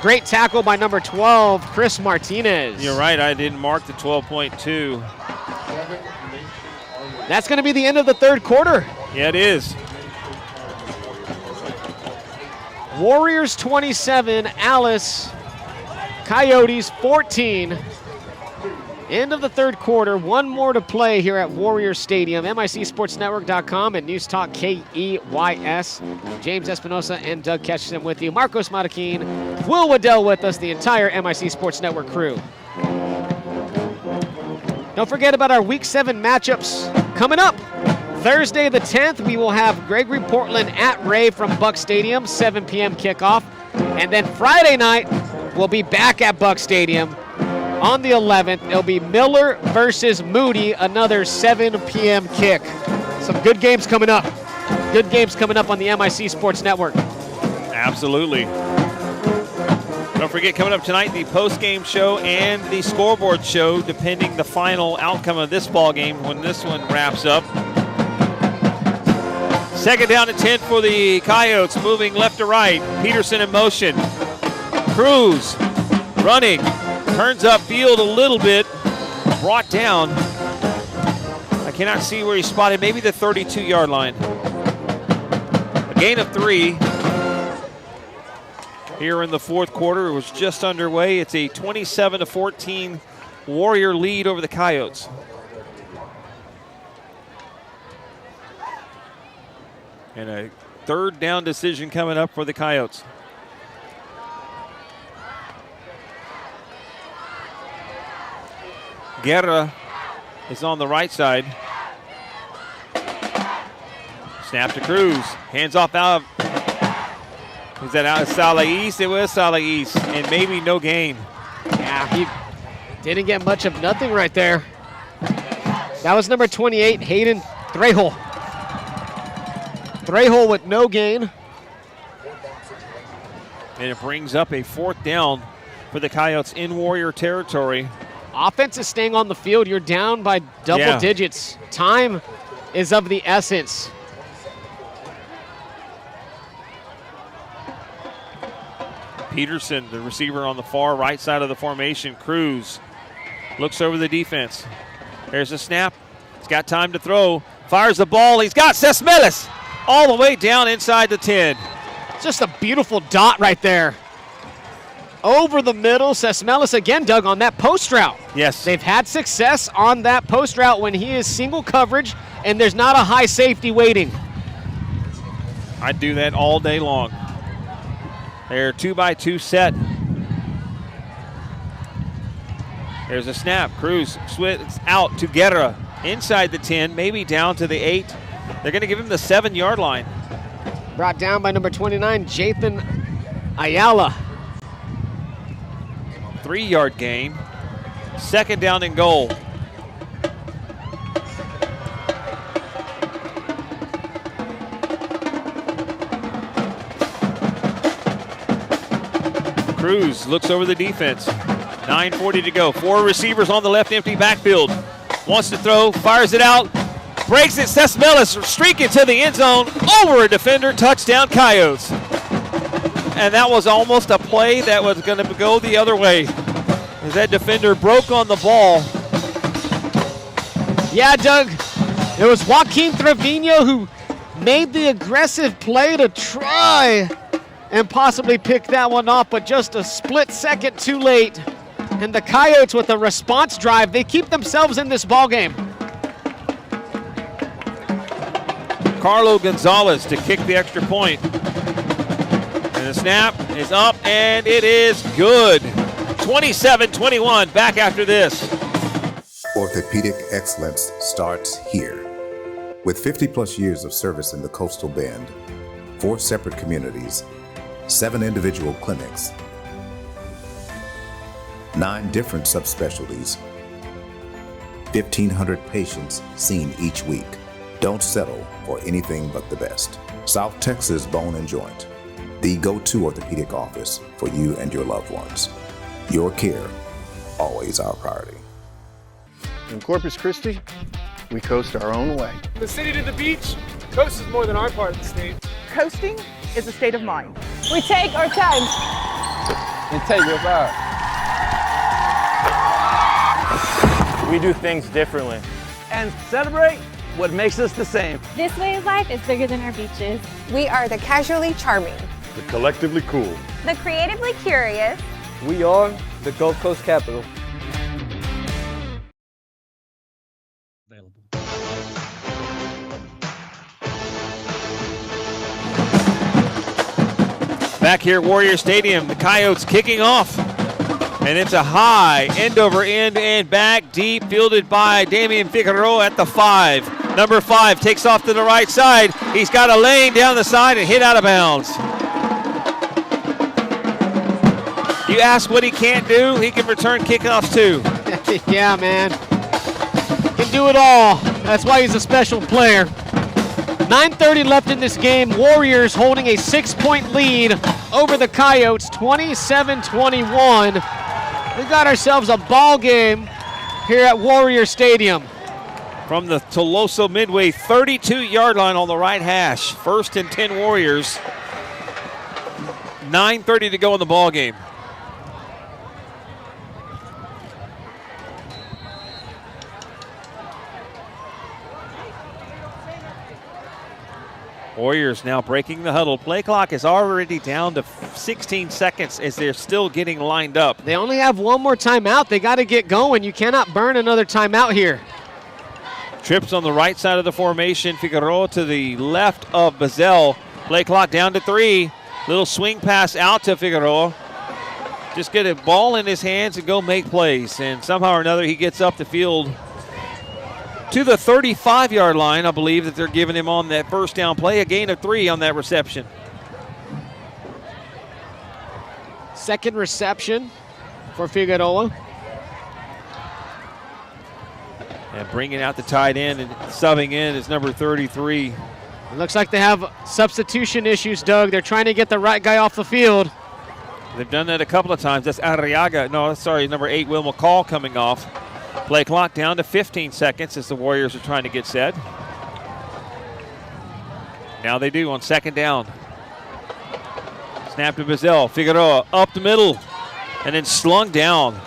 Great tackle by number 12, Chris Martinez. You're right. I didn't mark the 12.2. That's going to be the end of the third quarter. Yeah, it is. Warriors 27, Alice Coyotes 14. End of the third quarter. 1 more to play here at Warriors Stadium. MICSportsNetwork.com and News Talk KEYS. James Espinosa and Doug Ketchum with you. Marcos Matakin, Will Waddell with us, the entire MIC Sports Network crew. Don't forget about our Week 7 matchups coming up. Thursday the 10th, we will have Gregory Portland at Ray from Buck Stadium, 7 p.m. kickoff. And then Friday night, we'll be back at Buck Stadium. On the 11th, it'll be Miller versus Moody, another 7 p.m. kick. Some good games coming up. Good games coming up on the MIC Sports Network. Absolutely. Don't forget, coming up tonight, the post-game show and the scoreboard show, depending the final outcome of this ball game when this one wraps up. Second down and 10 for the Coyotes, moving left to right. Peterson in motion. Cruz running. Turns upfield a little bit. Brought down. I cannot see where he's spotted. Maybe the 32-yard line. A gain of 3. Here in the fourth quarter, it was just underway. It's a 27-14 Warrior lead over the Coyotes. And a third down decision coming up for the Coyotes. Guerra is on the right side. Snap to Cruz. Hands off out. Was that out of Salais? It was Salais. And maybe no gain. Yeah, he didn't get much of nothing right there. That was number 28, Hayden Trejol. Trejol with no gain. And it brings up a fourth down for the Coyotes in Warrior territory. Offense is staying on the field. You're down by double digits. Time is of the essence. Peterson, the receiver on the far right side of the formation. Cruz looks over the defense. There's a snap. He's got time to throw. Fires the ball. He's got Sesmelis all the way down inside the 10. Just a beautiful dot right there. Over the middle, Sesmelis again, Doug, on that post route. Yes. They've had success on that post route when he is single coverage and there's not a high safety waiting. I'd do that all day long. They're 2-by-2 set. There's a snap. Cruz swings out to Guerra inside the 10, maybe down to the 8. They're going to give him the 7-yard line. Brought down by number 29, Jathan Ayala. 3-yard gain. Second down and goal. Cruz looks over the defense. 9:40 to go. 4 receivers on the left empty backfield. Wants to throw, fires it out, breaks it. Sesmelis streaking to the end zone, over a defender, touchdown Coyotes. And that was almost a play that was going to go the other way, as that defender broke on the ball. Yeah, Doug, it was Joaquin Trevino who made the aggressive play to try and possibly pick that one off, but just a split second too late. And the Coyotes with a response drive, they keep themselves in this ball game. Carlo Gonzalez to kick the extra point. And the snap is up, and it is good. 27-21, back after this. Orthopedic excellence starts here. With 50-plus years of service in the Coastal Bend, 4 separate communities, 7 individual clinics, 9 different subspecialties, 1,500 patients seen each week. Don't settle for anything but the best. South Texas Bone and Joint, the go-to orthopedic office for you and your loved ones. Your care, always our priority. In Corpus Christi, we coast our own way. From the city to the beach, coast is more than our part of the state. Coasting is a state of mind. We take our time. And take what's ours. We do things differently. And celebrate what makes us the same. This way of life is bigger than our beaches. We are the casually charming, The collectively cool. the creatively curious, We are the Gulf Coast capital. Back here at Warrior Stadium, the Coyotes kicking off. And it's a high, end over end and back, deep, fielded by Damian Figueroa at the 5. Number 5 takes off to the right side. He's got a lane down the side and hit out of bounds. You ask what he can't do, he can return kickoffs too. Yeah, man. Can do it all. That's why he's a special player. 9:30 left in this game. Warriors holding a 6-point lead over the Coyotes, 27-21. We got ourselves a ball game here at Warrior Stadium. From the Tuloso Midway 32-yard line on the right hash. 1st and 10 Warriors. 9:30 to go in the ball game. Warriors now breaking the huddle. Play clock is already down to 16 seconds as they're still getting lined up. They only have one more timeout. They got to get going. You cannot burn another timeout here. Trips on the right side of the formation. Figueroa to the left of Bazell. Play clock down to 3. Little swing pass out to Figueroa. Just get a ball in his hands and go make plays. And somehow or another he gets up the field to the 35-yard line. I believe that they're giving him on that first down play. A gain of 3 on that reception. Second reception for Figueroa. And bringing out the tight end and subbing in is number 33. It looks like they have substitution issues, Doug. They're trying to get the right guy off the field. They've done that a couple of times. That's Arriaga. No, sorry, number 8, Will McCall coming off. Play clock down to 15 seconds as the Warriors are trying to get set. Now they do on 2nd down. Snap to Bazell. Figueroa up the middle and then slung down.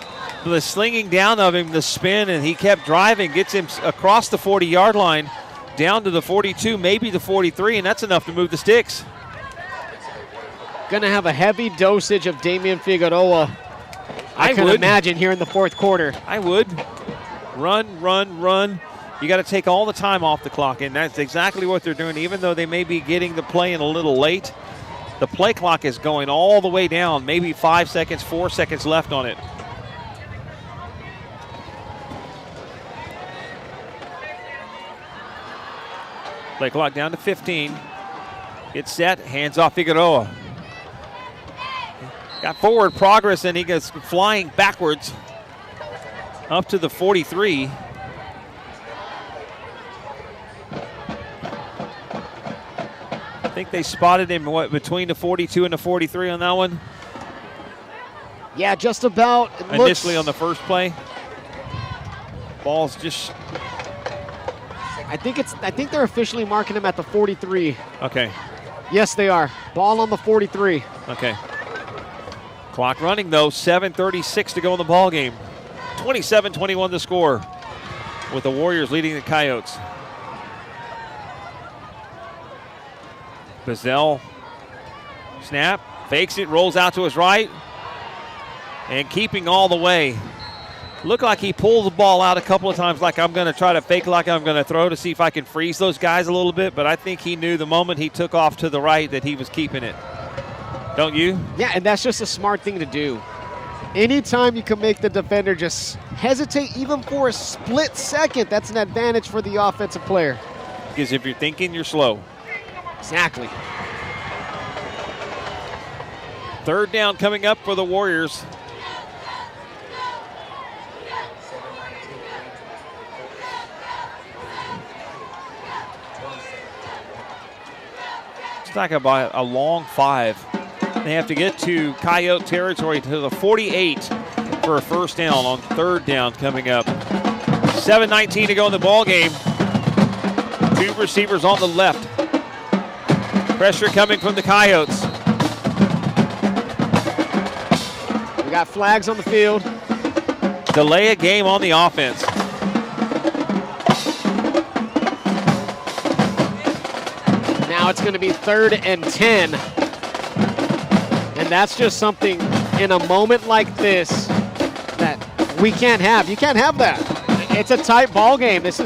The slinging down of him, the spin, and he kept driving, gets him across the 40-yard line, down to the 42, maybe the 43, and that's enough to move the sticks. Going to have a heavy dosage of Damian Figueroa. I can imagine here in the 4th quarter. I would. Run, run, run. You got to take all the time off the clock, and that's exactly what they're doing. Even though they may be getting the play in a little late, the play clock is going all the way down, maybe 5 seconds, 4 seconds left on it. Play clock down to 15. It's set, hands off Figueroa. Got forward progress and he goes flying backwards up to the 43. I think they spotted him between the 42 and the 43 on that one. Yeah, just about. Initially on the first play. Ball's just. I think they're officially marking him at the 43. Okay. Yes, they are. Ball on the 43. Okay. Clock running though, 7:36 to go in the ball game. 27-21 the score, with the Warriors leading the Coyotes. Bazell, snap, fakes it, rolls out to his right, and keeping all the way. Looked like he pulled the ball out a couple of times, like I'm going to try to fake like I'm going to throw to see if I can freeze those guys a little bit, but I think he knew the moment he took off to the right that he was keeping it. Don't you? Yeah, and that's just a smart thing to do. Anytime you can make the defender just hesitate even for a split second, that's an advantage for the offensive player. Because if you're thinking, you're slow. Exactly. 3rd down coming up for the Warriors. It's like about a long 5. They have to get to Coyote territory to the 48 for a first down on 3rd down coming up. 7:19 to go in the ball game. 2 receivers on the left. Pressure coming from the Coyotes. We got flags on the field. Delay a game on the offense. Now it's going to be 3rd and 10. And that's just something in a moment like this that we can't have. You can't have that. It's a tight ball game. This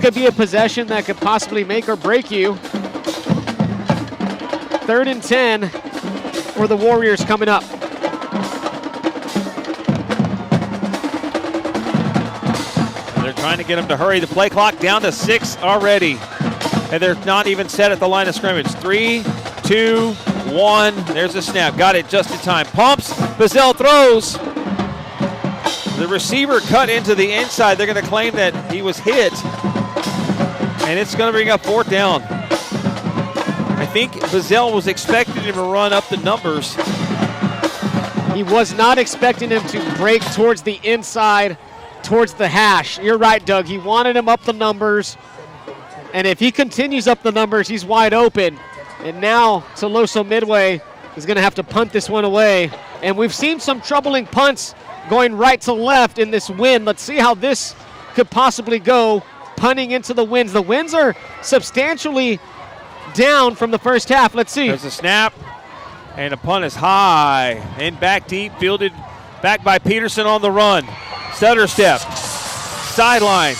could be a possession that could possibly make or break you. 3rd and 10 for the Warriors coming up. They're trying to get them to hurry. The play clock down to 6 already. And they're not even set at the line of scrimmage. 3, 2, 1. There's a snap. Got it just in time. Pumps. Bazell throws. The receiver cut into the inside. They're going to claim that he was hit. And it's going to bring up 4th down. I think Bazell was expecting him to run up the numbers. He was not expecting him to break towards the inside, towards the hash. You're right, Doug. He wanted him up the numbers. And if he continues up the numbers, he's wide open. And now Tuloso Midway is going to have to punt this one away. And we've seen some troubling punts going right to left in this wind. Let's see how this could possibly go, punting into the winds. The winds are substantially down from the first half. Let's see. There's a snap, and the punt is high and back deep, fielded back by Peterson on the run. Stutter step, sideline.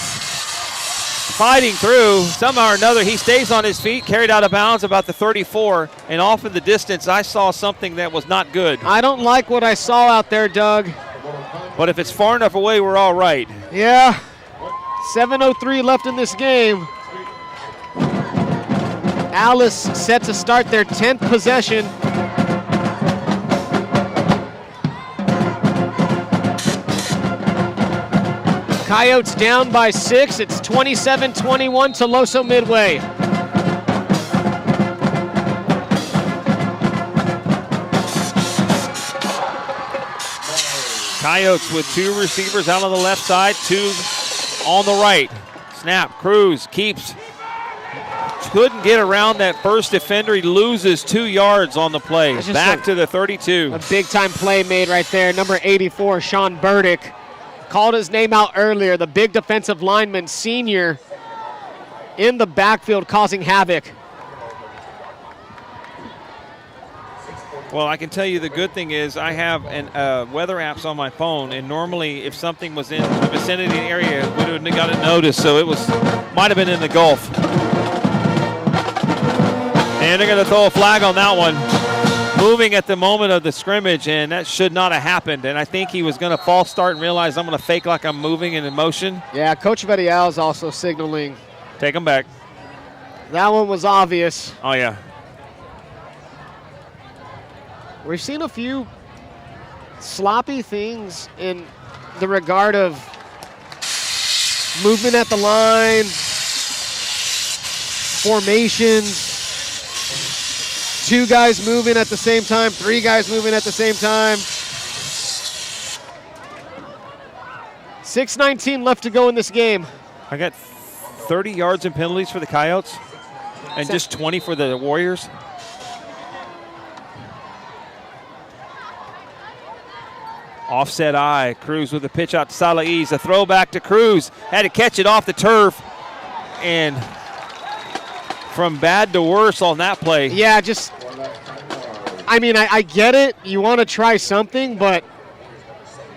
Fighting through, somehow or another, he stays on his feet, carried out of bounds about the 34, and off in the distance, I saw something that was not good. I don't like what I saw out there, Doug. But if it's far enough away, we're all right. Yeah, 7:03 left in this game. Alice set to start their 10th possession. Coyotes down by 6. It's 27-21 Tuloso Midway. Coyotes with 2 receivers out on the left side, 2 on the right. Snap, Cruz keeps. Couldn't get around that first defender. He loses 2 yards on the play. Back to the 32. A big-time play made right there. Number 84, Sean Burdick. Called his name out earlier. The big defensive lineman, senior, in the backfield causing havoc. Well, I can tell you the good thing is I have weather apps on my phone, and normally if something was in the vicinity area, we would have got a notice, so it might have been in the Gulf. And they're going to throw a flag on that one. Moving at the moment of the scrimmage, and that should not have happened. And I think he was going to false start and realize I'm going to fake like I'm moving and in motion. Yeah, Coach Varial is also signaling. Take him back. That one was obvious. Oh, yeah. We've seen a few sloppy things in the regard of movement at the line, formations, 2 guys moving at the same time, 3 guys moving at the same time. 6:19 left to go in this game. I got 30 yards in penalties for the Coyotes and just 20 for the Warriors. Offset eye, Cruz with a pitch out to Salaiz. A throwback to Cruz. Had to catch it off the turf. And from bad to worse on that play. Yeah, I get it. You want to try something, but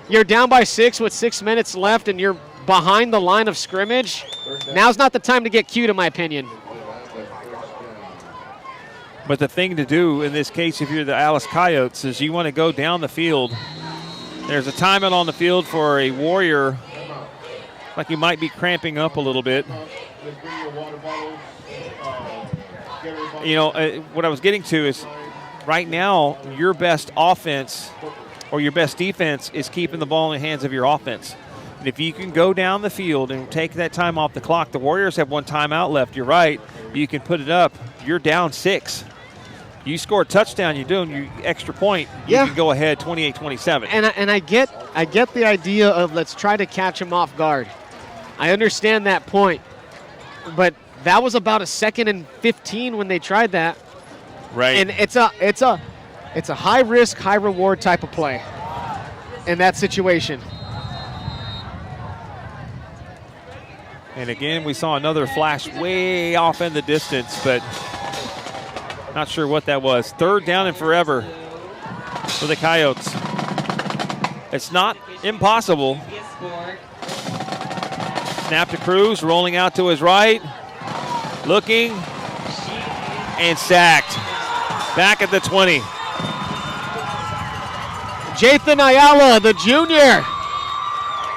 you're down by 6 with 6 minutes left and you're behind the line of scrimmage. Now's not the time to get cute, in my opinion. But the thing to do in this case, if you're the Alice Coyotes, is you want to go down the field. There's a timeout on the field for a Warrior, like he might be cramping up a little bit. You know, what I was getting to is right now your best offense or your best defense is keeping the ball in the hands of your offense. And if you can go down the field and take that time off the clock, the Warriors have 1 timeout left. You're right. You can put it up. you're down 6. You score a touchdown, you're doing your extra point, you can go ahead 28-27. And I get the idea of let's try to catch them off guard. I understand that point, but that was about a 2nd and 15 when they tried that. Right. And it's a high risk, high reward type of play in that situation. And again, we saw another flash way off in the distance, but not sure what that was. 3rd down and forever for the Coyotes. It's not impossible. Snap to Cruz, rolling out to his right, looking, and sacked. Back at the 20. Jathan Ayala, the junior,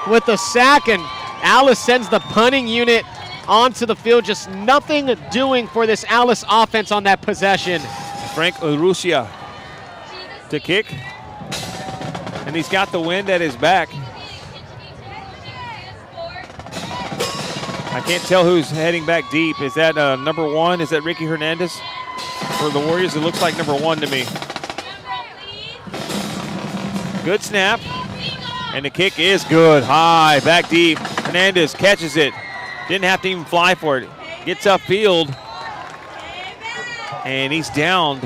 with the sack, and Alice sends the punting unit onto the field. Just nothing doing for this Alice offense on that possession. Frank Urrutia to kick. And he's got the wind at his back. I can't tell who's heading back deep. Is that number 1? Is that Ricky Hernandez? For the Warriors, it looks like number 1 to me. Good snap. And the kick is good. High, back deep. Hernandez catches it. Didn't have to even fly for it. Gets upfield. And he's down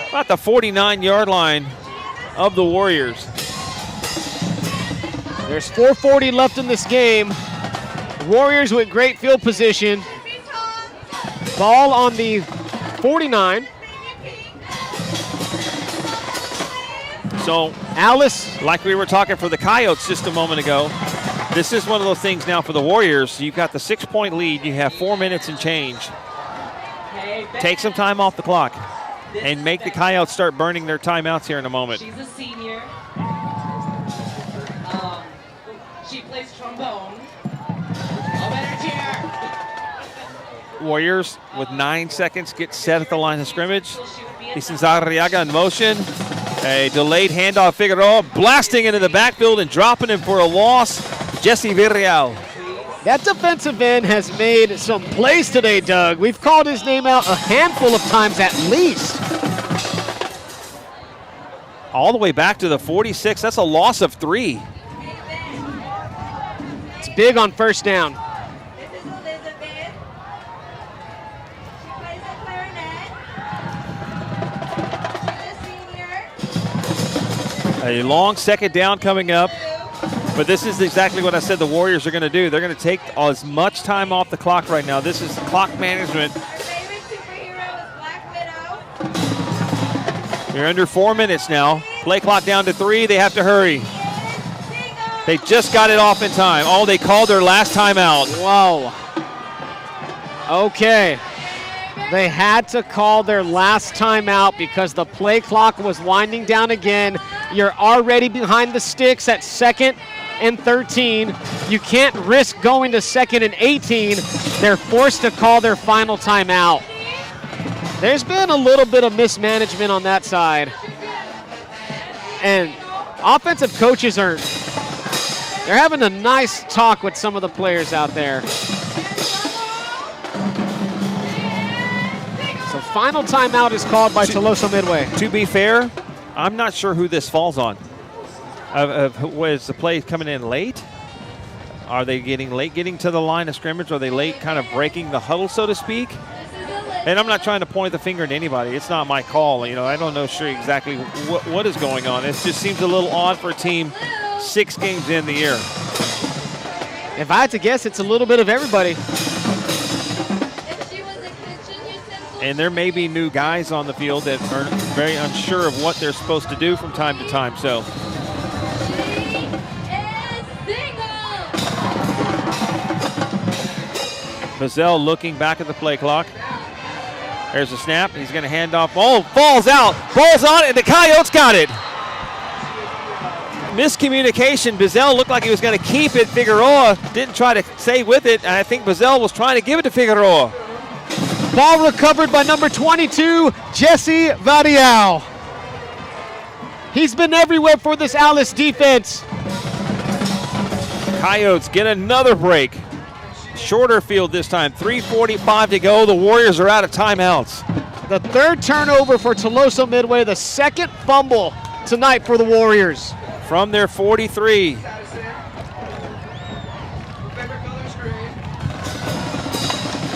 about the 49-yard line of the Warriors. There's 4:40 left in this game. Warriors with great field position. Ball on the 49. So Alice, like we were talking for the Coyotes just a moment ago, this is one of those things now for the Warriors. You've got the 6-point lead. You have 4 minutes and change. Take some time off the clock and make the Coyotes start burning their timeouts here in a moment. She's a senior. She plays trombone. Warriors with 9 seconds get set at the line of scrimmage. Arriaga in motion. A delayed handoff. Figueroa blasting into the backfield and dropping him for a loss. Jesse Villarreal. That defensive end has made some plays today, Doug. We've called his name out a handful of times at least. All the way back to the 46. That's a loss of 3. It's big on first down. A long 2nd down coming up, but this is exactly what I said the Warriors are going to do. They're going to take as much time off the clock right now. This is clock management. You're under 4 minutes now. Play clock down to 3. They have to hurry. They just got it off in time. Oh, they called their last timeout. Whoa. Okay. They had to call their last timeout because the play clock was winding down again. You're already behind the sticks at 2nd and 13. You can't risk going to 2nd and 18. They're forced to call their final timeout. There's been a little bit of mismanagement on that side. And offensive coaches they're having a nice talk with some of the players out there. So final timeout is called by Tuloso Midway. To be fair, I'm not sure who this falls on. Was the play coming in late? Are they getting to the line of scrimmage? Are they late kind of breaking the huddle, so to speak? And I'm not trying to point the finger at anybody. It's not my call. You know, I don't know sure exactly what is going on. It just seems a little odd for a team 6 games in the year. If I had to guess, it's a little bit of everybody. And there may be new guys on the field that are very unsure of what they're supposed to do from time to time. So Bazell looking back at the play clock. There's a snap. He's going to hand off. Oh, falls out. Ball's on, and the Coyotes got it. Miscommunication. Bazell looked like he was going to keep it. Figueroa didn't try to stay with it, and I think Bazell was trying to give it to Figueroa. Ball recovered by number 22, Jesse Varial. He's been everywhere for this Alice defense. Coyotes get another break. Shorter field this time, 3:45 to go. The Warriors are out of timeouts. The third turnover for Tuloso Midway, the second fumble tonight for the Warriors. From their 43.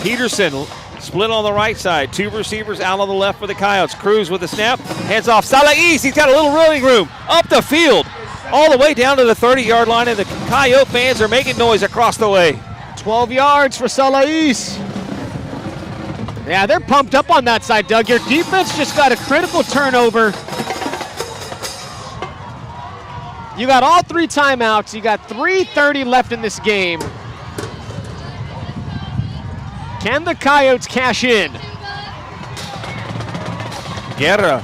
Peterson split on the right side. 2 receivers out on the left for the Coyotes. Cruz with the snap. Hands off. Salais. He's got a little running room. Up the field. All the way down to the 30-yard line, and the Coyote fans are making noise across the way. 12 yards for Salais. Yeah, they're pumped up on that side, Doug. Your defense just got a critical turnover. You got all 3 timeouts. You got 3:30 left in this game. Can the Coyotes cash in? Guerra,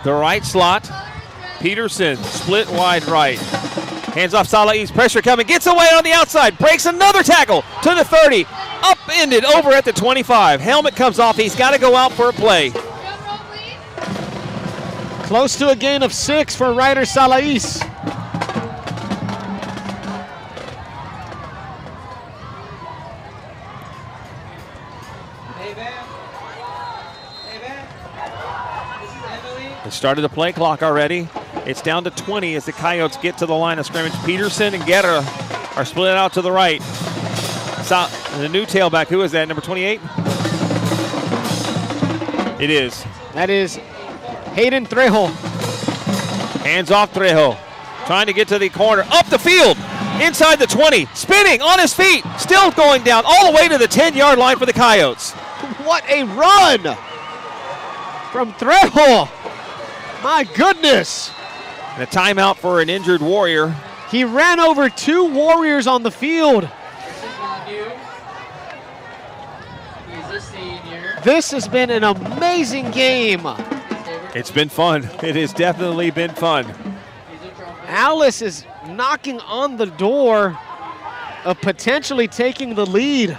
the right slot. Peterson, split wide right. Hands off Salais, pressure coming, gets away on the outside, breaks another tackle to the 30, upended over at the 25. Helmet comes off, he's got to go out for a play. Close to a gain of 6 for Ryder Salais. They started the play clock already. It's down to 20 as the Coyotes get to the line of scrimmage. Peterson and Guerra are split out to the right. The new tailback, who is that, number 28? It is. That is Hayden Trejo. Hands off Trejo. Trying to get to the corner. Up the field. Inside the 20. Spinning on his feet. Still going down all the way to the 10-yard line for the Coyotes. What a run from Trejo. My goodness. And a timeout for an injured Warrior. He ran over 2 Warriors on the field. This has been an amazing game. It's been fun. It has definitely been fun. Alice is knocking on the door of potentially taking the lead.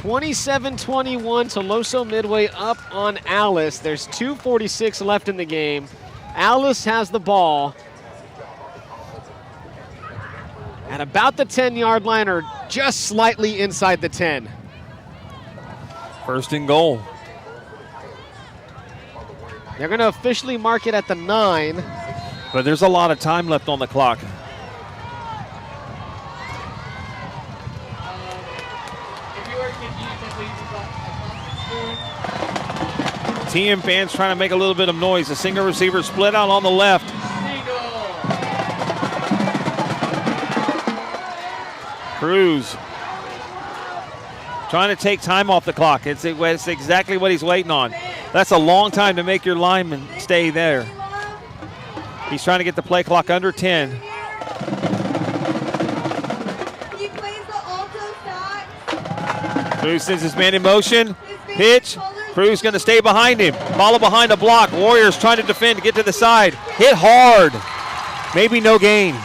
(27-21), Tuloso Midway up on Alice. There's 2:46 left in the game. Alice has the ball at about the 10-yard line, or just slightly inside the 10. First and goal. They're going to officially mark it at the 9. But there's a lot of time left on the clock. TM fans trying to make a little bit of noise. A single receiver split out on the left. Cruz trying to take time off the clock. It's exactly what he's waiting on. That's a long time to make your lineman stay there. He's trying to get the play clock under 10. Cruz sends his man in motion. Pitch. Cruz going to stay behind him. Follow behind a block. Warriors trying to defend to get to the side. Hit hard. Maybe no gain.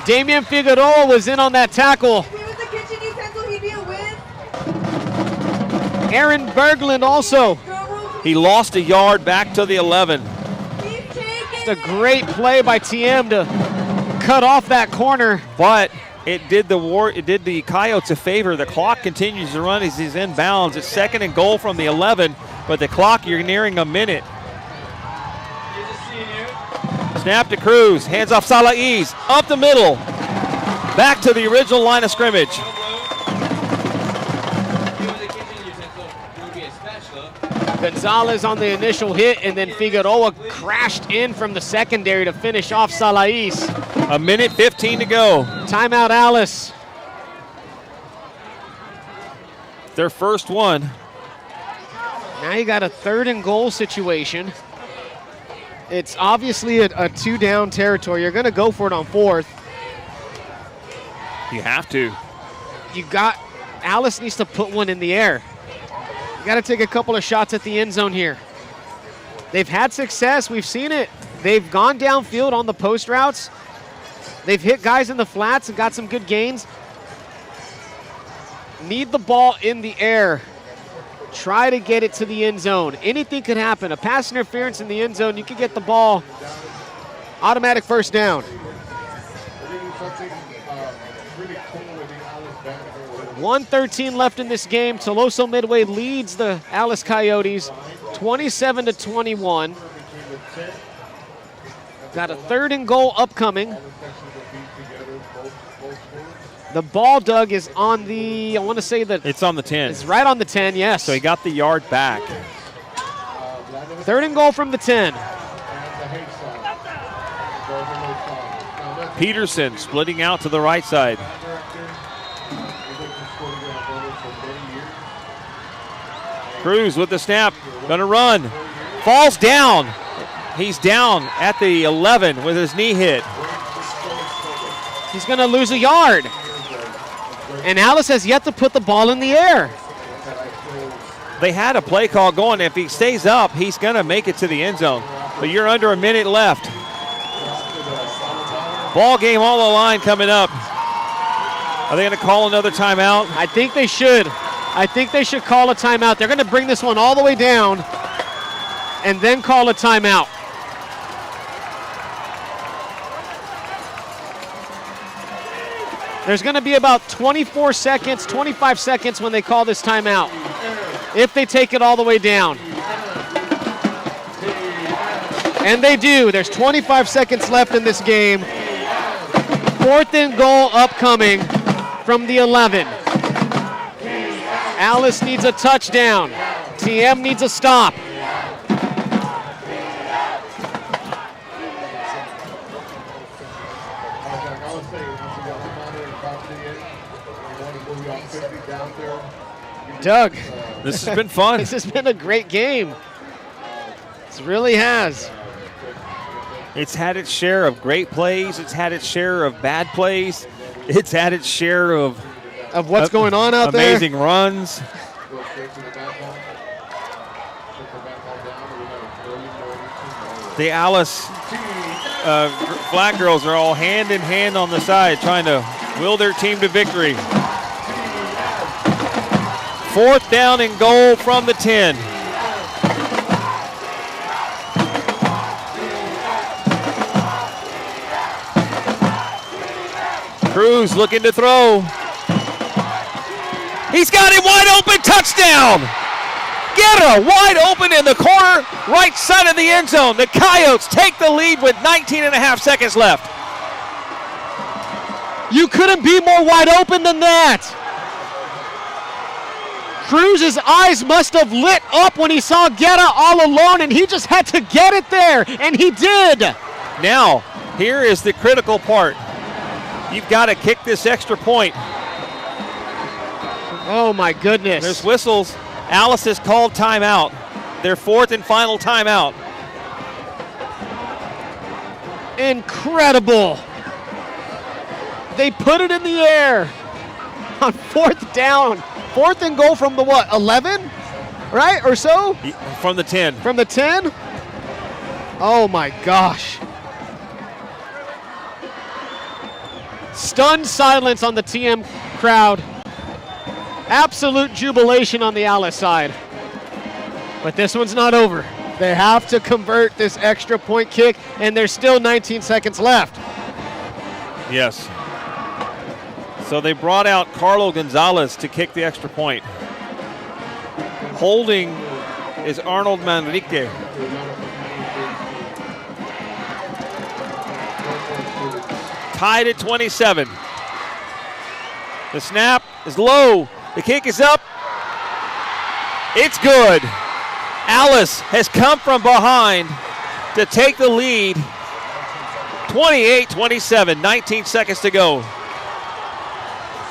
Damian Figueroa was in on that tackle. Aaron Berglund also. He lost a yard back to the 11. It's a great play by TM to cut off that corner. But it did the Coyotes a favor. The clock continues to run as he's inbounds. It's second and goal from the 11, but the clock, you're nearing a minute. Snap to Cruz, hands off Salais, up the middle, back to the original line of scrimmage. Gonzalez on the initial hit, and then Figueroa crashed in from the secondary to finish off Salais. A minute 15 to go. Timeout, Alice. Their first one. Now you got a 3rd and goal situation. It's obviously a 2-down territory. You're going to go for it on 4th. You have to. Alice needs to put one in the air. You got to take a couple of shots at the end zone here. They've had success. We've seen it. They've gone downfield on the post routes. They've hit guys in the flats and got some good gains. Need the ball in the air Try to get it to the end zone. Anything could happen. A pass interference in the end zone, you could get the ball. Automatic first down. 1:13 left in this game. Tuloso Midway leads the Alice Coyotes 27-21. Got a 3rd and goal upcoming. The ball, Doug, is on the, I want to say that. It's on the 10. It's right on the 10, yes. So he got the yard back. 3rd and goal from the 10. Peterson splitting out to the right side. Cruz with the snap, gonna run. Falls down. He's down at the 11 with his knee hit. He's gonna lose a yard. And Alice has yet to put the ball in the air. They had a play call going. If he stays up, he's gonna make it to the end zone. But you're under a minute left. Ball game on the line coming up. Are they gonna call another timeout? I think they should. I think they should call a timeout. They're gonna bring this one all the way down and then call a timeout. There's gonna be about 24 seconds, 25 seconds when they call this timeout, if they take it all the way down. And they do. There's 25 seconds left in this game. 4th and goal upcoming from the 11. Alice needs a touchdown. TM needs a stop. Doug. This has been fun. This has been a great game. This really has. It's had its share of great plays. It's had its share of bad plays. It's had its share of what's going on out there. Amazing runs. The Alice Black girls are all hand in hand on the side trying to will their team to victory. 4th down and goal from the 10. Cruz looking to throw. He's got it wide open, touchdown! Get her wide open in the corner, right side of the end zone. The Coyotes take the lead with 19 and a half seconds left. You couldn't be more wide open than that. Cruz's eyes must have lit up when he saw Guerra all alone, and he just had to get it there, and he did. Now, here is the critical part. You've got to kick this extra point. Oh my goodness. There's whistles. Alice has called timeout. Their 4th and final timeout. Incredible. They put it in the air on 4th down. 4th and goal from the what, 11? Right, or so? From the 10. From the 10? Oh my gosh. Stunned silence on the TM crowd. Absolute jubilation on the Alice side. But this one's not over. They have to convert this extra point kick, and there's still 19 seconds left. Yes. So they brought out Carlo Gonzalez to kick the extra point. Holding is Arnold Manrique. Tied at 27. The snap is low. The kick is up. It's good. Alice has come from behind to take the lead. 28-27, 19 seconds to go.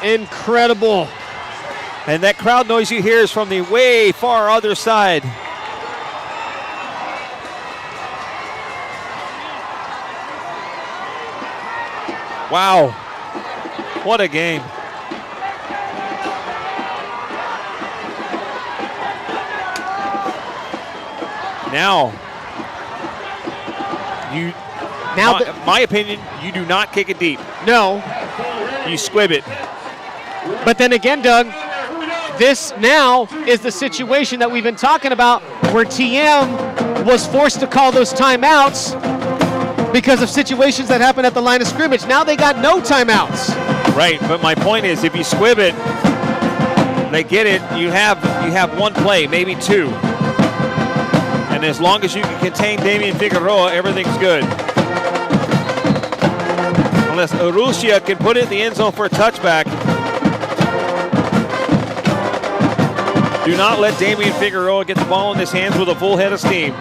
Incredible. And that crowd noise you hear is from the way far other side. Wow. What a game. Now, my opinion, you do not kick it deep. No. You squib it. But then again, Doug, This now is the situation that we've been talking about where TM was forced to call those timeouts because of situations that happened at the line of scrimmage. Now they got no timeouts. Right, but my point is if you squib it, they get it, you have one play, maybe two. And as long as you can contain Damian Figueroa, everything's good. Unless Urrutia can put it in the end zone for a touchback. Do not let Damian Figueroa get the ball in his hands with a full head of steam.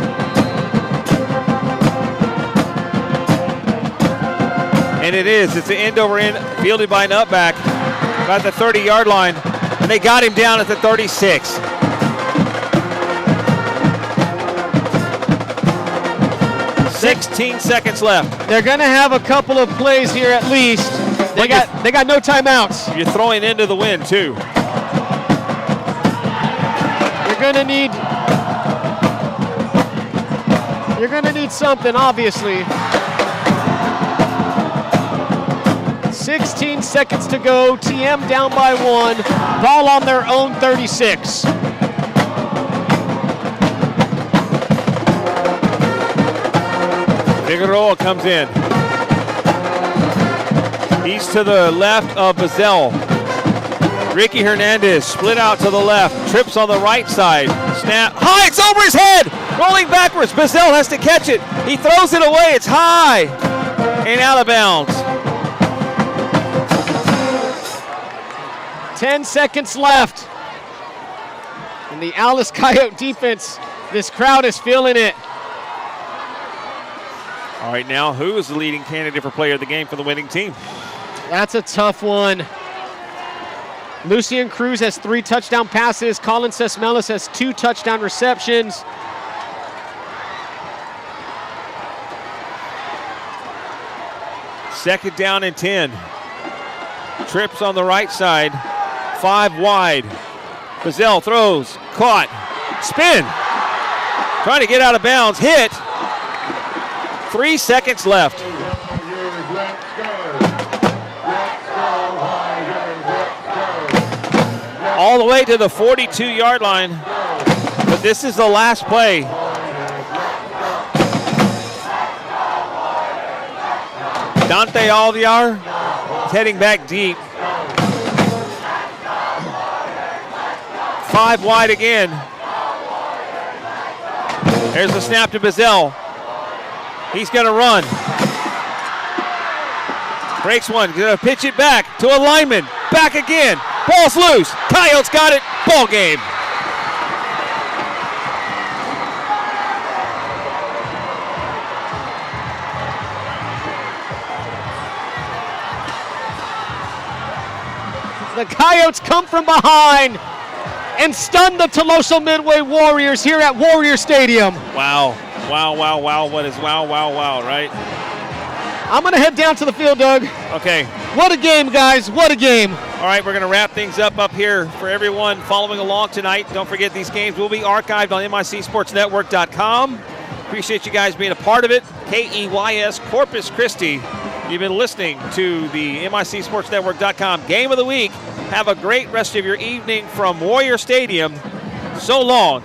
And it is. It's an end over end, fielded by Nutback, about the 30-yard line. And they got him down at the 36. $16 seconds left. They're going to have a couple of plays here at least. They got no timeouts. You're throwing into the wind too. You're going to need something, obviously. 16 seconds to go. TM down by 1. Ball on their own 36. Figueroa comes in. He's to the left of Bazell. Ricky Hernandez split out to the left. Trips on the right side. Snap. High, it's over his head. Rolling backwards. Bazell has to catch it. He throws it away. It's high and out of bounds. 10 seconds left. And the Alice Coyote defense, this crowd is feeling it. All right, now who is the leading candidate for player of the game for the winning team? That's a tough one. Lucian Cruz has 3 touchdown passes. Colin Sesmelis has 2 touchdown receptions. Second down and 10. Trips on the right side. 5 wide. Bazell throws. Caught. Spin. Trying to get out of bounds. Hit. 3 seconds left. All the way to the 42-yard line. But this is the last play. Dante Alvear is heading back deep. 5 wide again. There's the snap to Bazell. He's going to run. Breaks one. Going to pitch it back to a lineman. Back again. Ball's loose. Coyotes got it. Ball game. The Coyotes come from behind and stun the Tuloso Midway Warriors here at Warrior Stadium. Wow. Wow, wow, wow. What is wow, wow, wow, right? I'm going to head down to the field, Doug. Okay. What a game, guys. What a game. All right, we're going to wrap things up here for everyone following along tonight. Don't forget these games will be archived on MICSportsNetwork.com. Appreciate you guys being a part of it. KEYS Corpus Christi. You've been listening to the MICSportsNetwork.com Game of the Week. Have a great rest of your evening from Warrior Stadium. So long.